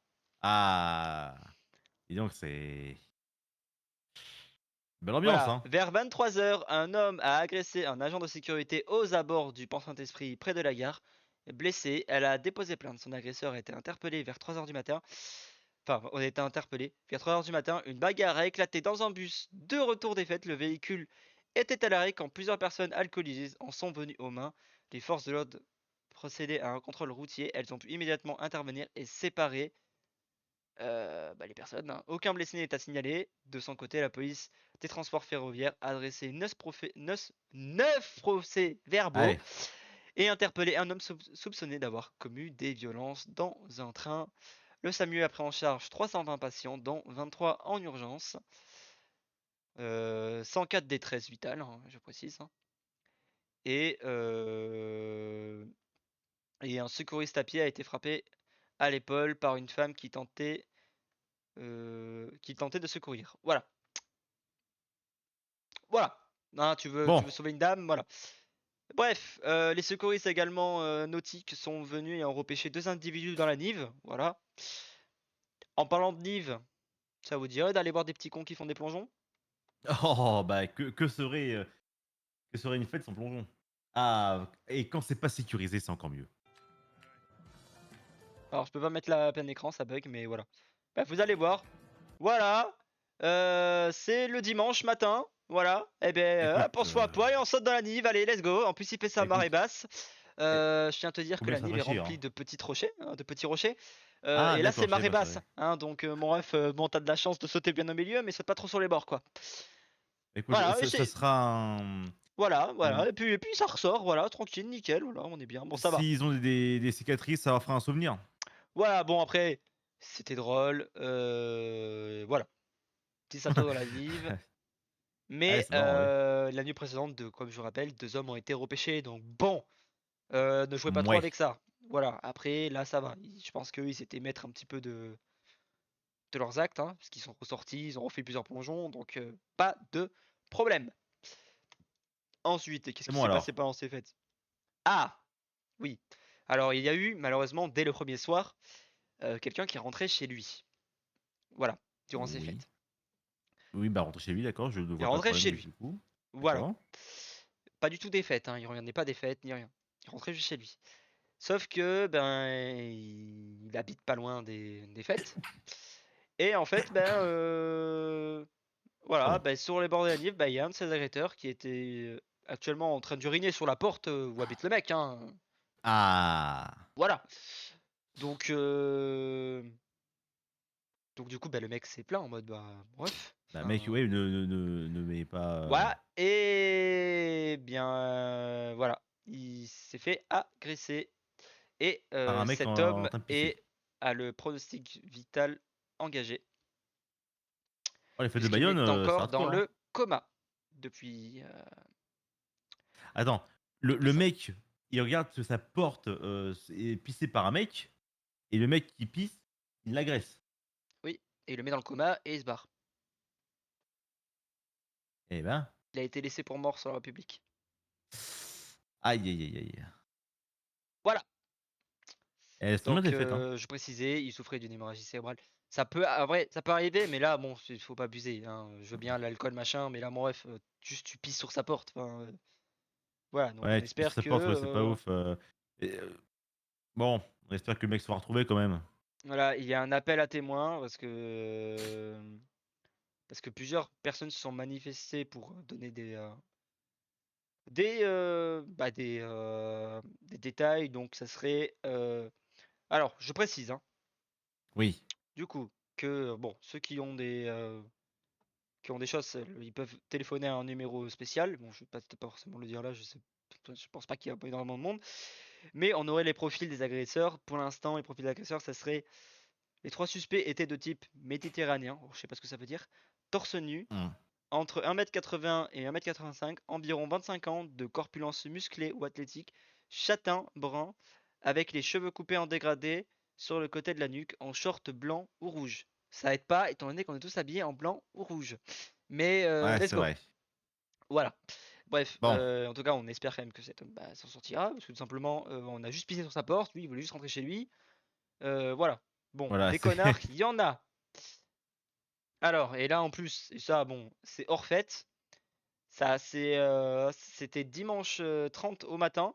Ah. Et donc, c'est. Belle ambiance, Voilà, hein. vers 23 h, un homme a agressé un agent de sécurité aux abords du pont Saint-Esprit près de la gare. Blessée, elle a déposé plainte. Son agresseur a été interpellé vers 3 h du matin. Enfin, on a été interpellé. Vers 3 h du matin, une bagarre a éclaté dans un bus de retour des fêtes. Le véhicule était à l'arrêt quand plusieurs personnes alcoolisées en sont venues aux mains. Les forces de l'ordre procédaient à un contrôle routier. Elles ont pu immédiatement intervenir et séparer les personnes. Hein. Aucun blessé n'est à signaler. De son côté, la police des transports ferroviaires a dressé 9 procès-verbaux Allez. et interpellé un homme soupçonné d'avoir commis des violences dans un train. Le SAMU a pris en charge 320 patients, dont 23 en urgence. 104 détresse vitale, hein, je précise. Hein. Et, et un secouriste à pied a été frappé à l'épaule par une femme qui tentait de secourir. Voilà. Voilà. Hein, tu Bon. veux sauver une dame, voilà. Bref, les secouristes également nautiques sont venus et ont repêché 2 individus dans la Nive. Voilà. En parlant de Nive, ça vous dirait d'aller voir des petits cons qui font des plongeons? Oh, bah, que serait une fête sans plongeon? Ah, et quand c'est pas sécurisé, c'est encore mieux. Alors, je peux pas mettre la plein écran, ça bug, mais voilà. Bref, vous allez voir. Voilà. C'est le dimanche matin. Voilà. Et ben, Écoute, hop, on se fout à poil et on saute dans la Nive. Allez, let's go. En plus, il fait ça à marée écoute, basse. eh, Je tiens à te dire faut que bien la se Nive est rafraîchir, remplie hein. de petits rochers, hein, de petits rochers. Ah, Et là, d'accord, c'est je savais marée pas ça, basse. ouais. Hein, donc, mon ref, bon, t'as de la chance de sauter bien au milieu, mais saute pas trop sur les bords, quoi. Écoute, Voilà. ça sera un. Voilà, un- voilà. Et puis ça ressort. Voilà, tranquille, nickel. Voilà, on est bien. Bon, ça va. S'ils ont des cicatrices, ça leur fera un souvenir. Voilà, bon, après, c'était drôle. Voilà. Petit salto dans la Nive. Ouais, Mais c'est marrant, ouais. la nuit précédente, comme je vous rappelle, 2 hommes ont été repêchés. Donc bon, ne jouez pas trop Mouais. avec ça. Voilà, après, là, ça va. Je pense qu'eux, ils s'étaient maîtres un petit peu de leurs actes, hein, parce qu'ils sont ressortis, ils ont refait plusieurs plongeons, donc pas de problème. Ensuite, qu'est-ce C'est qui bon s'est passé alors. pendant ces fêtes? Ah, oui. Alors, il y a eu, malheureusement, dès le premier soir, quelqu'un qui est rentré chez lui. Voilà, durant ces Oui. fêtes. Oui, bah rentre chez lui, d'accord, je ne Il est vois pas de rentré problème chez lui. du coup. Voilà. D'accord. Pas du tout des fêtes, hein, il revenait pas des fêtes, ni rien. Il rentrait juste chez lui. Sauf que ben il habite pas loin des fêtes. Et en fait, ben voilà, Pardon. ben, sur les bords de la Nive, ben, il y a un de ses agresseurs qui était actuellement en train d'uriner sur la porte où habite le mec, hein. Ah! Voilà. Donc donc du coup, ben, le mec s'est plaint en mode bah bref. Bah mec, Enfin, ouais, ne mets pas, voilà. Et bien voilà, il s'est fait agresser. Et par un mec cet en homme train de pisser. a le pronostic vital engagé, Oh, les fêtes de puisqu'il Bayonne, est c'est encore dans hardcore, hein. le coma depuis, Attends, depuis le ça. mec, il regarde que sa porte, est pissée par un mec et le mec qui pisse, il l'agresse. Oui, et il le met dans le coma et il se barre. Eh ben, Il a été laissé pour mort sur la République. aïe, aïe, aïe, aïe. Voilà. Elles sont bien Donc tes fêtes, hein. je précisais, il souffrait d'une hémorragie cérébrale. Ça peut, en vrai, ça peut arriver, mais là, bon, il faut pas abuser. Hein. Je veux bien l'alcool machin, mais là, mon ref, juste tu pisses sur sa porte. Enfin, Voilà, donc on Ouais, tu espère ça que porte, ouais, c'est pas ouf. Et, bon, on espère que le mec sera retrouvé quand même. voilà, il y a un appel à témoins parce que plusieurs personnes se sont manifestées pour donner des détails. Donc ça serait alors je précise hein, Oui. du coup que bon ceux qui ont des choses, ils peuvent téléphoner à un numéro spécial. Bon, je vais pas peut-être pas forcément le dire là, je pense pas qu'il y a énormément de monde. Mais on aurait les profils des agresseurs. Pour l'instant, les profils des agresseurs, ça serait les 3 suspects étaient de type méditerranéen. Je sais pas ce que ça veut dire. Torse nu, Mmh. entre 1m80 et 1m85, environ 25 ans, de corpulence musclée ou athlétique, châtain, brun, avec les cheveux coupés en dégradé sur le côté de la nuque, en short blanc ou rouge. Ça aide pas, étant donné qu'on est tous habillés en blanc ou rouge. Mais Ouais, let's c'est go. vrai. Voilà. Bref, Bon, en tout cas, on espère quand même que cet homme s'en sortira, parce que tout simplement, on a juste pissé sur sa porte, lui, il voulait juste rentrer chez lui. Voilà. Bon, voilà, des c'est connards, il y en a. Alors, et là en plus, et ça, bon, c'est hors fête. C'était dimanche 30 au matin.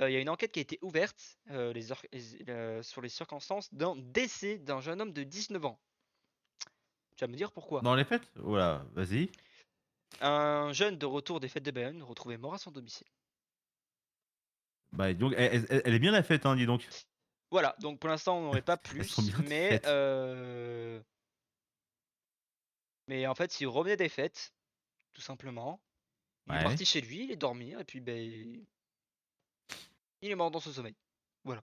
Il y a une enquête qui a été ouverte sur les circonstances d'un décès d'un jeune homme de 19 ans. Tu vas me dire pourquoi. dans les fêtes? Voilà, vas-y. Un jeune de retour des fêtes de Bayonne retrouvé mort à son domicile. Bah, dis donc, elle est bien la fête, hein, dis donc. Voilà, donc pour l'instant on n'aurait pas Elles sont plus, bien tes fêtes. mais en fait il revenait des fêtes, tout simplement. Il est Ouais, parti chez lui, il est dormir, et puis ben il est mort dans son sommeil. Voilà.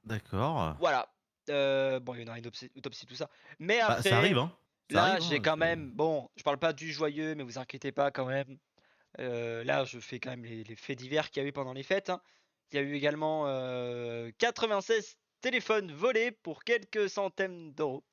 d'accord. Voilà. Bon, il y en a une autopsie, tout ça. Mais Bah, ça après, arrive, hein. Ça là, arrive, j'ai hein, quand c'est même. Bon, je parle pas du joyeux, mais vous inquiétez pas quand même. Là, je fais quand même les faits divers qu'il y a eu pendant les fêtes, hein. Il y a eu également 96 téléphones volés pour quelques centaines d'euros.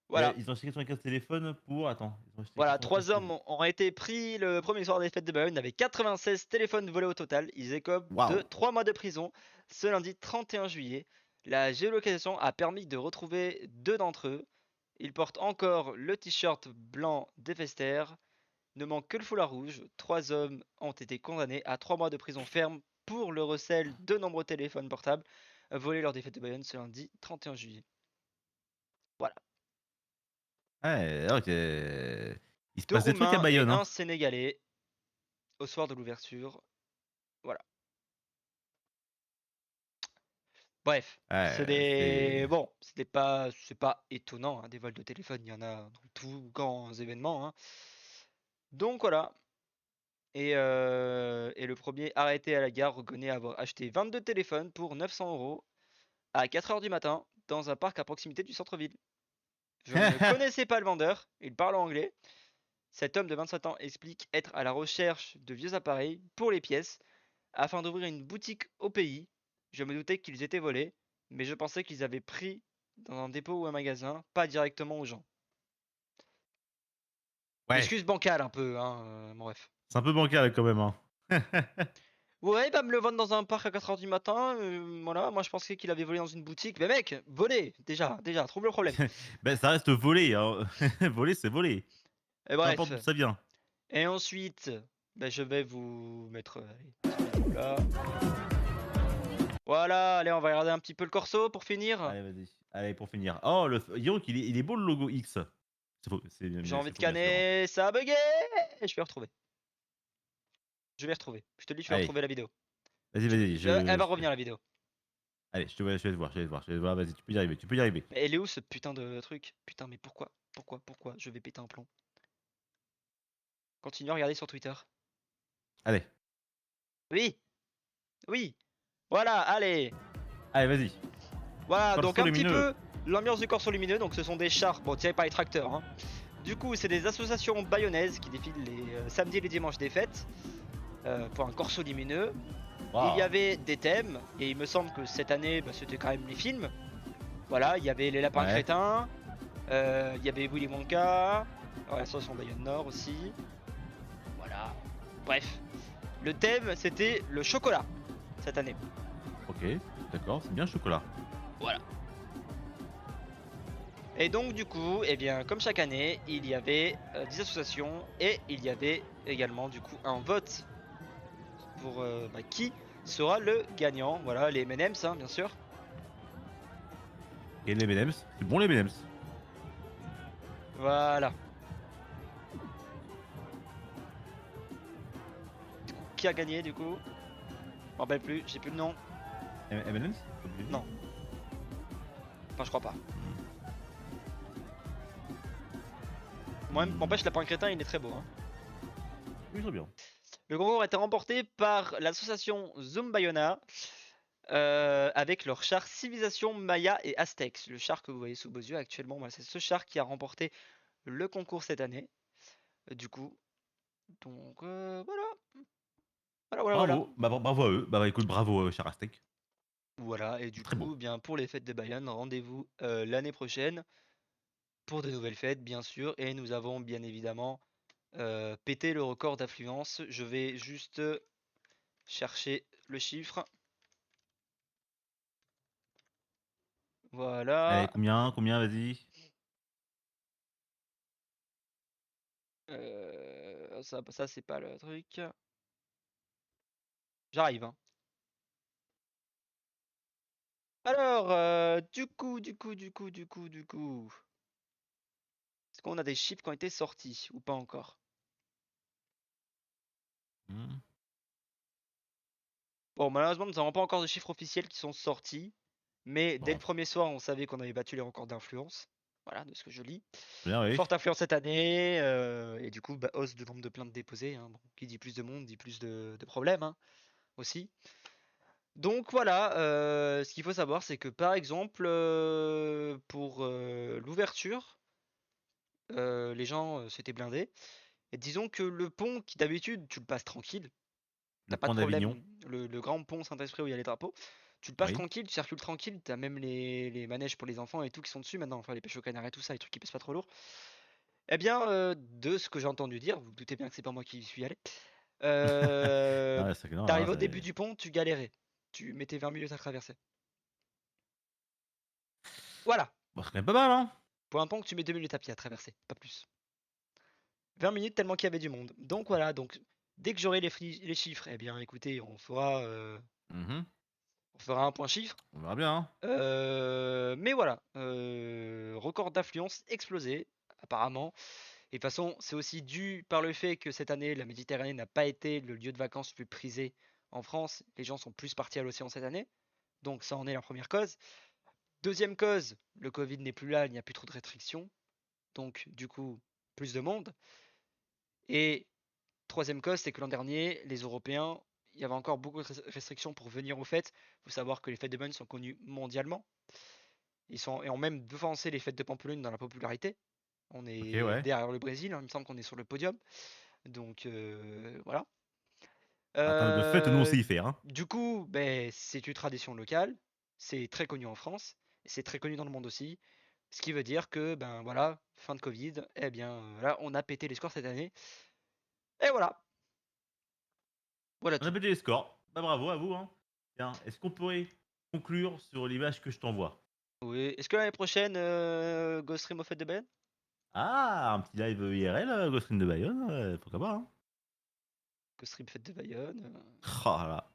Voilà. Ils ont acheté 95 téléphones pour attends, ils ont acheté Voilà, 95 3 hommes télé ont été pris le premier soir des fêtes de Bayonne avec 96 téléphones volés au total. Ils écopent de waouh! 3 mois de prison ce lundi 31 juillet. La géolocalisation a permis de retrouver 2 d'entre eux. Ils portent encore le t-shirt blanc d'Efester. Ne manque que le foulard rouge. 3 hommes ont été condamnés à 3 mois de prison ferme pour le recel de nombreux téléphones portables volés lors des fêtes de Bayonne ce lundi 31 juillet. Voilà. Ouais, OK. Il se 2 passe des trucs à Roumains et Bayonne, hein. un Sénégalais au soir de l'ouverture. Voilà. Bref, c'est Ouais, des c'est bon, c'est pas étonnant, hein, des vols de téléphone, il y en a dans tous grands événements, hein. Donc voilà. Et le premier arrêté à la gare reconnaît avoir acheté 22 téléphones pour 900 € à 4 heures du matin dans un parc à proximité du centre-ville. Je ne connaissais pas le vendeur, il parle anglais. Cet homme de 27 ans explique être à la recherche de vieux appareils pour les pièces afin d'ouvrir une boutique au pays. Je me doutais qu'ils étaient volés, mais je pensais qu'ils avaient pris dans un dépôt ou un magasin, pas directement aux gens. Ouais, Excuse bancale un peu, hein, bon bref. c'est un peu bancal quand même, hein. Ouais, bah me le vendre dans un parc à 4 heures du matin, voilà, moi je pensais qu'il avait volé dans une boutique. Mais mec, volé, déjà, trouve le problème. Ben, ça reste volé, hein. Voler, c'est voler. Et Peu importe bref, d'où ça vient. et ensuite, bah, je vais vous mettre allez, là. Voilà, allez, on va regarder un petit peu le corso pour finir. Allez, vas-y. Allez, pour finir. Oh, dis donc, il est beau le logo X. C'est faux, c'est bien J'ai envie c'est de faux, bien sûr, hein. canner, ça a bugué. Je vais retrouver. Je vais retrouver. Je te dis, je vais Allez, retrouver la vidéo. vas-y, Elle va revenir la vidéo. allez, je vais te voir, vas-y, tu peux y arriver, tu peux y arriver. Mais elle est où ce putain de truc? Putain, mais pourquoi? Pourquoi? Je vais péter un plomb. Continue à regarder sur Twitter. Allez, Oui, oui. Voilà, allez. allez, vas-y. Voilà, Corso donc un petit lumineux. peu l'ambiance du corso lumineux. Donc ce sont des chars, bon, tirés par les tracteurs, hein. Du coup, c'est des associations bayonnaises qui défilent les samedis et les dimanches des fêtes pour un corso lumineux. Waouh. Il y avait des thèmes, et il me semble que cette année, bah, c'était quand même les films. Voilà, il y avait les lapins Ouais. crétins, il y avait Willy Wonka, voilà, ça sont Bayonne Nord aussi. Voilà, bref. Le thème, c'était le chocolat, cette année. Ok, d'accord, c'est bien le chocolat. Voilà. Et donc du coup, eh bien, comme chaque année, il y avait 10 associations et il y avait également du coup un vote pour qui sera le gagnant. Voilà, les M&M's, hein, bien sûr. Et les M&M's, c'est bon les M&M's. Voilà. Qui a gagné du coup? Je m'en rappelle plus, j'ai plus le nom. M&M's. Non. Enfin, je crois pas. Moi, m'empêche, lapin crétin, il est très beau. Hein. Oui, très bien. Le concours a été remporté par l'association Zoom Bayona avec leur char Civilisation Maya et Aztèques. Le char que vous voyez sous vos yeux actuellement, voilà, c'est ce char qui a remporté le concours cette année. Du coup, donc voilà. Voilà. Bravo, bah, bravo à eux. Bah écoute, bravo cher Aztec. Voilà, et du Très beau. coup, bien pour les fêtes de Bayonne, rendez-vous l'année prochaine pour de nouvelles fêtes, bien sûr. Et nous avons bien évidemment pété le record d'affluence. Je vais juste chercher le chiffre. Voilà. Allez, combien, vas-y. Ça c'est pas le truc. J'arrive. Hein. Alors, du coup. Est-ce qu'on a des chiffres qui ont été sortis ou pas encore? Hmm. Bon, malheureusement, nous n'avons pas encore de chiffres officiels qui sont sortis. Mais dès Bon, le premier soir, on savait qu'on avait battu les records d'influence. Voilà, de ce que je lis. bien oui. Forte influence cette année. Et du coup, bah, hausse de nombre de plaintes déposées. Hein. Bon, qui dit plus de monde, dit plus de problèmes hein, aussi. Donc voilà, ce qu'il faut savoir, c'est que par exemple, pour l'ouverture, les gens s'étaient blindés. Et disons que le pont qui d'habitude tu le passes tranquille, Le t'as pas de pont d'Avignon. problème, le grand pont Saint-Esprit où il y a les drapeaux, tu le passes Oui. tranquille, tu circules tranquille, t'as même les manèges pour les enfants et tout qui sont dessus maintenant, enfin les pêches au canard et tout ça, les trucs qui pèsent pas trop lourd. Eh bien, de ce que j'ai entendu dire, vous vous doutez bien que c'est pas moi qui y suis allé, euh, Ah, c'est que non, là, t'arrives au début du pont, tu galérais, tu mettais 20 minutes à traverser. Voilà, bon, c'est quand même pas mal, hein. pour un pont que tu mets 2 minutes à pied à traverser, pas plus. 20 minutes tellement qu'il y avait du monde. Donc voilà, donc dès que j'aurai les chiffres, eh bien écoutez, Mhm. on fera un point chiffre. On verra bien. Hein. Mais voilà, record d'affluence explosé, apparemment. Et de toute façon, c'est aussi dû par le fait que cette année, la Méditerranée n'a pas été le lieu de vacances le plus prisé en France. Les gens sont plus partis à l'océan cette année. Donc ça en est la première cause. Deuxième cause, le Covid n'est plus là, il n'y a plus trop de restrictions. Donc du coup, plus de monde. Et troisième cause, c'est que l'an dernier, les Européens, il y avait encore beaucoup de restrictions pour venir aux fêtes. Il faut savoir que les fêtes de Bayonne sont connues mondialement. Et ont même devancé les fêtes de Pampelune dans la popularité. On Ok, est ouais. derrière le Brésil, hein, il me semble qu'on est sur le podium. Donc voilà. En termes de fête, nous on Euh, sait y faire. Hein. du coup, ben, c'est une tradition locale. C'est très connu en France. Et c'est très connu dans le monde aussi. Ce qui veut dire que, ben voilà, fin de Covid, eh bien là, on a pété les scores cette année. Et voilà. Voilà On a tout. pété les scores. Bah bravo à vous. Hein. Tiens, est-ce qu'on pourrait conclure sur l'image que je t'envoie? Oui. Est-ce que l'année prochaine, Ghost Stream au Fête de Bayonne? Ah, un petit live IRL, Ghost Ring de Bayonne, pourquoi pas. Hein. Ghost Stream Fête de Bayonne. Oh là là.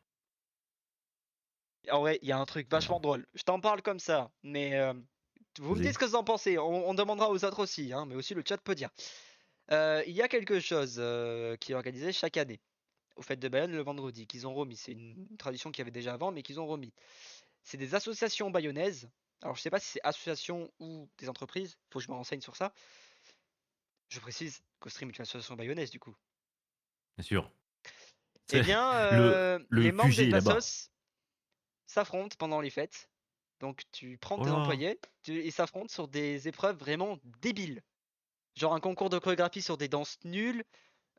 En vrai, il y a un truc vachement drôle. Je t'en parle comme ça, mais vous me dites Vas-y. ce que vous en pensez. On demandera aux autres aussi, hein, mais aussi le chat peut dire. Il y a quelque chose qui est organisé chaque année au Fête de Bayonne le vendredi, qu'ils ont remis. C'est une tradition qu'il y avait déjà avant, mais qu'ils ont remis. C'est des associations bayonnaises. Alors, je sais pas si c'est associations ou des entreprises. Faut que je me renseigne sur ça. Je précise qu'Ostream est une association bayonnaise, du coup. Bien sûr. Eh C'est bien, le les membres QG des là-bas. assos s'affrontent pendant les fêtes. Donc, tu prends Oh tes là. employés, ils s'affrontent sur des épreuves vraiment débiles. Genre un concours de chorégraphie sur des danses nulles,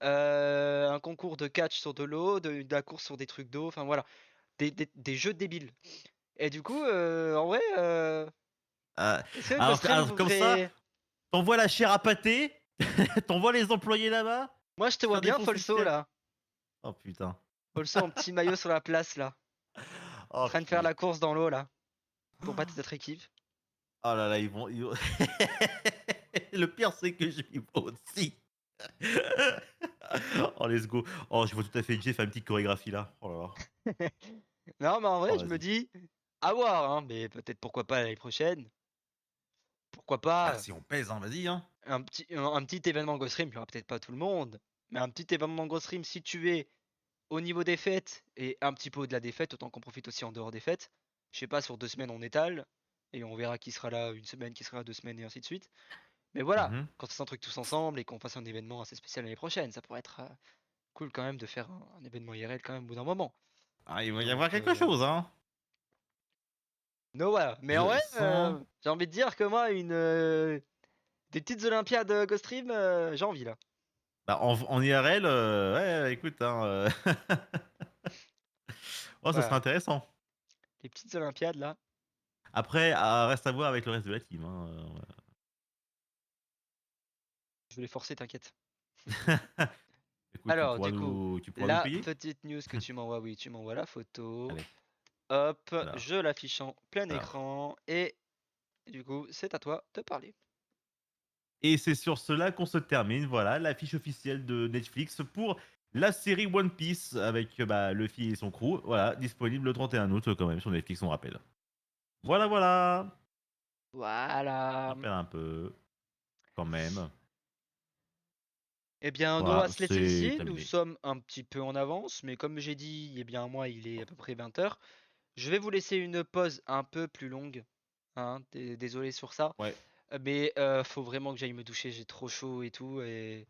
un concours de catch sur de l'eau, de la course sur des trucs d'eau, enfin voilà. Des jeux débiles. Et du coup, en vrai, est-ce que Ghost Alors comme ça, voudrait. t'envoies la chair à pâté, t'envoies les employés là-bas, Moi, je te vois faire bien, défoncer le Folso, ciel. là. Oh putain. Folso en petit maillot sur la place, là. En Oh train de faire putain. la course dans l'eau, là. Pour battre notre équipe. Oh là là, Le pire, c'est que je vais aussi. Oh, let's go. Oh, je vois tout à fait Jay faire une petite chorégraphie là. Oh là là. Non, mais en vrai, Oh, je me vas-y. dis, à voir, hein, mais peut-être pourquoi pas l'année prochaine. Pourquoi Ah, pas si on pèse, hein, vas-y, hein. un petit événement Ghost Rim, il y aura peut-être pas tout le monde, mais un petit événement Ghost Rim si tu es au niveau des fêtes et un petit peu au-delà des fêtes, autant qu'on profite aussi en dehors des fêtes. Je sais pas, sur 2 semaines on étale et on verra qui sera là une semaine, qui sera là 2 semaines et ainsi de suite. Mais voilà, Mhm. quand on un truc tous ensemble et qu'on fasse un événement assez spécial l'année prochaine, ça pourrait être cool quand même de faire un événement IRL quand même au bout d'un moment. Ah, il va y Donc, avoir quelque chose, hein. no, voilà. Mais en Je vrai, sens. j'ai envie de dire que moi, des petites Olympiades Ghost Rim, j'ai envie là. Bah, en IRL, ouais, écoute, hein. Oh, ça serait Voilà, intéressant. les petites Olympiades là. Après, reste à voir avec le reste de la team, hein. Je vais les forcer, t'inquiète. Écoute, Alors, du coup, tu pourras nous la payer. petite news que tu m'envoies, oui, tu m'envoies la photo. Allez, Hop, alors, je l'affiche en plein alors. écran. Et du coup, c'est à toi de parler. Et c'est sur cela qu'on se termine. Voilà, l'affiche officielle de Netflix pour la série One Piece avec bah, Luffy et son crew. Voilà, disponible le 31 août quand même sur Netflix, on rappelle. Voilà, voilà. Voilà. Rappelle un peu, quand même. Eh bien, on va Voilà, se laisser c'est ici. Nous terminé. sommes un petit peu en avance, mais comme j'ai dit, eh bien, moi, il est à peu près 20 h. Je vais vous laisser une pause un peu plus longue. Hein, désolé sur ça. Ouais, Mais faut vraiment que j'aille me doucher. J'ai trop chaud et tout. Et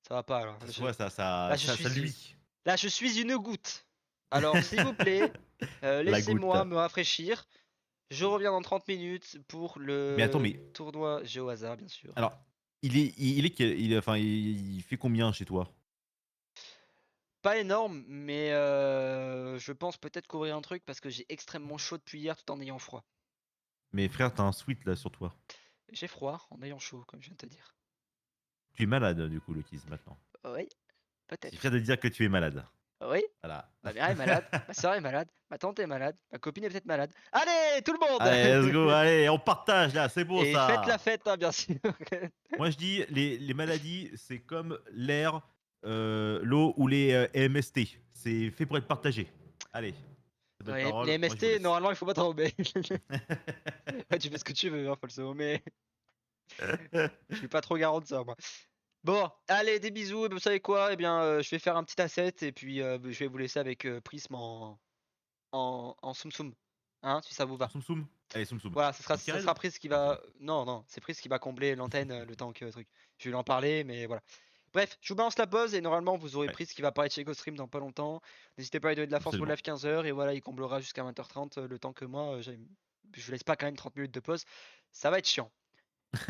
ça va pas. ça se voit, Là, je ça suis, lui. là, je suis une goutte. Alors, s'il vous plaît, La goutte. laissez-moi me rafraîchir. Je reviens dans 30 minutes pour Mais attends, le mais tournoi Jeu au hasard, bien sûr. alors, enfin, il fait combien chez toi? Pas énorme, mais je pense peut-être couvrir un truc parce que j'ai extrêmement chaud depuis hier tout en ayant froid. Mais frère, t'as un sweat là sur toi. J'ai froid en ayant chaud, comme je viens de te dire. Tu es malade du coup, Lokiz, maintenant. Oui, Je suis fier peut-être. de dire que tu es malade. Oui, Voilà. ma mère est malade, ma soeur est malade, ma tante est malade, ma copine est peut-être malade. Allez, tout le monde! Allez, let's go, allez, on partage là, c'est beau Et faites la ça. fête, hein, bien sûr. Moi je dis, les maladies, c'est comme l'air, l'eau ou les MST. C'est fait pour être partagé. Allez, c'est bonne Les parole, moi je vous MST, laisse. normalement, il faut pas trop, mais ouais, tu fais ce que tu veux, hein, Falso, mais je suis pas trop garant de ça, moi. Bon, allez, des bisous, et vous savez quoi? Eh bien, je vais faire un petit asset, et puis je vais vous laisser avec Prism en Soum Soum. Hein, si ça vous En va. soum soum. Allez, soum soum. Voilà, En ça Kirel. sera Prism qui Vas-y. va. Non, non, c'est Prism qui va combler l'antenne le temps que truc. Je vais lui en parler, mais voilà. Bref, je vous balance la pause et normalement vous aurez Ouais, Prism qui va apparaître chez GoStream dans pas longtemps. N'hésitez pas à lui donner de la force pour le absolument. live 15 h et voilà, il comblera jusqu'à 20 h 30 le temps que moi, je vous laisse pas quand même 30 minutes de pause. Ça va être chiant.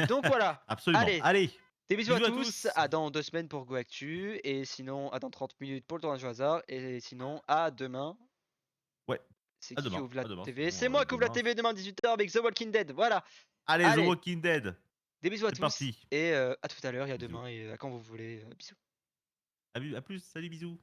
Donc voilà, Absolument. allez, Allez, des bisous à bisous à tous, tous. à dans 2 semaines pour GoActu et sinon à dans 30 minutes pour le tournage au hasard et sinon à demain. Ouais, C'est à qui demain. ouvre la À demain, TV? sinon C'est moi qui ouvre la demain. TV demain 18 h avec The Walking Dead. Voilà. Allez, The Allez, Walking Dead. des bisous à C'est tous parti. et à tout à l'heure et à Bisous. demain et à quand vous voulez. Bisous. À plus, salut, bisous.